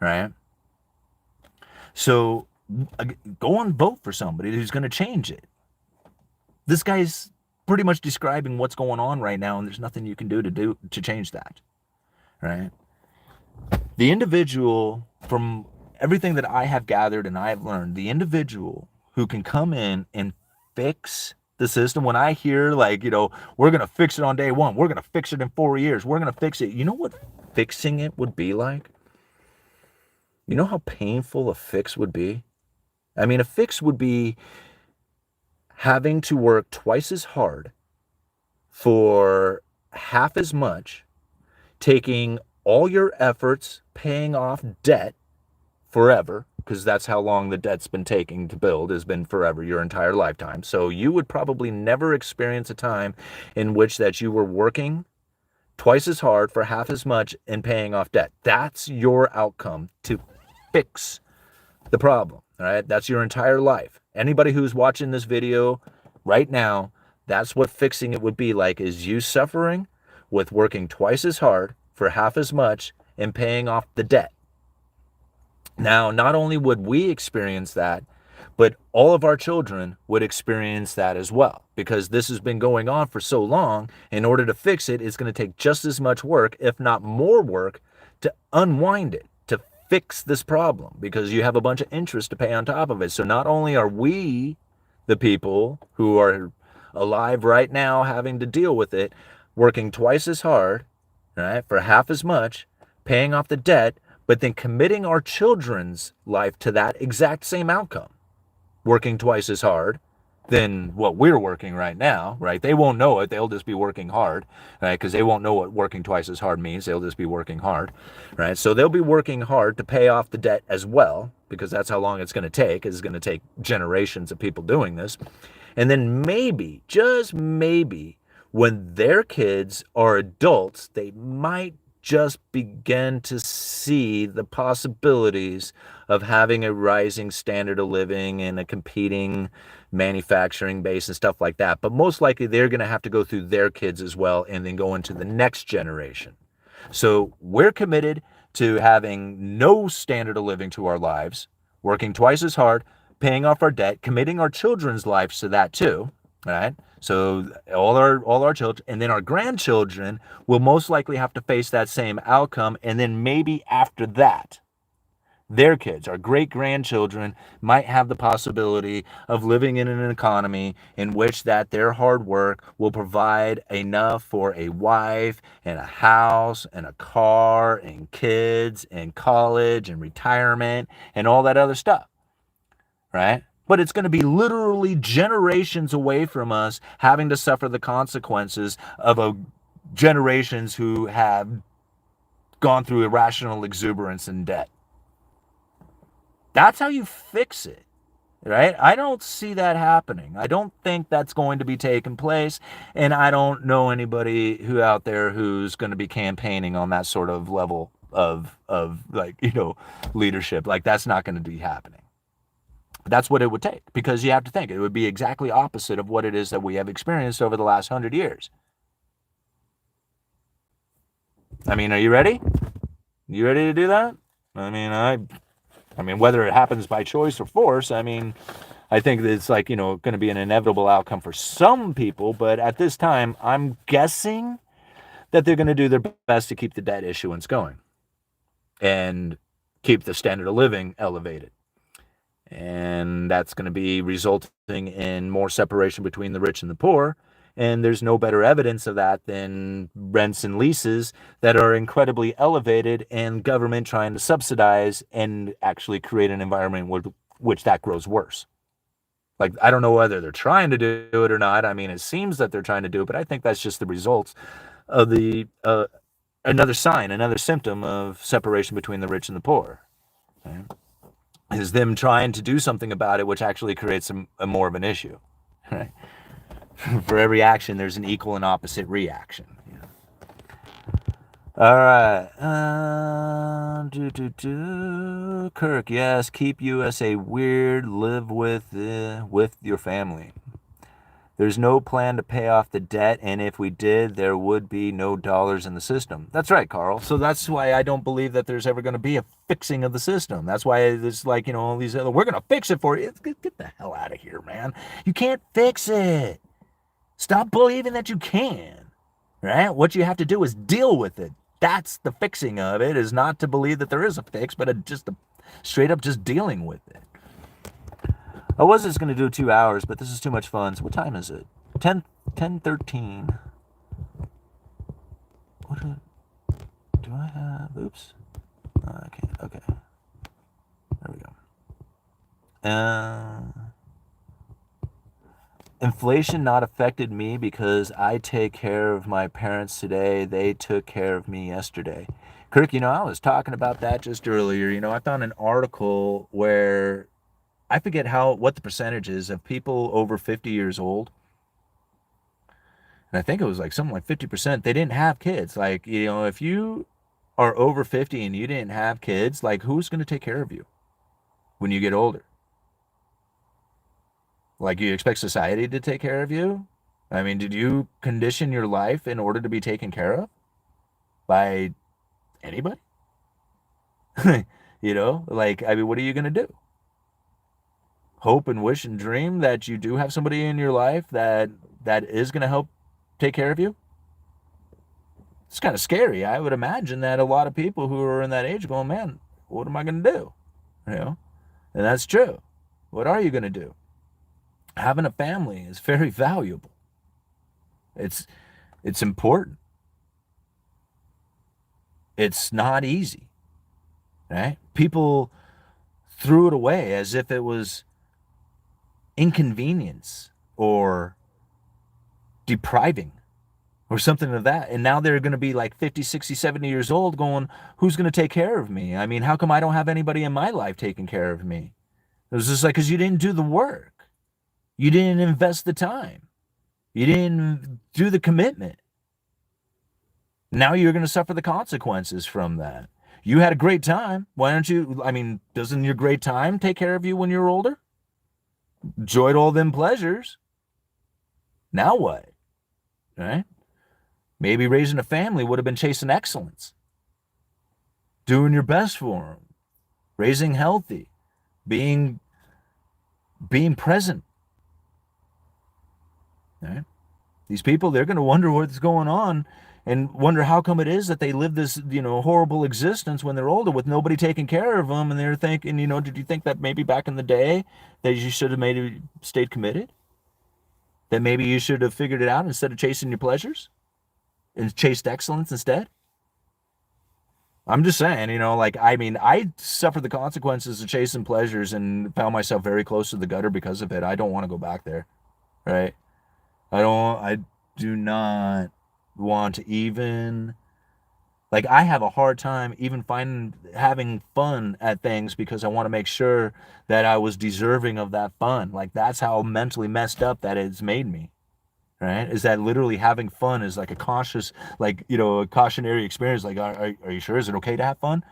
right? So go and vote for somebody who's going to change it. This guy's pretty much describing what's going on right now, and there's nothing you can do to change that, right? The individual, from everything that I have gathered and I have learned, the individual who can come in and fix the system. When I hear like, we're going to fix it on day one, we're going to fix it in 4 years, we're going to fix it. You know what fixing it would be like? You know how painful a fix would be? I mean, a fix would be having to work twice as hard for half as much, taking all your efforts, paying off debt forever, because that's how long the debt's been taking to build, has been forever, your entire lifetime. So you would probably never experience a time in which that you were working twice as hard for half as much and paying off debt. That's your outcome to fix the problem, all right? That's your entire life. Anybody who's watching this video right now, that's what fixing it would be like, is you suffering with working twice as hard for half as much and paying off the debt. Now, not only would we experience that, but all of our children would experience that as well, because this has been going on for so long. In order to fix it, it's going to take just as much work, if not more work, to unwind it, to fix this problem, because you have a bunch of interest to pay on top of it. So not only are we, the people who are alive right now, having to deal with it, working twice as hard, right, for half as much, paying off the debt, but then committing our children's life to that exact same outcome, working twice as hard than what we're working right now, right? They won't know it. They'll just be working hard, right? Because they won't know what working twice as hard means. They'll just be working hard, right? So they'll be working hard to pay off the debt as well, because that's how long it's going to take. It's going to take generations of people doing this. And then maybe, just maybe, when their kids are adults, they might just begin to see the possibilities of having a rising standard of living and a competing manufacturing base and stuff like that. But most likely they're going to have to go through their kids as well and then go into the next generation. So we're committed to having no standard of living to our lives, working twice as hard, paying off our debt, committing our children's lives to that too, right? So all our children, and then our grandchildren will most likely have to face that same outcome, and then maybe after that, their kids, our great grandchildren, might have the possibility of living in an economy in which that their hard work will provide enough for a wife and a house and a car and kids and college and retirement and all that other stuff, right? But it's going to be literally generations away from us having to suffer the consequences of generations who have gone through irrational exuberance and debt. That's how you fix it, right? I don't see that happening. I don't think that's going to be taking place, and I don't know anybody who out there who's going to be campaigning on that sort of level of like, leadership. Like, that's not going to be happening. That's what it would take, because you have to think it would be exactly opposite of what it is that we have experienced over the last 100 years. I mean, are you ready? You ready to do that? I mean, whether it happens by choice or force, I think that it's like, going to be an inevitable outcome for some people. But at this time, I'm guessing that they're going to do their best to keep the debt issuance going and keep the standard of living elevated. And that's going to be resulting in more separation between the rich and the poor. And there's no better evidence of that than rents and leases that are incredibly elevated, and government trying to subsidize and actually create an environment which that grows worse. Like, I don't know whether they're trying to do it or not. I mean, it seems that they're trying to do it, but I think that's just the results of the another sign, another symptom of separation between the rich and the poor. Okay? Is them trying to do something about it, which actually creates a more of an issue. Right? For every action, there's an equal and opposite reaction. All right. Kirk, yes, keep USA weird. Live with your family. There's no plan to pay off the debt, and if we did, there would be no dollars in the system. That's right, Carl. So that's why I don't believe that there's ever going to be a fixing of the system. That's why there's like, all these other, we're going to fix it for you. Get the hell out of here, man. You can't fix it. Stop believing that you can, right? What you have to do is deal with it. That's the fixing of it, is not to believe that there is a fix, but just straight up just dealing with it. I was just going to do 2 hours, but this is too much fun. So what time is it? 10:13. What do I have? Oops. I can't. Okay. There we go. Inflation not affected me because I take care of my parents today. They took care of me yesterday. Kirk, I was talking about that just earlier. I found an article where I forget what the percentage is of people over 50 years old. And I think it was like something like 50%. They didn't have kids. Like, if you are over 50 and you didn't have kids, like, who's going to take care of you when you get older? Like, you expect society to take care of you? I mean, did you condition your life in order to be taken care of by anybody? Like, I mean, what are you going to do? Hope and wish and dream that you do have somebody in your life that is going to help take care of you? It's kind of scary. I would imagine that a lot of people who are in that age going, man, what am I going to do? And that's true. What are you going to do? Having a family is very valuable. It's important. It's not easy, right? People threw it away as if it was inconvenience or depriving or something of that. And now they're going to be like 50, 60, 70 years old going, who's going to take care of me? I mean, how come I don't have anybody in my life taking care of me? It was just like, because you didn't do the work. You didn't invest the time. You didn't do the commitment. Now you're going to suffer the consequences from that. You had a great time. Why don't you? I mean, doesn't your great time take care of you when you're older? Enjoyed all them pleasures. Now what? Right? Maybe raising a family would have been chasing excellence, doing your best for them, raising healthy, being present. Right? These people, they're going to wonder what's going on and wonder how come it is that they live this, horrible existence when they're older with nobody taking care of them. And they're thinking, did you think that maybe back in the day that you should have maybe stayed committed? That maybe you should have figured it out instead of chasing your pleasures and chased excellence instead? I'm just saying, I suffered the consequences of chasing pleasures and found myself very close to the gutter because of it. I don't want to go back there, right? I do not want to even, I have a hard time even having fun at things because I want to make sure that I was deserving of that fun. Like, that's how mentally messed up that it's made me. Right? Is that literally having fun is like a cautious, a cautionary experience. Like, are you sure? Is it okay to have fun?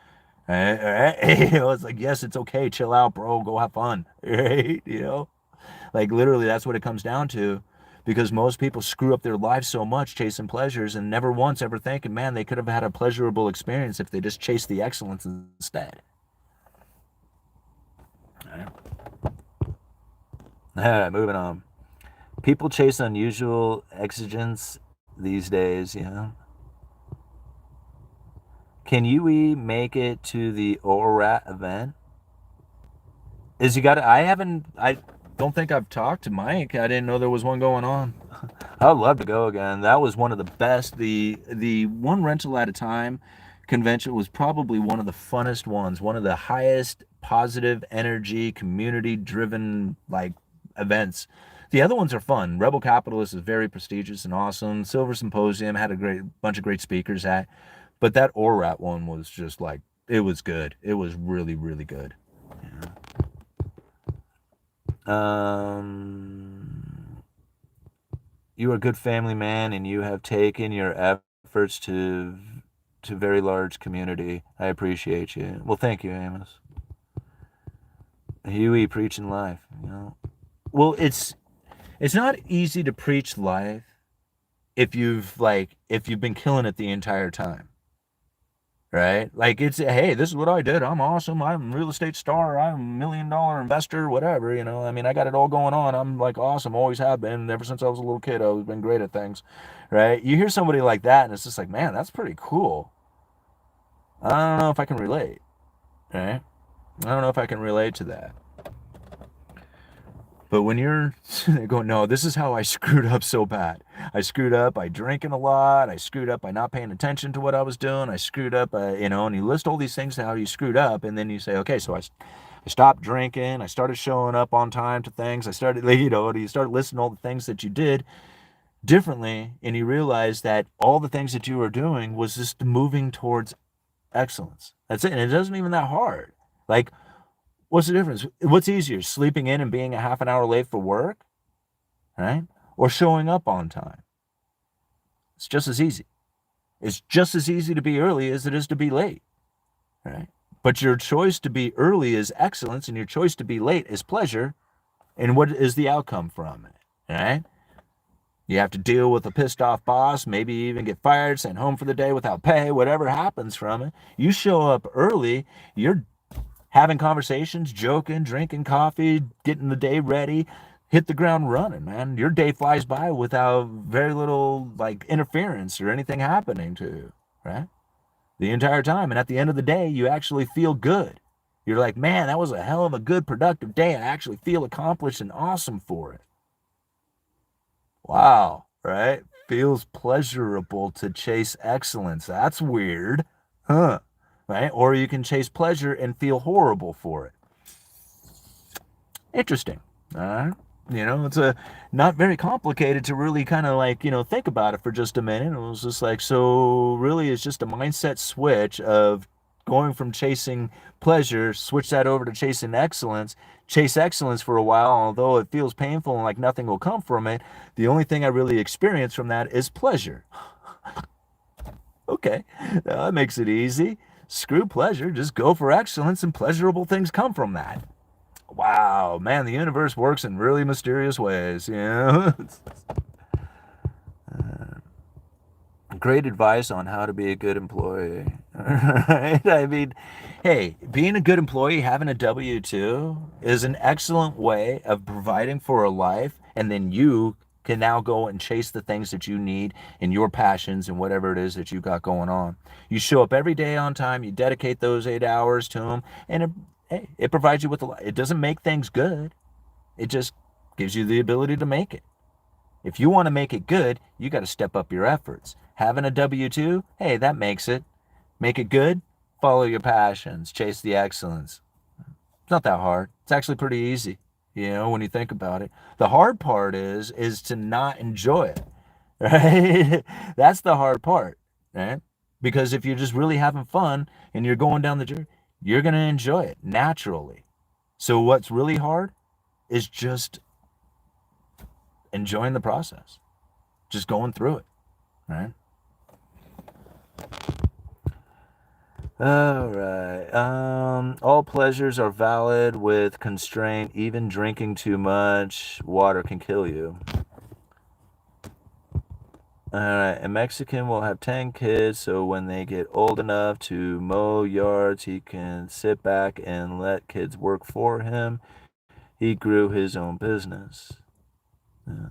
It's like, yes, it's okay. Chill out, bro. Go have fun. Right? Like, literally, that's what it comes down to. Because most people screw up their lives so much chasing pleasures and never once ever thinking, man, they could have had a pleasurable experience if they just chased the excellence instead. All right, moving on. People chase unusual exigence these days, Can Yui make it to the ORAT event? I don't think I've talked to Mike. I didn't know there was one going on. I'd love to go again. That was one of the best. The one rental at a time convention was probably one of the funnest ones, one of the highest positive energy, community driven events. The other ones are fun. Rebel Capitalist is very prestigious and awesome. Silver Symposium had a bunch of great speakers at, but that ORAT one was just it was good. It was really, really good. You are a good family man, and you have taken your efforts to very large community. I appreciate you. Well, thank you, Amos. Huey preaching life. Well, it's not easy to preach life if you've been killing it the entire time. Right? It's, hey, this is what I did. I'm awesome. I'm a real estate star. I'm $1 million investor, whatever, I got it all going on. I'm awesome. Always have been. Ever since I was a little kid, I've been great at things. Right? You hear somebody like that and it's just man, that's pretty cool. I don't know if I can relate. Right? I don't know if I can relate to that. But when you're going, no, this is how I screwed up so bad. I screwed up by drinking a lot. I screwed up by not paying attention to what I was doing. I screwed up, and you list all these things how you screwed up. And then you say, okay, so I stopped drinking. I started showing up on time to things. I started, you start listing all the things that you did differently. And you realize that all the things that you were doing was just moving towards excellence. That's it. And it isn't even that hard. What's the difference? What's easier, sleeping in and being a half an hour late for work, right? Or showing up on time? It's just as easy. It's just as easy to be early as it is to be late, right? But your choice to be early is excellence, and your choice to be late is pleasure. And what is the outcome from it, right? You have to deal with a pissed off boss, maybe even get fired, sent home for the day without pay, whatever happens from it. You show up early, you're having conversations, joking, drinking coffee, getting the day ready, hit the ground running, man. Your day flies by without very little interference or anything happening to you, right? The entire time. And at the end of the day, you actually feel good. You're like, man, that was a hell of a good, productive day. I actually feel accomplished and awesome for it. Wow, right? Feels pleasurable to chase excellence. That's weird, huh? Right? Or you can chase pleasure and feel horrible for it. Interesting. It's not very complicated to really kind of think about it for just a minute. It was just so really it's just a mindset switch of going from chasing pleasure, switch that over to chasing excellence, chase excellence for a while, although it feels painful and nothing will come from it. The only thing I really experience from that is pleasure. Okay, that makes it easy. Screw pleasure, just go for excellence, and pleasurable things come from that. Wow, man, the universe works in really mysterious ways, you know? Great advice on how to be a good employee. Right? I mean, hey, being a good employee, having a W-2 is an excellent way of providing for a life, and then you can now go and chase the things that you need and your passions and whatever it is that you got going on. You show up every day on time, you dedicate those 8 hours to them, and hey, it provides you with a life. It doesn't make things good. It just gives you the ability to make it. If you want to make it good, you got to step up your efforts. Having a W-2, hey, that makes it. Make it good, follow your passions, chase the excellence. It's not that hard. It's actually pretty easy, when you think about it. The hard part is to not enjoy it, right? That's the hard part, right? Because if you're just really having fun and you're going down the journey, you're going to enjoy it naturally. So what's really hard is just enjoying the process, just going through it, right? All right. All pleasures are valid with constraint. Even drinking too much water can kill you. All right. A Mexican will have 10 kids, so when they get old enough to mow yards, he can sit back and let kids work for him. He grew his own business. Yeah.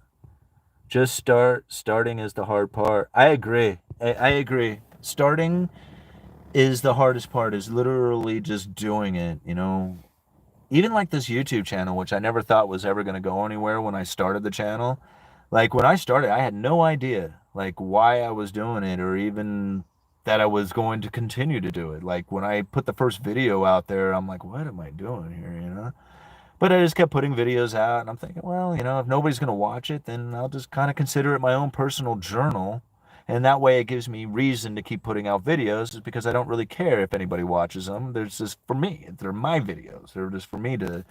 Just starting is the hard part. I agree. I agree. Starting is the hardest part, is literally just doing it, Even like this YouTube channel, which I never thought was ever going to go anywhere when I started the channel. Like when I started, I had no idea like why I was doing it, or even that I was going to continue to do it. Like when I put the first video out there, I'm like, what am I doing here, But I just kept putting videos out, and I'm thinking, well, if nobody's going to watch it, then I'll just kind of consider it my own personal journal. And that way it gives me reason to keep putting out videos, is because I don't really care if anybody watches them. They're just for me. They're my videos. They're just for me to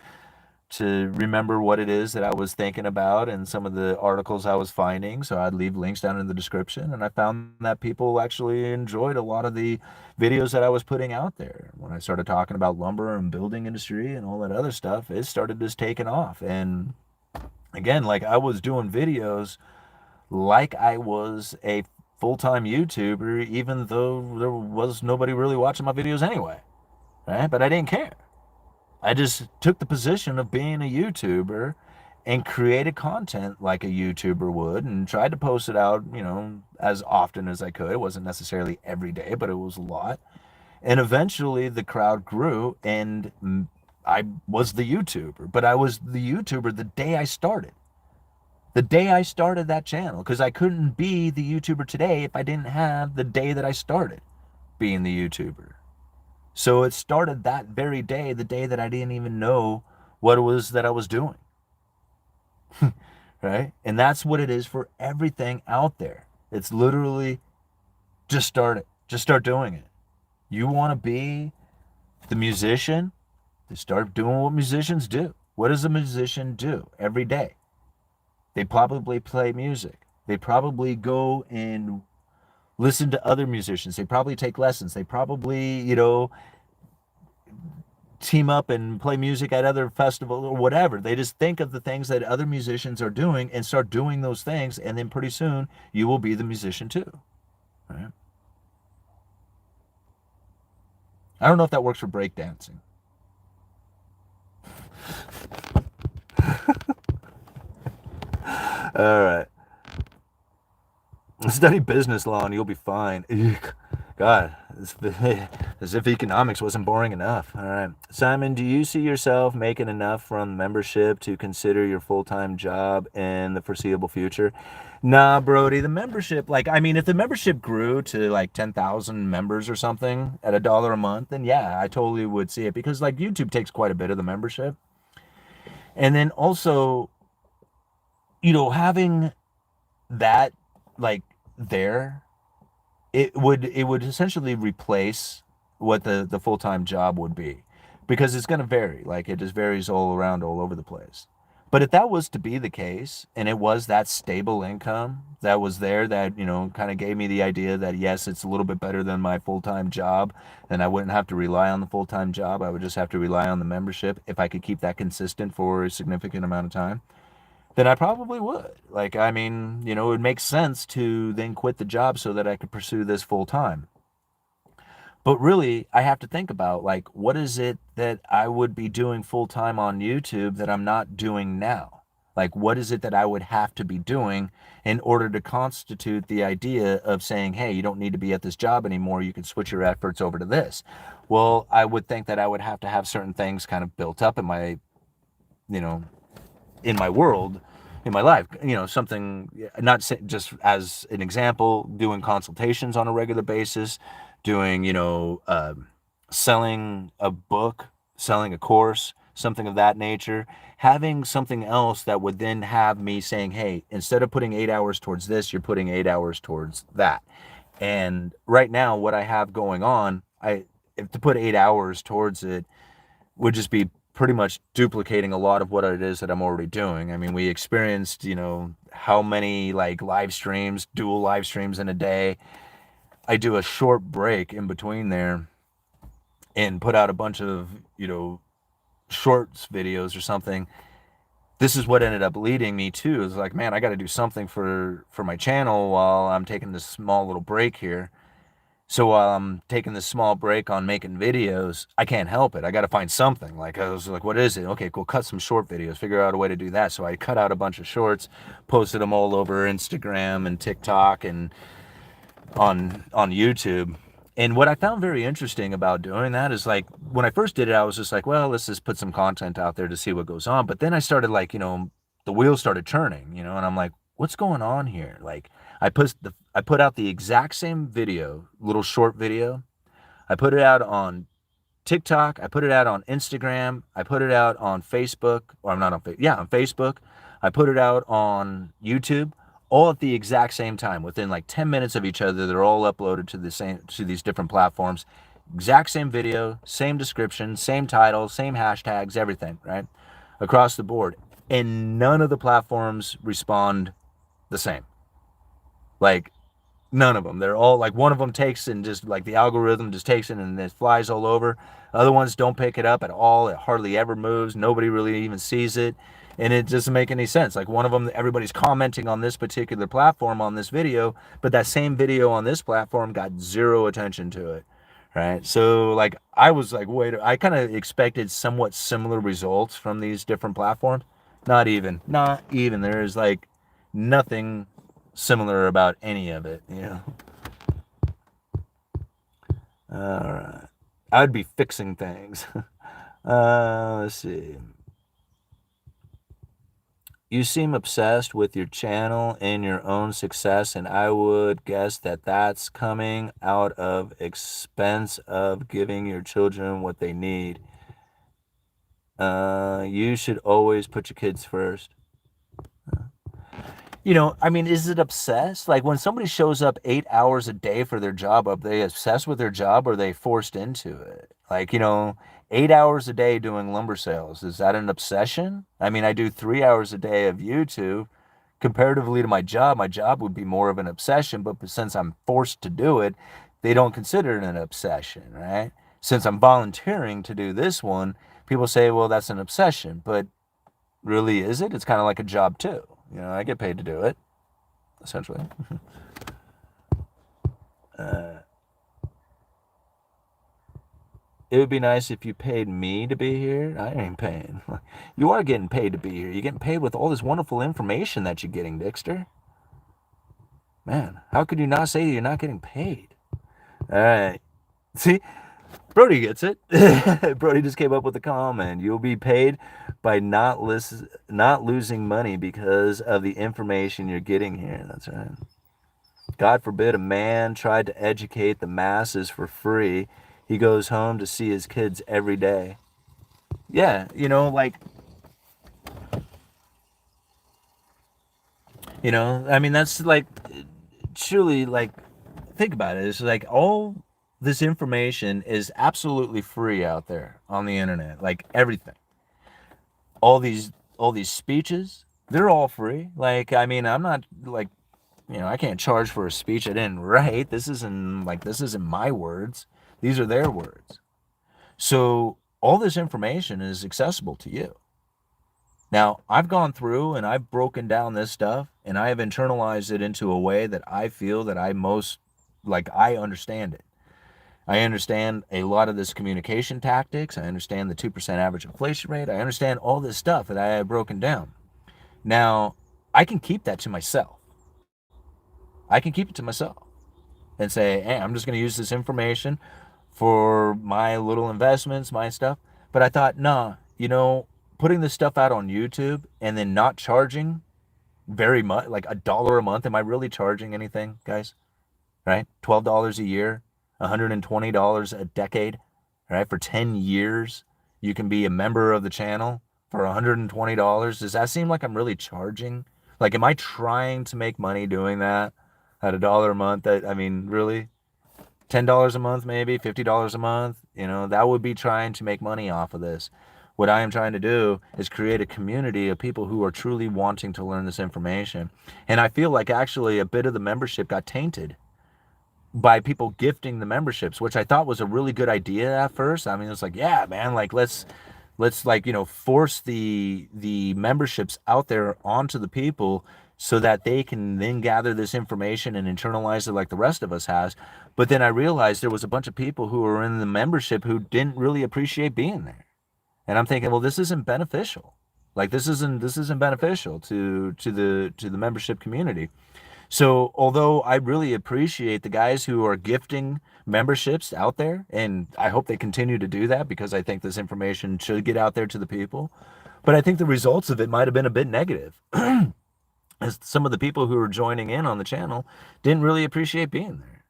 remember what it is that I was thinking about and some of the articles I was finding. So I'd leave links down in the description, and I found that people actually enjoyed a lot of the videos that I was putting out there. When I started talking about lumber and building industry and all that other stuff, it started just taking off. And again, like I was doing videos like I was a full-time YouTuber, even though there was nobody really watching my videos anyway, right? But I didn't care. I just took the position of being a YouTuber and created content like a YouTuber would, and tried to post it out, as often as I could. It wasn't necessarily every day, but it was a lot. And eventually the crowd grew, and I was the YouTuber. But I was the YouTuber the day I started. The day I started that channel, because I couldn't be the YouTuber today if I didn't have the day that I started being the YouTuber. So it started that very day, the day that I didn't even know what it was that I was doing. Right? And that's what it is for everything out there. It's literally just start it. Just start doing it. You want to be the musician? Just start doing what musicians do. What does a musician do every day? They probably play music. They probably go and listen to other musicians. They probably take lessons. They probably, team up and play music at other festivals or whatever. They just think of the things that other musicians are doing and start doing those things, and then pretty soon you will be the musician too. Right? I don't know if that works for breakdancing. All right. Study business law and you'll be fine. God, as if economics wasn't boring enough. All right. Simon, do you see yourself making enough from membership to consider your full-time job in the foreseeable future? Nah, Brody, the membership, if the membership grew to like 10,000 members or something at $1 a month, then yeah, I totally would see it, because like YouTube takes quite a bit of the membership. And then also, having that there, it would essentially replace what the full-time job would be, because it's going to vary. Like it just varies all over the place. But if that was to be the case, and it was that stable income that was there that, kind of gave me the idea that yes, it's a little bit better than my full-time job, and I wouldn't have to rely on the full-time job. I would just have to rely on the membership if I could keep that consistent for a significant amount of time, then I probably would. Like, I mean, it would make sense to then quit the job so that I could pursue this full time. But really, I have to think about, like, what is it that I would be doing full time on YouTube that I'm not doing now? Like, what is it that I would have to be doing in order to constitute the idea of saying, hey, you don't need to be at this job anymore. You can switch your efforts over to this. Well, I would think that I would have to have certain things kind of built up in my, you know, in my world, in my life, something, not just as an example, doing consultations on a regular basis, doing, selling a book, selling a course, something of that nature, having something else that would then have me saying, hey, instead of putting 8 hours towards this, you're putting 8 hours towards that. And right now, what I have going on, if to put 8 hours towards it would just be pretty much duplicating a lot of what it is that I'm already doing. I mean, we experienced, how many like live streams, dual live streams in a day. I do a short break in between there and put out a bunch of, shorts videos or something. This is what ended up leading me to is like, man, I got to do something for my channel while I'm taking this small little break here. So while I'm taking this small break on making videos, I can't help it. I got to find something. Like, I was like, what is it? Okay, cool. Cut some short videos. Figure out a way to do that. So I cut out a bunch of shorts, posted them all over Instagram and TikTok and on YouTube. And what I found very interesting about doing that is, like, when I first did it, I was just like, well, let's just put some content out there to see what goes on. But then I started, like, the wheels started turning, and I'm like, what's going on here? Like, I put out the exact same video, little short video. I put it out on TikTok. I put it out on Instagram. I put it out on Facebook, or I'm not on Facebook. Yeah, on Facebook. I put it out on YouTube, all at the exact same time, within like 10 minutes of each other. They're all uploaded to these different platforms. Exact same video, same description, same title, same hashtags, everything, right? Across the board. And none of the platforms respond the same. Like, none of them. They're all like, one of them takes and just like the algorithm just takes it and it flies all over. Other ones don't pick it up at all. It hardly ever moves. Nobody really even sees it. And it doesn't make any sense. Like, one of them, everybody's commenting on this particular platform on this video, but that same video on this platform got zero attention to it. Right. So like, I was like, wait, I kind of expected somewhat similar results from these different platforms. Not even. There's like nothing similar about any of it. All right. I'd be fixing things. Let's see. You seem obsessed with your channel and your own success, and I would guess that that's coming out of expense of giving your children what they need. You should always put your kids first. I mean, is it obsessed? Like, when somebody shows up 8 hours a day for their job, are they obsessed with their job or are they forced into it? Like, 8 hours a day doing lumber sales, is that an obsession? I mean, I do 3 hours a day of YouTube. Comparatively to my job would be more of an obsession, but since I'm forced to do it, they don't consider it an obsession, right? Since I'm volunteering to do this one, people say, well, that's an obsession, but really, is it? It's kind of like a job too. I get paid to do it, essentially. It would be nice if you paid me to be here. I ain't paying. You are getting paid to be here. You're getting paid with all this wonderful information that you're getting, Dixter. Man, how could you not say you're not getting paid? All right. See, Brody gets it. Brody just came up with a comment. You'll be paid by not losing money because of the information you're getting here. That's right. God forbid a man tried to educate the masses for free. He goes home to see his kids every day. Yeah, like, I mean, that's like, truly, like, think about it. It's like, all this information is absolutely free out there on the internet, like everything. All these all these speeches, they're all free. Like, I mean, I'm not like, I can't charge for a speech I didn't write. This isn't my words. These are their words. So all this information is accessible to you. Now, I've gone through and I've broken down this stuff and I have internalized it into a way that I feel that I understand it. I understand a lot of this communication tactics. I understand the 2% average inflation rate. I understand all this stuff that I have broken down. Now, I can keep that to myself. I can keep it to myself and say, hey, I'm just going to use this information for my little investments, my stuff. But I thought, nah, putting this stuff out on YouTube and then not charging very much, like $1 a month. Am I really charging anything, guys? Right? $12 a year, $120 a decade, right? For 10 years, you can be a member of the channel for $120. Does that seem like I'm really charging? Like, am I trying to make money doing that at $1 a month? I mean, really? $10 a month, maybe $50 a month, that would be trying to make money off of this. What I am trying to do is create a community of people who are truly wanting to learn this information. And I feel like actually a bit of the membership got tainted by people gifting the memberships, which I thought was a really good idea at first. I mean, it's like, yeah, man, like let's force the memberships out there onto the people so that they can then gather this information and internalize it like the rest of us has. But then I realized there was a bunch of people who were in the membership who didn't really appreciate being there. And I'm thinking, well, this isn't beneficial. Like this isn't beneficial to the membership community. So although I really appreciate the guys who are gifting memberships out there, and I hope they continue to do that because I think this information should get out there to the people, but I think the results of it might have been a bit negative. As some of the people who were joining in on the channel didn't really appreciate being there,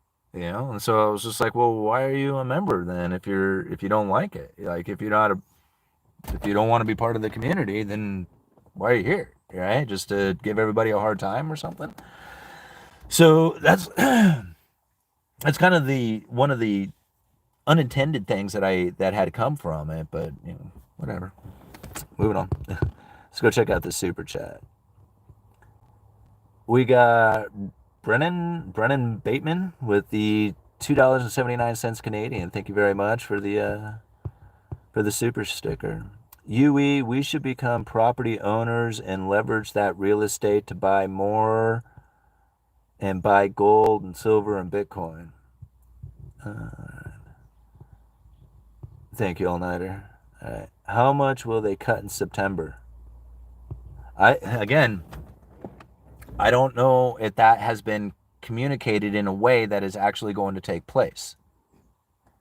and so I was just like, well, why are you a member then if you don't like it? Like if you don't want to be part of the community, then why are you here? Right? Just to give everybody a hard time or something? So that's kind of one of the unintended things that had come from it, but whatever. Moving on. Let's go check out the super chat. We got Brennan Bateman with the $2.79 Canadian. Thank you very much for the super sticker. UE, we should become property owners and leverage that real estate to buy more and buy gold and silver and Bitcoin. Thank you, All Nighter. All right. How much will they cut in September? I don't know if that has been communicated in a way that is actually going to take place.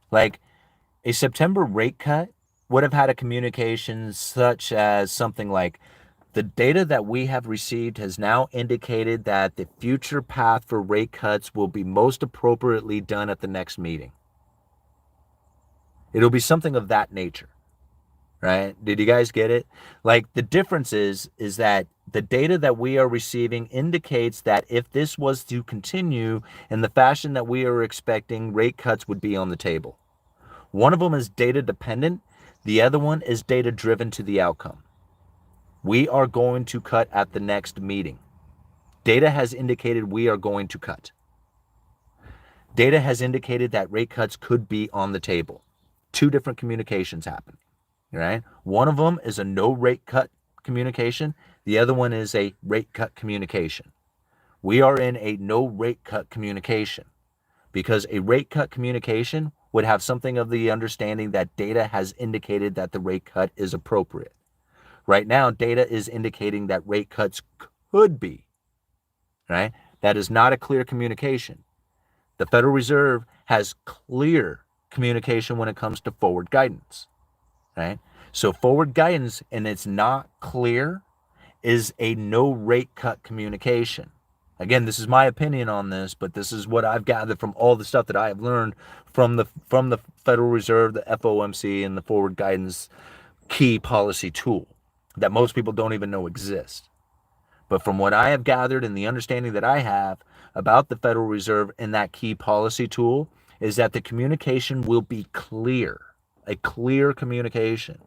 Like a September rate cut would have had a communication such as something like, the data that we have received has now indicated that the future path for rate cuts will be most appropriately done at the next meeting. It'll be something of that nature, right? Did you guys get it? Like the difference is that the data that we are receiving indicates that if this was to continue in the fashion that we are expecting, rate cuts would be on the table. One of them is data dependent. The other one is data driven to the outcome. We are going to cut at the next meeting. Data has indicated we are going to cut. Data has indicated that rate cuts could be on the table. Two different communications happening, right? One of them is a no rate cut communication. The other one is a rate cut communication. We are in a no rate cut communication because a rate cut communication would have something of the understanding that data has indicated that the rate cut is appropriate. Right now, data is indicating that rate cuts could be, right? That is not a clear communication. The Federal Reserve has clear communication when it comes to forward guidance, right? So forward guidance, and it's not clear, is a no rate cut communication. Again, this is my opinion on this, but this is what I've gathered from all the stuff that I have learned from the Federal Reserve, the FOMC, and the forward guidance key policy tool that most people don't even know exist. But from what I have gathered and the understanding that I have about the Federal Reserve and that key policy tool is that the communication will be clear, a clear communication.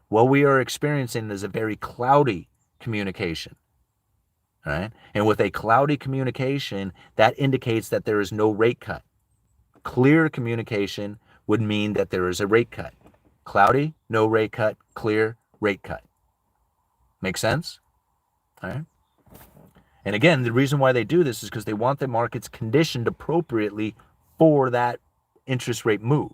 What we are experiencing is a very cloudy communication. Right? And with a cloudy communication, that indicates that there is no rate cut. Clear communication would mean that there is a rate cut. Cloudy, no rate cut. Clear, rate cut. Make sense? All right. And again, the reason why they do this is because they want the markets conditioned appropriately for that interest rate move.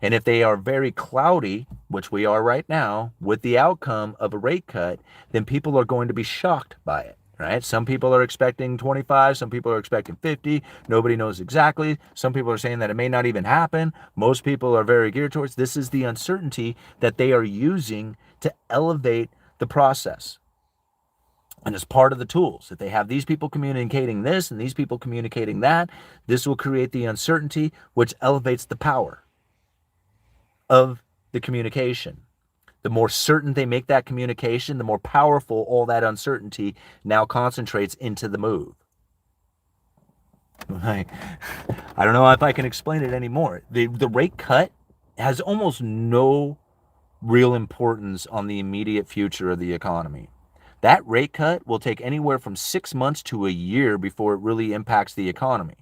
And if they are very cloudy, which we are right now, with the outcome of a rate cut, then people are going to be shocked by it, right? Some people are expecting 25, some people are expecting 50. Nobody knows exactly. Some people are saying that it may not even happen. Most people are very geared towards this is the uncertainty that they are using to elevate the process. And as part of the tools, if they have these people communicating this and these people communicating that, this will create the uncertainty, which elevates the power of the communication. The more certain they make that communication, the more powerful all that uncertainty now concentrates into the move. I don't know if I can explain it anymore. The rate cut has almost no real importance on the immediate future of the economy. That rate cut will take anywhere from 6 months to a year before it really impacts the economy.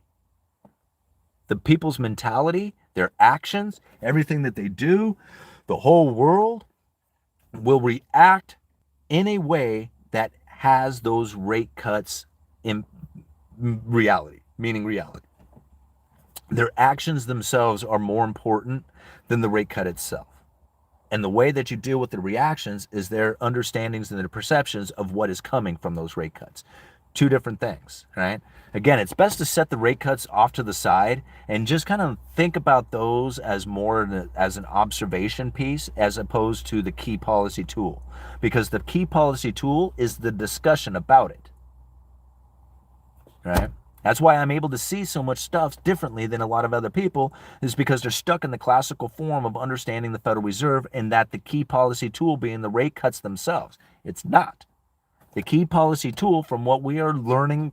The people's mentality, their actions, everything that they do, the whole world will react in a way that has those rate cuts in reality, meaning reality. Their actions themselves are more important than the rate cut itself. And the way that you deal with the reactions is their understandings and their perceptions of what is coming from those rate cuts. Two different things, right? Again, it's best to set the rate cuts off to the side and just kind of think about those as more as an observation piece as opposed to the key policy tool. Because the key policy tool is the discussion about it, right? That's why I'm able to see so much stuff differently than a lot of other people, is because they're stuck in the classical form of understanding the Federal Reserve and that the key policy tool being the rate cuts themselves. It's not. The key policy tool, from what we are learning,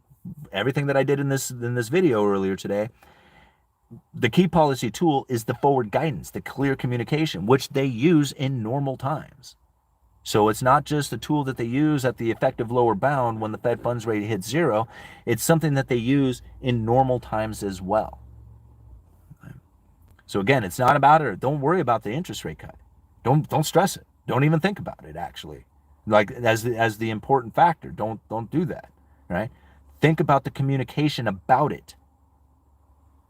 everything that I did in this video earlier today, the key policy tool is the forward guidance, the clear communication, which they use in normal times. So it's not just a tool that they use at the effective lower bound when the Fed funds rate hits zero. It's something that they use in normal times as well. So again, it's not about it. Don't worry about the interest rate cut. Don't stress it. Don't even think about it, actually. Like as the important factor. Don't do that, right? Think about the communication about it.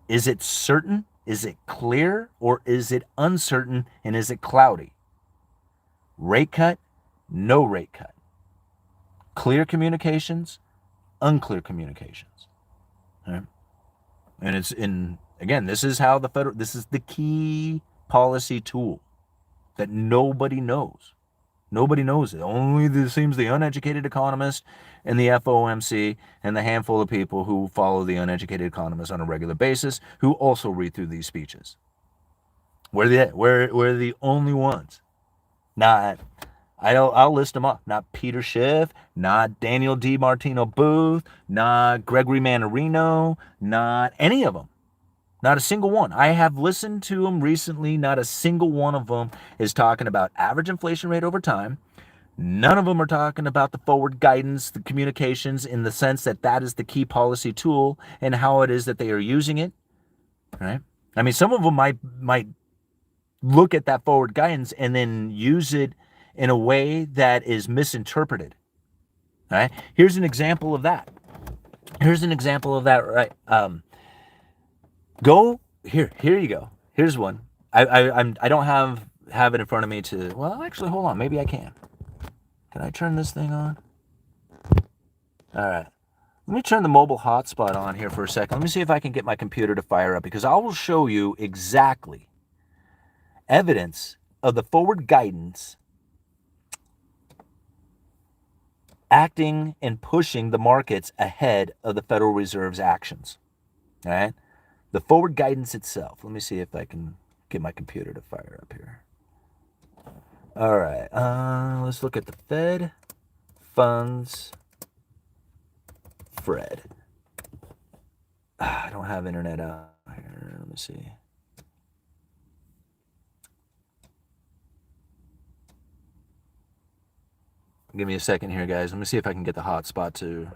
Is it certain? Is it clear? Or is it uncertain? And is it cloudy? Rate cut, no rate cut. Clear communications, unclear communications. Right? And it's again, this is how this is the key policy tool that nobody knows. Nobody knows it. Only it seems the uneducated economist and the FOMC and the handful of people who follow the uneducated economist on a regular basis who also read through these speeches. We're the only ones. I'll list them off. Not Peter Schiff, not Daniel DiMartino Booth, not Gregory Mannarino, not any of them. Not a single one. I have listened to them recently. Not a single one of them is talking about average inflation rate over time. None of them are talking about the forward guidance, the communications, in the sense that that is the key policy tool and how it is that they are using it. Right? I mean, some of them might look at that forward guidance and then use it in a way that is misinterpreted. All right? Here's an example of that. Right? Go here. Here you go. Here's one. I don't have it in front of me to. Well, actually, hold on. Maybe I can. Can I turn this thing on? All right. Let me turn the mobile hotspot on here for a second. Let me see if I can get my computer to fire up, because I will show you exactly evidence of the forward guidance acting and pushing the markets ahead of the Federal Reserve's actions. All right? The forward guidance itself. Let me see if I can get my computer to fire up here. All right. Let's look at the Fed funds Fred. I don't have internet out here. Let me see. Give me a second here, guys. Let me see if I can get the hotspot to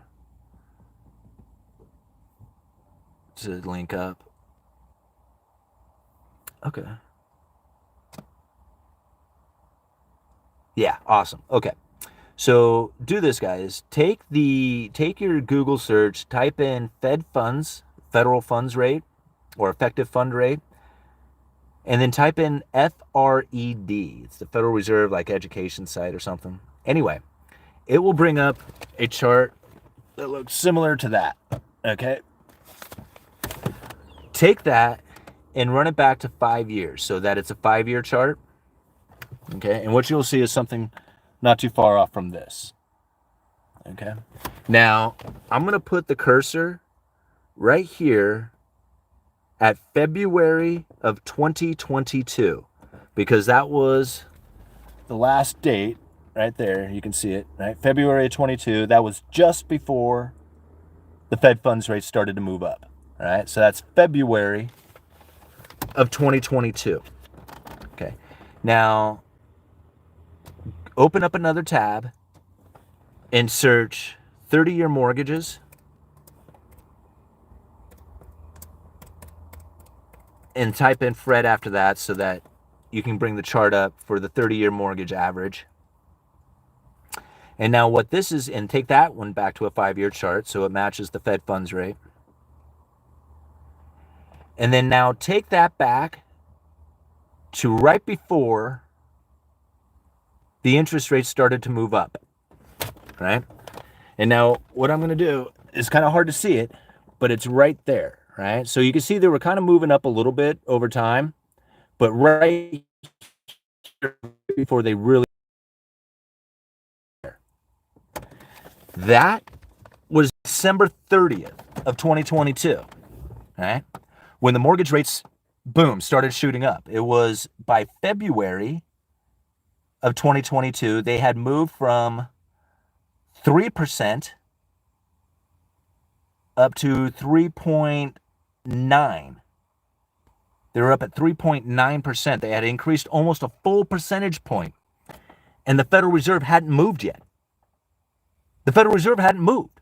link up. Okay. Yeah, awesome. Okay. So do this, guys. Take your Google search, type in Fed funds, federal funds rate, or effective fund rate, and then type in FRED. It's the Federal Reserve like education site or something. Anyway, it will bring up a chart that looks similar to that. Okay. Take that and run it back to 5 years so that it's a 5-year chart. Okay. And what you'll see is something not too far off from this. Okay. Now, I'm going to put the cursor right here at February of 2022 because that was the last date right there. You can see it, right? February of 22. That was just before the Fed funds rate started to move up. All right. So that's February of 2022. Okay. Now, open up another tab and search 30-year mortgages. And type in Fred after that so that you can bring the chart up for the 30-year mortgage average. And now what this is, and take that one back to a 5-year chart so it matches the Fed funds rate. And then now take that back to right before the interest rates started to move up, right? And now what I'm going to do is kind of hard to see it, but it's right there, right? So you can see they were kind of moving up a little bit over time, but right before they really, that was December 30th of 2022, right? When the mortgage rates, boom, started shooting up. It was by February of 2022, they had moved from 3% up to 3.9. They were up at 3.9%. They had increased almost a full percentage point. And the Federal Reserve hadn't moved yet. The Federal Reserve hadn't moved,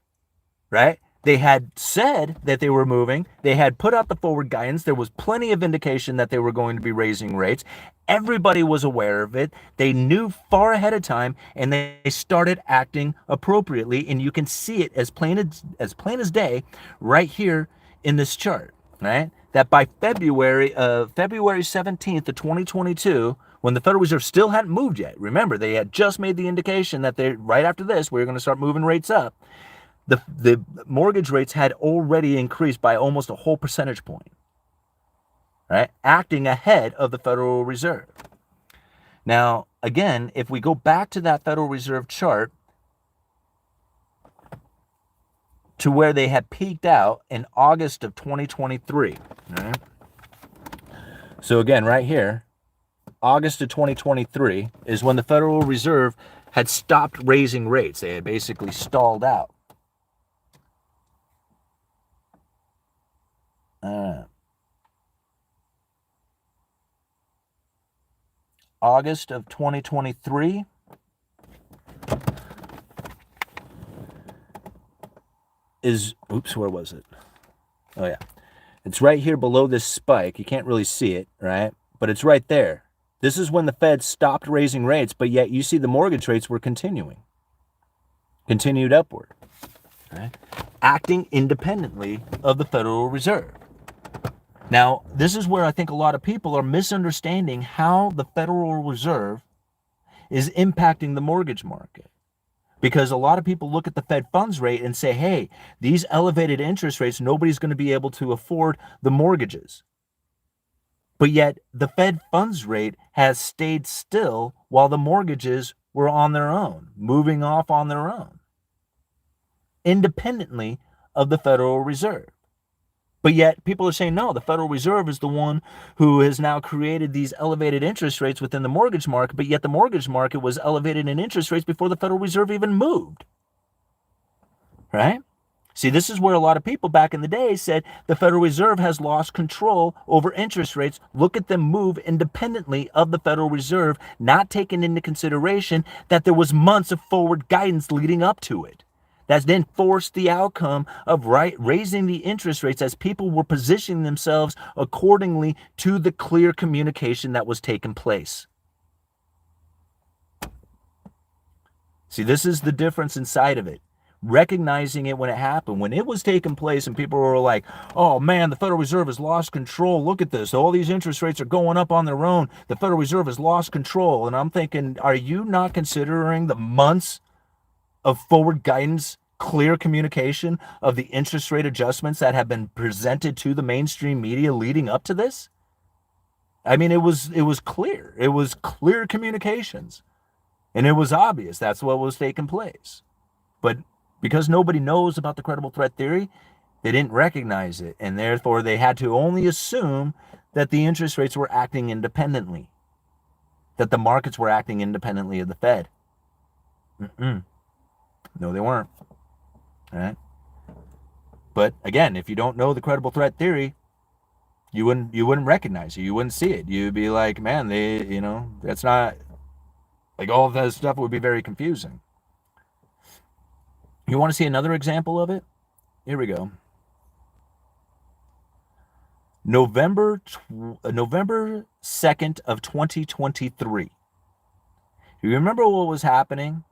right? They had said that they were moving. They had put out the forward guidance. There was plenty of indication that they were going to be raising rates. Everybody was aware of it. They knew far ahead of time, and they started acting appropriately. And you can see it as plain as day right here in this chart, right? That by February 17th of 2022, when the Federal Reserve still hadn't moved yet, remember, they had just made the indication that right after this, we were going to start moving rates up. The mortgage rates had already increased by almost a whole percentage point, right? Acting ahead of the Federal Reserve. Now, again, if we go back to that Federal Reserve chart to where they had peaked out in August of 2023, right? So again, right here, August of 2023 is when the Federal Reserve had stopped raising rates. They had basically stalled out. August of 2023 is, oops, where was it? Oh yeah, it's right here below this spike. You can't really see it, right? But it's right there. This is when the Fed stopped raising rates, but yet you see the mortgage rates were continued upward, right? Acting independently of the Federal Reserve. Now, this is where I think a lot of people are misunderstanding how the Federal Reserve is impacting the mortgage market. Because a lot of people look at the Fed funds rate and say, hey, these elevated interest rates, nobody's going to be able to afford the mortgages. But yet the Fed funds rate has stayed still while the mortgages were on their own, moving off on their own, independently of the Federal Reserve. But yet people are saying, no, the Federal Reserve is the one who has now created these elevated interest rates within the mortgage market, but yet the mortgage market was elevated in interest rates before the Federal Reserve even moved, right? See, this is where a lot of people back in the day said the Federal Reserve has lost control over interest rates. Look at them move independently of the Federal Reserve, not taking into consideration that there was months of forward guidance leading up to it. That's then forced the outcome of raising the interest rates as people were positioning themselves accordingly to the clear communication that was taking place. See, this is the difference inside of it. Recognizing it when it happened, when it was taking place and people were like, oh man, the Federal Reserve has lost control. Look at this. All these interest rates are going up on their own. The Federal Reserve has lost control. And I'm thinking, are you not considering the months of forward guidance, clear communication of the interest rate adjustments that have been presented to the mainstream media leading up to this? I mean, it was clear. It was clear communications. And it was obvious that's what was taking place. But because nobody knows about the credible threat theory, they didn't recognize it. And therefore, they had to only assume that the interest rates were acting independently, that the markets were acting independently of the Fed. No, they weren't. All right. But again, if you don't know the credible threat theory, you wouldn't recognize it. You wouldn't see it. You'd be like, man, that's not, like, all of that stuff would be very confusing. You want to see another example of it? Here we go. November 2nd of 2023. You remember what was happening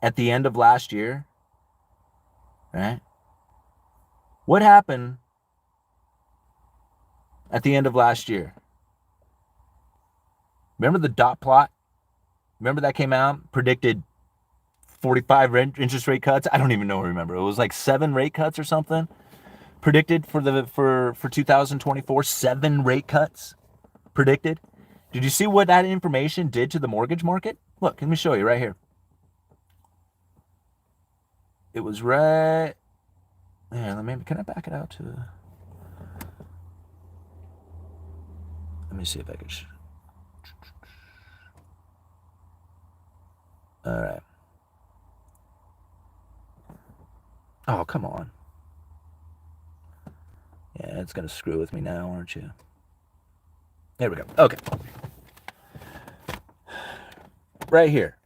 at the end of last year? Right? What happened at the end of last year? Remember the dot plot? Remember that came out, predicted 45 interest rate cuts? I don't even remember. It was like 7 rate cuts or something predicted for 2024. 7 rate cuts predicted. Did you see what that information did to the mortgage market? Look, let me show you right here. It was right. Yeah, can I back it out to? Let me see if I can. All right. Oh, come on. Yeah, it's going to screw with me now, aren't you? There we go. Okay. Right here.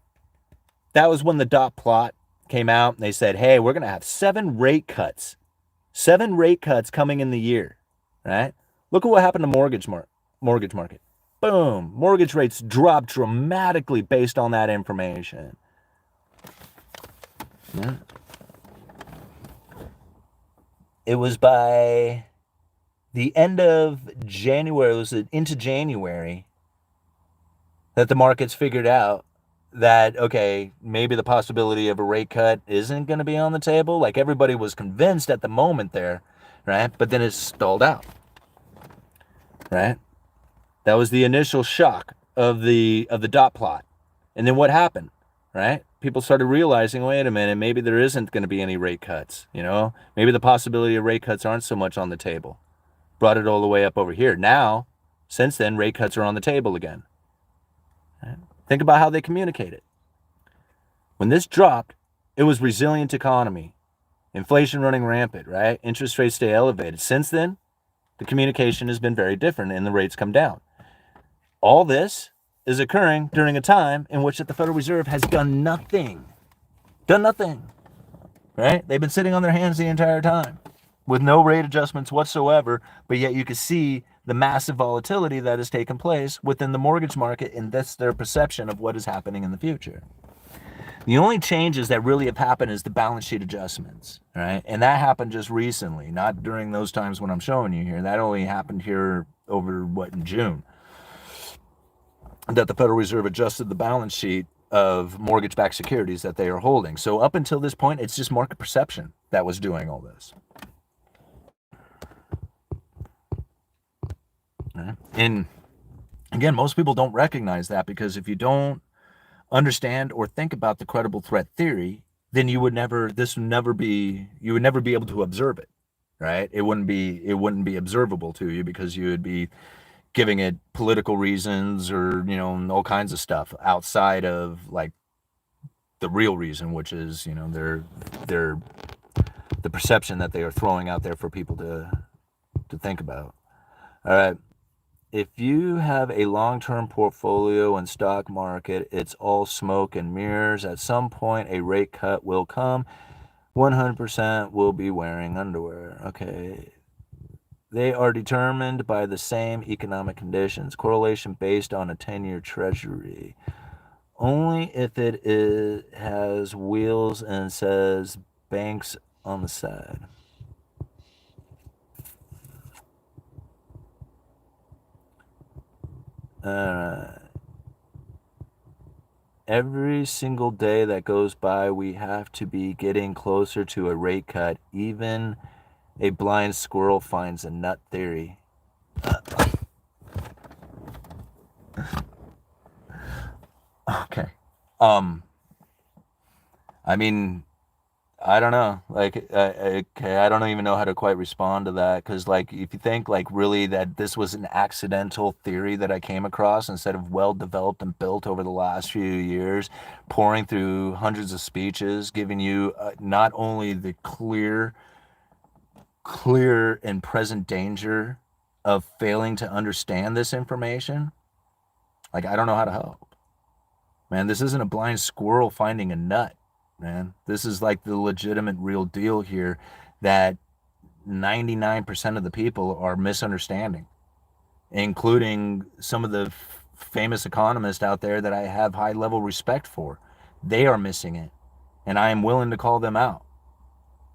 That was when the dot plot came out and they said, hey, we're going to have 7 rate cuts. 7 rate cuts coming in the year, right? Look at what happened to mortgage market. Boom. Mortgage rates dropped dramatically based on that information. Yeah. It was by the end of January, it was into January, that the markets figured out that, okay, maybe the possibility of a rate cut isn't going to be on the table. Like, everybody was convinced at the moment there, right? But then it stalled out, right? That was the initial shock of the dot plot. And then what happened, right? People started realizing, wait a minute, maybe there isn't going to be any rate cuts, Maybe the possibility of rate cuts aren't so much on the table. Brought it all the way up over here. Now, since then, rate cuts are on the table again. Right? Think about how they communicate it. When this dropped, it was resilient economy. Inflation running rampant, right? Interest rates stay elevated. Since then, the communication has been very different and the rates come down. All this is occurring during a time in which the Federal Reserve has done nothing. Done nothing. Right? They've been sitting on their hands the entire time with no rate adjustments whatsoever, but yet you can see the massive volatility that has taken place within the mortgage market, and that's their perception of what is happening in the future. The only changes that really have happened is the balance sheet adjustments, right? And that happened just recently, not during those times when I'm showing you here. That only happened here over, in June, that the Federal Reserve adjusted the balance sheet of mortgage-backed securities that they are holding. So up until this point, it's just market perception that was doing all this. Right? And again, most people don't recognize that, because if you don't understand or think about the credible threat theory, then you would never be able to observe it, right? It wouldn't be observable to you, because you would be giving it political reasons or, all kinds of stuff outside of like the real reason, which is, they're the perception that they are throwing out there for people to think about. All right. If you have a long-term portfolio in stock market, it's all smoke and mirrors. At some point, a rate cut will come. 100% will be wearing underwear. Okay. They are determined by the same economic conditions. Correlation based on a 10-year treasury. Only if has wheels and says banks on the side. Every single day that goes by, we have to be getting closer to a rate cut. Even a blind squirrel finds a nut theory. Okay. I mean, I don't know. Like, okay, I don't even know how to quite respond to that. Because, like, if you think, like, really that this was an accidental theory that I came across instead of well developed and built over the last few years, pouring through hundreds of speeches, giving you not only the clear and present danger of failing to understand this information, like, I don't know how to help. Man, this isn't a blind squirrel finding a nut, man. This is like the legitimate real deal here that 99% of the people are misunderstanding, including some of the famous economists out there that I have high level respect for. They are missing it, and I am willing to call them out.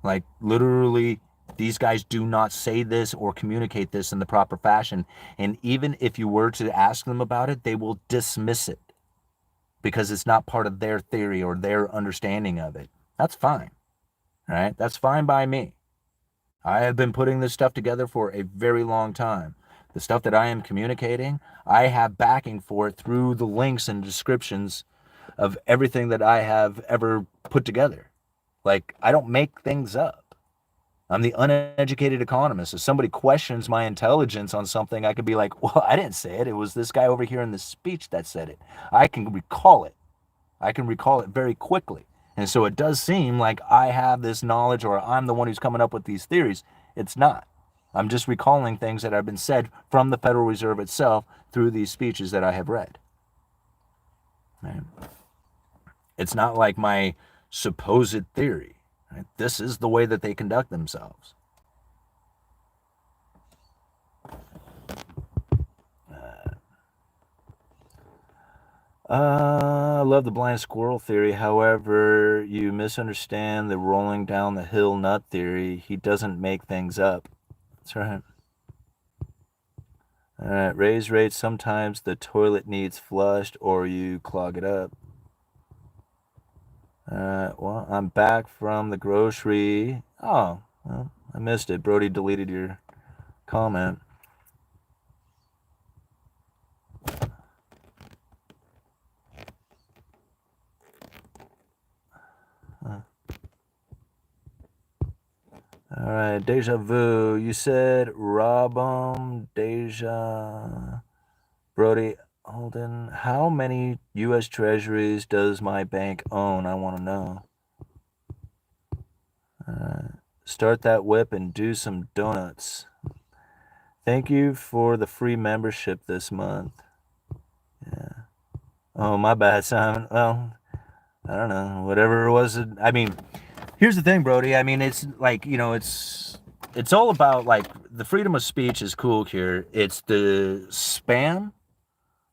Like, literally, these guys do not say this or communicate this in the proper fashion. And even if you were to ask them about it, they will dismiss it because it's not part of their theory or their understanding of it. That's fine. All right? That's fine by me. I have been putting this stuff together for a very long time. The stuff that I am communicating, I have backing for it through the links and descriptions of everything that I have ever put together. Like, I don't make things up. I'm the uneducated economist. If somebody questions my intelligence on something, I could be like, well, I didn't say it. It was this guy over here in this speech that said it. I can recall it. I can recall it very quickly. And so it does seem like I have this knowledge or I'm the one who's coming up with these theories. It's not. I'm just recalling things that have been said from the Federal Reserve itself through these speeches that I have read. Right? It's not like my supposed theory. Right? This is the way that they conduct themselves. I love the blind squirrel theory. However, you misunderstand the rolling down the hill nut theory. He doesn't make things up. That's right. All right, raise rates. Sometimes the toilet needs flushed or you clog it up. Well, I'm back from the grocery. Oh, well, I missed it. Brody deleted your comment. All right, deja vu. You said Robum, deja. Brody, Holden, how many U.S. Treasuries does my bank own? I want to know. Start that whip and do some donuts. Thank you for the free membership this month. Yeah. Oh, my bad, Simon. Well, I don't know. Whatever it was. I mean, here's the thing, Brody. I mean, it's like, it's all about, like, the freedom of speech is cool here. It's the spam.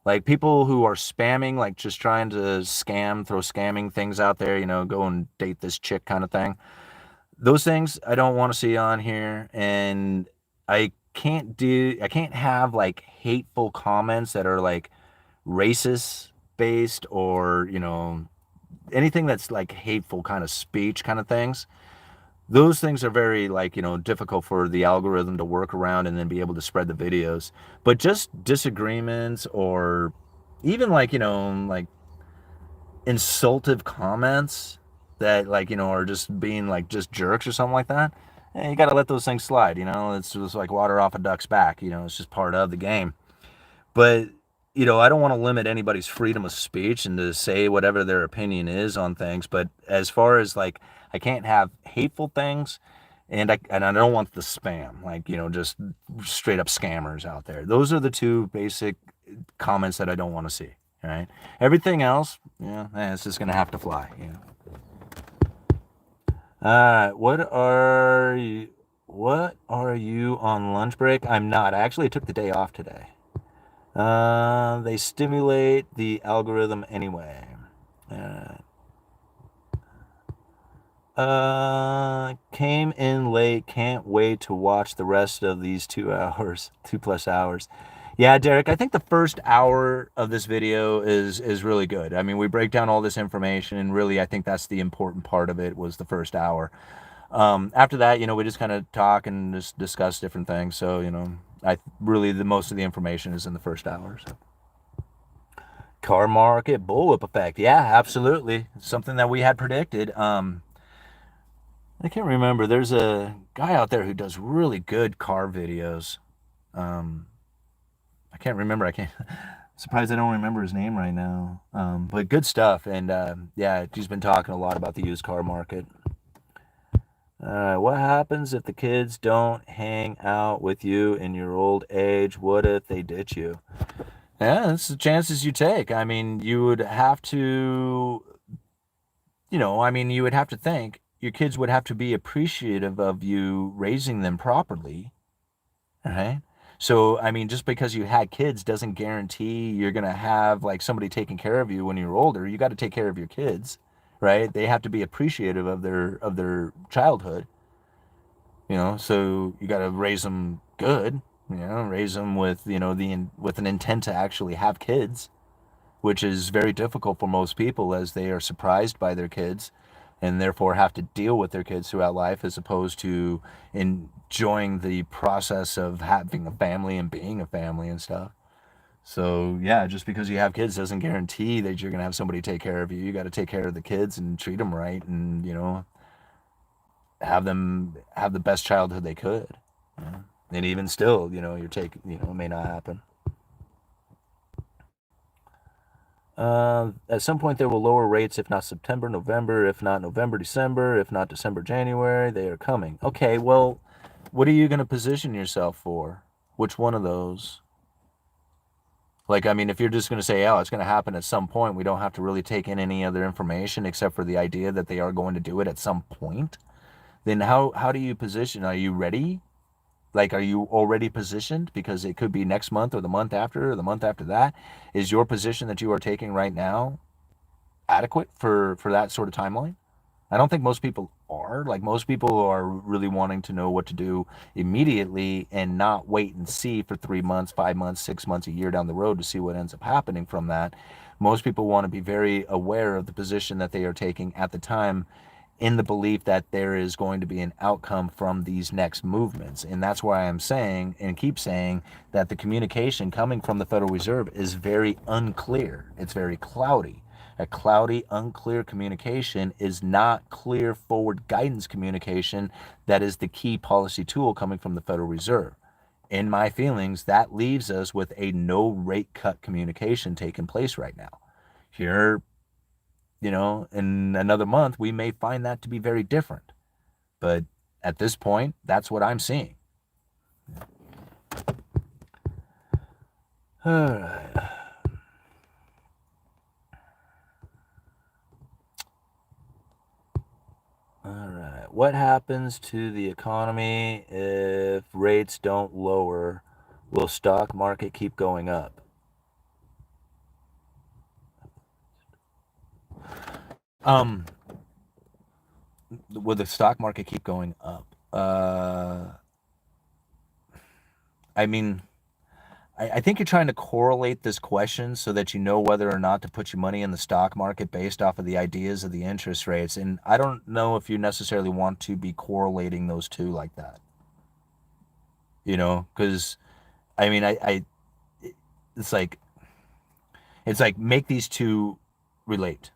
Like, people who are spamming, like, just trying to throw scamming things out there, go and date this chick kind of thing. Those things I don't want to see on here. And I can't have, like, hateful comments that are, like, racist based or, anything that's, like, hateful kind of speech kind of things. Those things are very, like, difficult for the algorithm to work around and then be able to spread the videos. But just disagreements or even, like, like, insultive comments that, like, are just being, like, just jerks or something like that, you got to let those things slide. It's just like water off a duck's back. It's just part of the game. But, I don't want to limit anybody's freedom of speech and to say whatever their opinion is on things. But as far as, like, I can't have hateful things, and I don't want the spam, like, just straight up scammers out there. Those are the two basic comments that I don't want to see. All right. Everything else, yeah, it's just gonna have to fly. What are you on lunch break? I'm not. I actually took the day off today. They stimulate the algorithm anyway. Came in late. Can't wait to watch the rest of these 2 hours, 2+ hours. Yeah, Derek, I think the first hour of this video is really good. I mean, we break down all this information, and really, I think that's the important part of it was the first hour. After that, we just kind of talk and just discuss different things. So, I really the most of the information is in the first hour. So. Car market bullwhip effect. Yeah, absolutely. Something that we had predicted. I can't remember. There's a guy out there who does really good car videos. I can't remember. I can't. Surprised I don't remember his name right now. But good stuff. And yeah, he's been talking a lot about the used car market. What happens if the kids don't hang out with you in your old age? What if they ditch you? Yeah, that's the chances you take. I mean, you would have to, you would have to think your kids would have to be appreciative of you raising them properly. Right? So, I mean, just because you had kids doesn't guarantee you're going to have like somebody taking care of you when you're older. You got to take care of your kids, right? They have to be appreciative of their childhood. So you got to raise them good, raise them with, with an intent to actually have kids, which is very difficult for most people as they are surprised by their kids and therefore have to deal with their kids throughout life as opposed to enjoying the process of having a family and being a family and stuff. So yeah, just because you have kids doesn't guarantee that you're going to have somebody take care of you. You got to take care of the kids and treat them right and, have them have the best childhood they could. And even still, it may not happen. At some point, they will lower rates, if not September, November, if not November, December, if not December, January. They are coming. Okay, well, what are you going to position yourself for? Which one of those? Like, I mean, if you're just going to say, oh, it's going to happen at some point, we don't have to really take in any other information except for the idea that they are going to do it at some point, then how do you position? Are you ready? Like, are you already positioned? Because it could be next month or the month after or the month after that. Is your position that you are taking right now adequate for that sort of timeline? I don't think most people are. Like, most people are really wanting to know what to do immediately and not wait and see for 3 months, 5 months, 6 months, a year down the road to see what ends up happening from that. Most people want to be very aware of the position that they are taking at the time in the belief that there is going to be an outcome from these next movements. And that's why I'm saying and keep saying that the communication coming from the Federal Reserve is very unclear. It's very cloudy. A cloudy, unclear communication is not clear forward guidance communication that is the key policy tool coming from the Federal Reserve. In my feelings, that leaves us with a no rate cut communication taking place right now. Here, in another month, we may find that to be very different. But at this point, that's what I'm seeing. All right. All right. What happens to the economy if rates don't lower? Will stock market keep going up? Will the stock market keep going up? I mean, I think you're trying to correlate this question so that you know whether or not to put your money in the stock market based off of the ideas of the interest rates. And I don't know if you necessarily want to be correlating those two like that. Because I mean, it's like make these two relate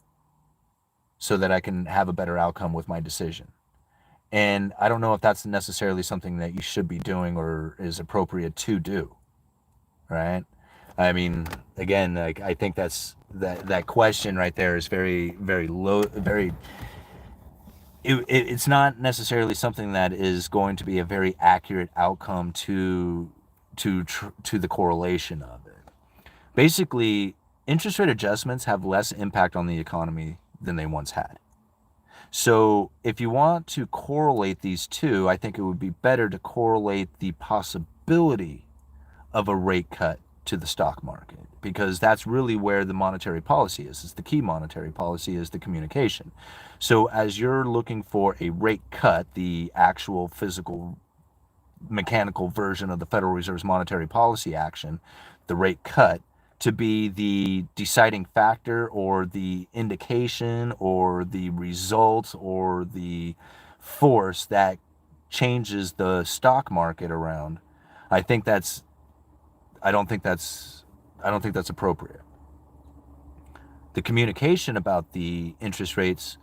so that I can have a better outcome with my decision. And I don't know if that's necessarily something that you should be doing or is appropriate to do. Right? I mean, again, like, I think that question right there is very, very low, very, it's not necessarily something that is going to be a very accurate outcome to the correlation of it. Basically, interest rate adjustments have less impact on the economy than they once had. So if you want to correlate these two, I think it would be better to correlate the possibility of a rate cut to the stock market, because that's really where the monetary policy is. It's the key monetary policy is the communication. So as you're looking for a rate cut, the actual physical mechanical version of the Federal Reserve's monetary policy action, the rate cut, to be the deciding factor or the indication or the result or the force that changes the stock market around, I think that's I don't think that's appropriate. The communication about the interest rates,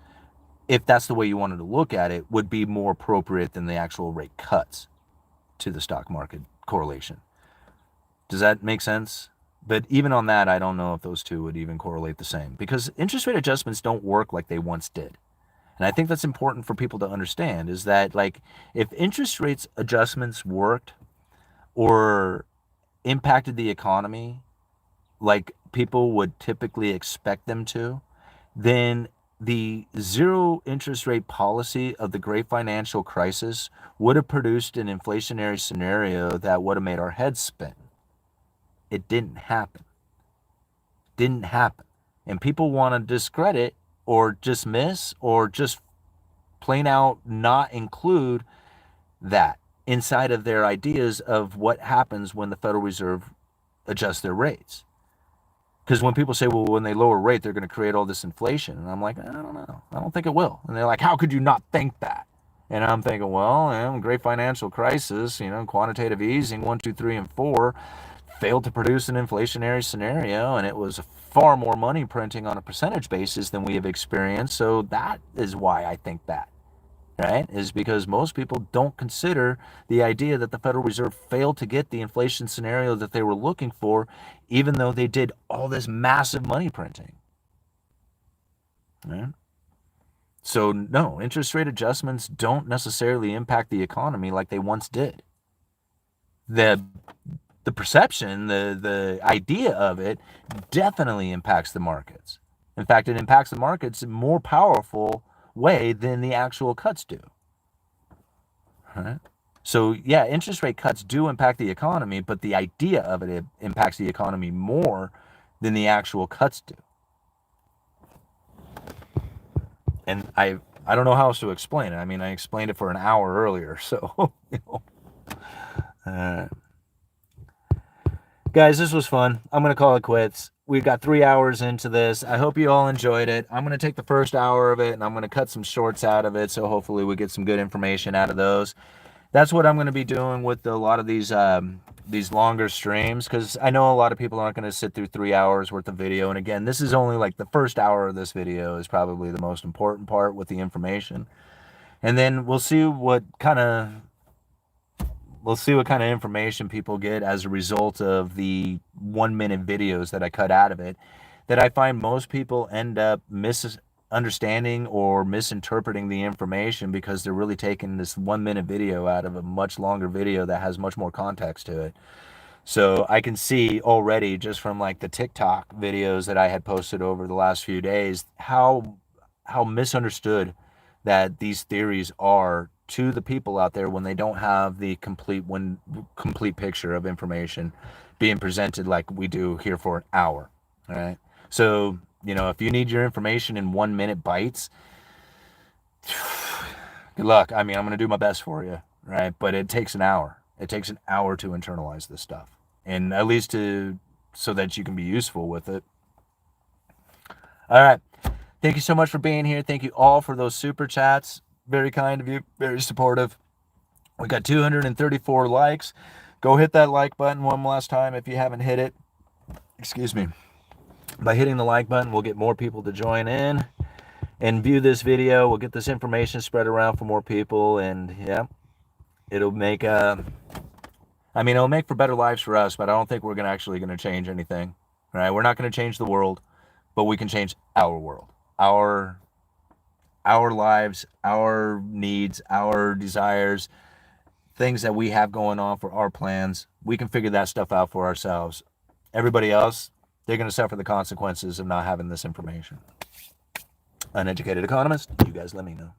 if that's the way you wanted to look at it, would be more appropriate than the actual rate cuts to the stock market correlation. Does that make sense? But even on that, I don't know if those two would even correlate the same, because interest rate adjustments don't work like they once did. And I think that's important for people to understand, is that, like, if interest rates adjustments worked or impacted the economy like people would typically expect them to, then the zero interest rate policy of the great financial crisis would have produced an inflationary scenario that would have made our heads spin. It didn't happen. Didn't happen. And people want to discredit or dismiss or just plain out not include that inside of their ideas of what happens when the Federal Reserve adjusts their rates. Because when people say, well, when they lower rate, they're going to create all this inflation. And I'm like, I don't know. I don't think it will. And they're like, how could you not think that? And I'm thinking, well, great financial crisis, quantitative easing, 1, 2, 3, and 4 failed to produce an inflationary scenario, and it was far more money printing on a percentage basis than we have experienced. So that is why I think that, right? Is because most people don't consider the idea that the Federal Reserve failed to get the inflation scenario that they were looking for, even though they did all this massive money printing. Right? So no, interest rate adjustments don't necessarily impact the economy like they once did. The perception, the idea of it definitely impacts the markets. In fact, it impacts the markets in a more powerful way than the actual cuts do. Right? So yeah, interest rate cuts do impact the economy, but the idea of it impacts the economy more than the actual cuts do. And I don't know how else to explain it. I mean, I explained it for an hour earlier, so guys, this was fun. I'm going to call it quits. We've got 3 hours into this. I hope you all enjoyed it. I'm going to take the first hour of it, and I'm going to cut some shorts out of it, so hopefully we get some good information out of those. That's what I'm going to be doing with a lot of these longer streams, because I know a lot of people aren't going to sit through 3 hours worth of video. And again, this is only like the first hour of this video is probably the most important part with the information. And then we'll see what kind of information people get as a result of the 1-minute videos that I cut out of it, that I find most people end up misunderstanding or misinterpreting the information because they're really taking this 1-minute video out of a much longer video that has much more context to it. So I can see already just from like the TikTok videos that I had posted over the last few days how misunderstood that these theories are to the people out there when they don't have the complete picture of information being presented like we do here for an hour. All right. So, if you need your information in 1-minute bites, good luck. I mean, I'm going to do my best for you, right? But it takes an hour. It takes an hour to internalize this stuff, and at least so that you can be useful with it. All right. Thank you so much for being here. Thank you all for those super chats. Very kind of you, very supportive. We got 234 likes. Go hit that like button one last time if you haven't hit it. Excuse me. By hitting the like button, we'll get more people to join in and view this video. We'll get this information spread around for more people, and yeah, it'll make it'll make for better lives for us, but I don't think we're actually going to change anything. Right? We're not going to change the world, but we can change our world. our lives, our needs, our desires, things that we have going on for our plans. We can figure that stuff out for ourselves. Everybody else, they're going to suffer the consequences of not having this information. Uneducated Economist, you guys let me know.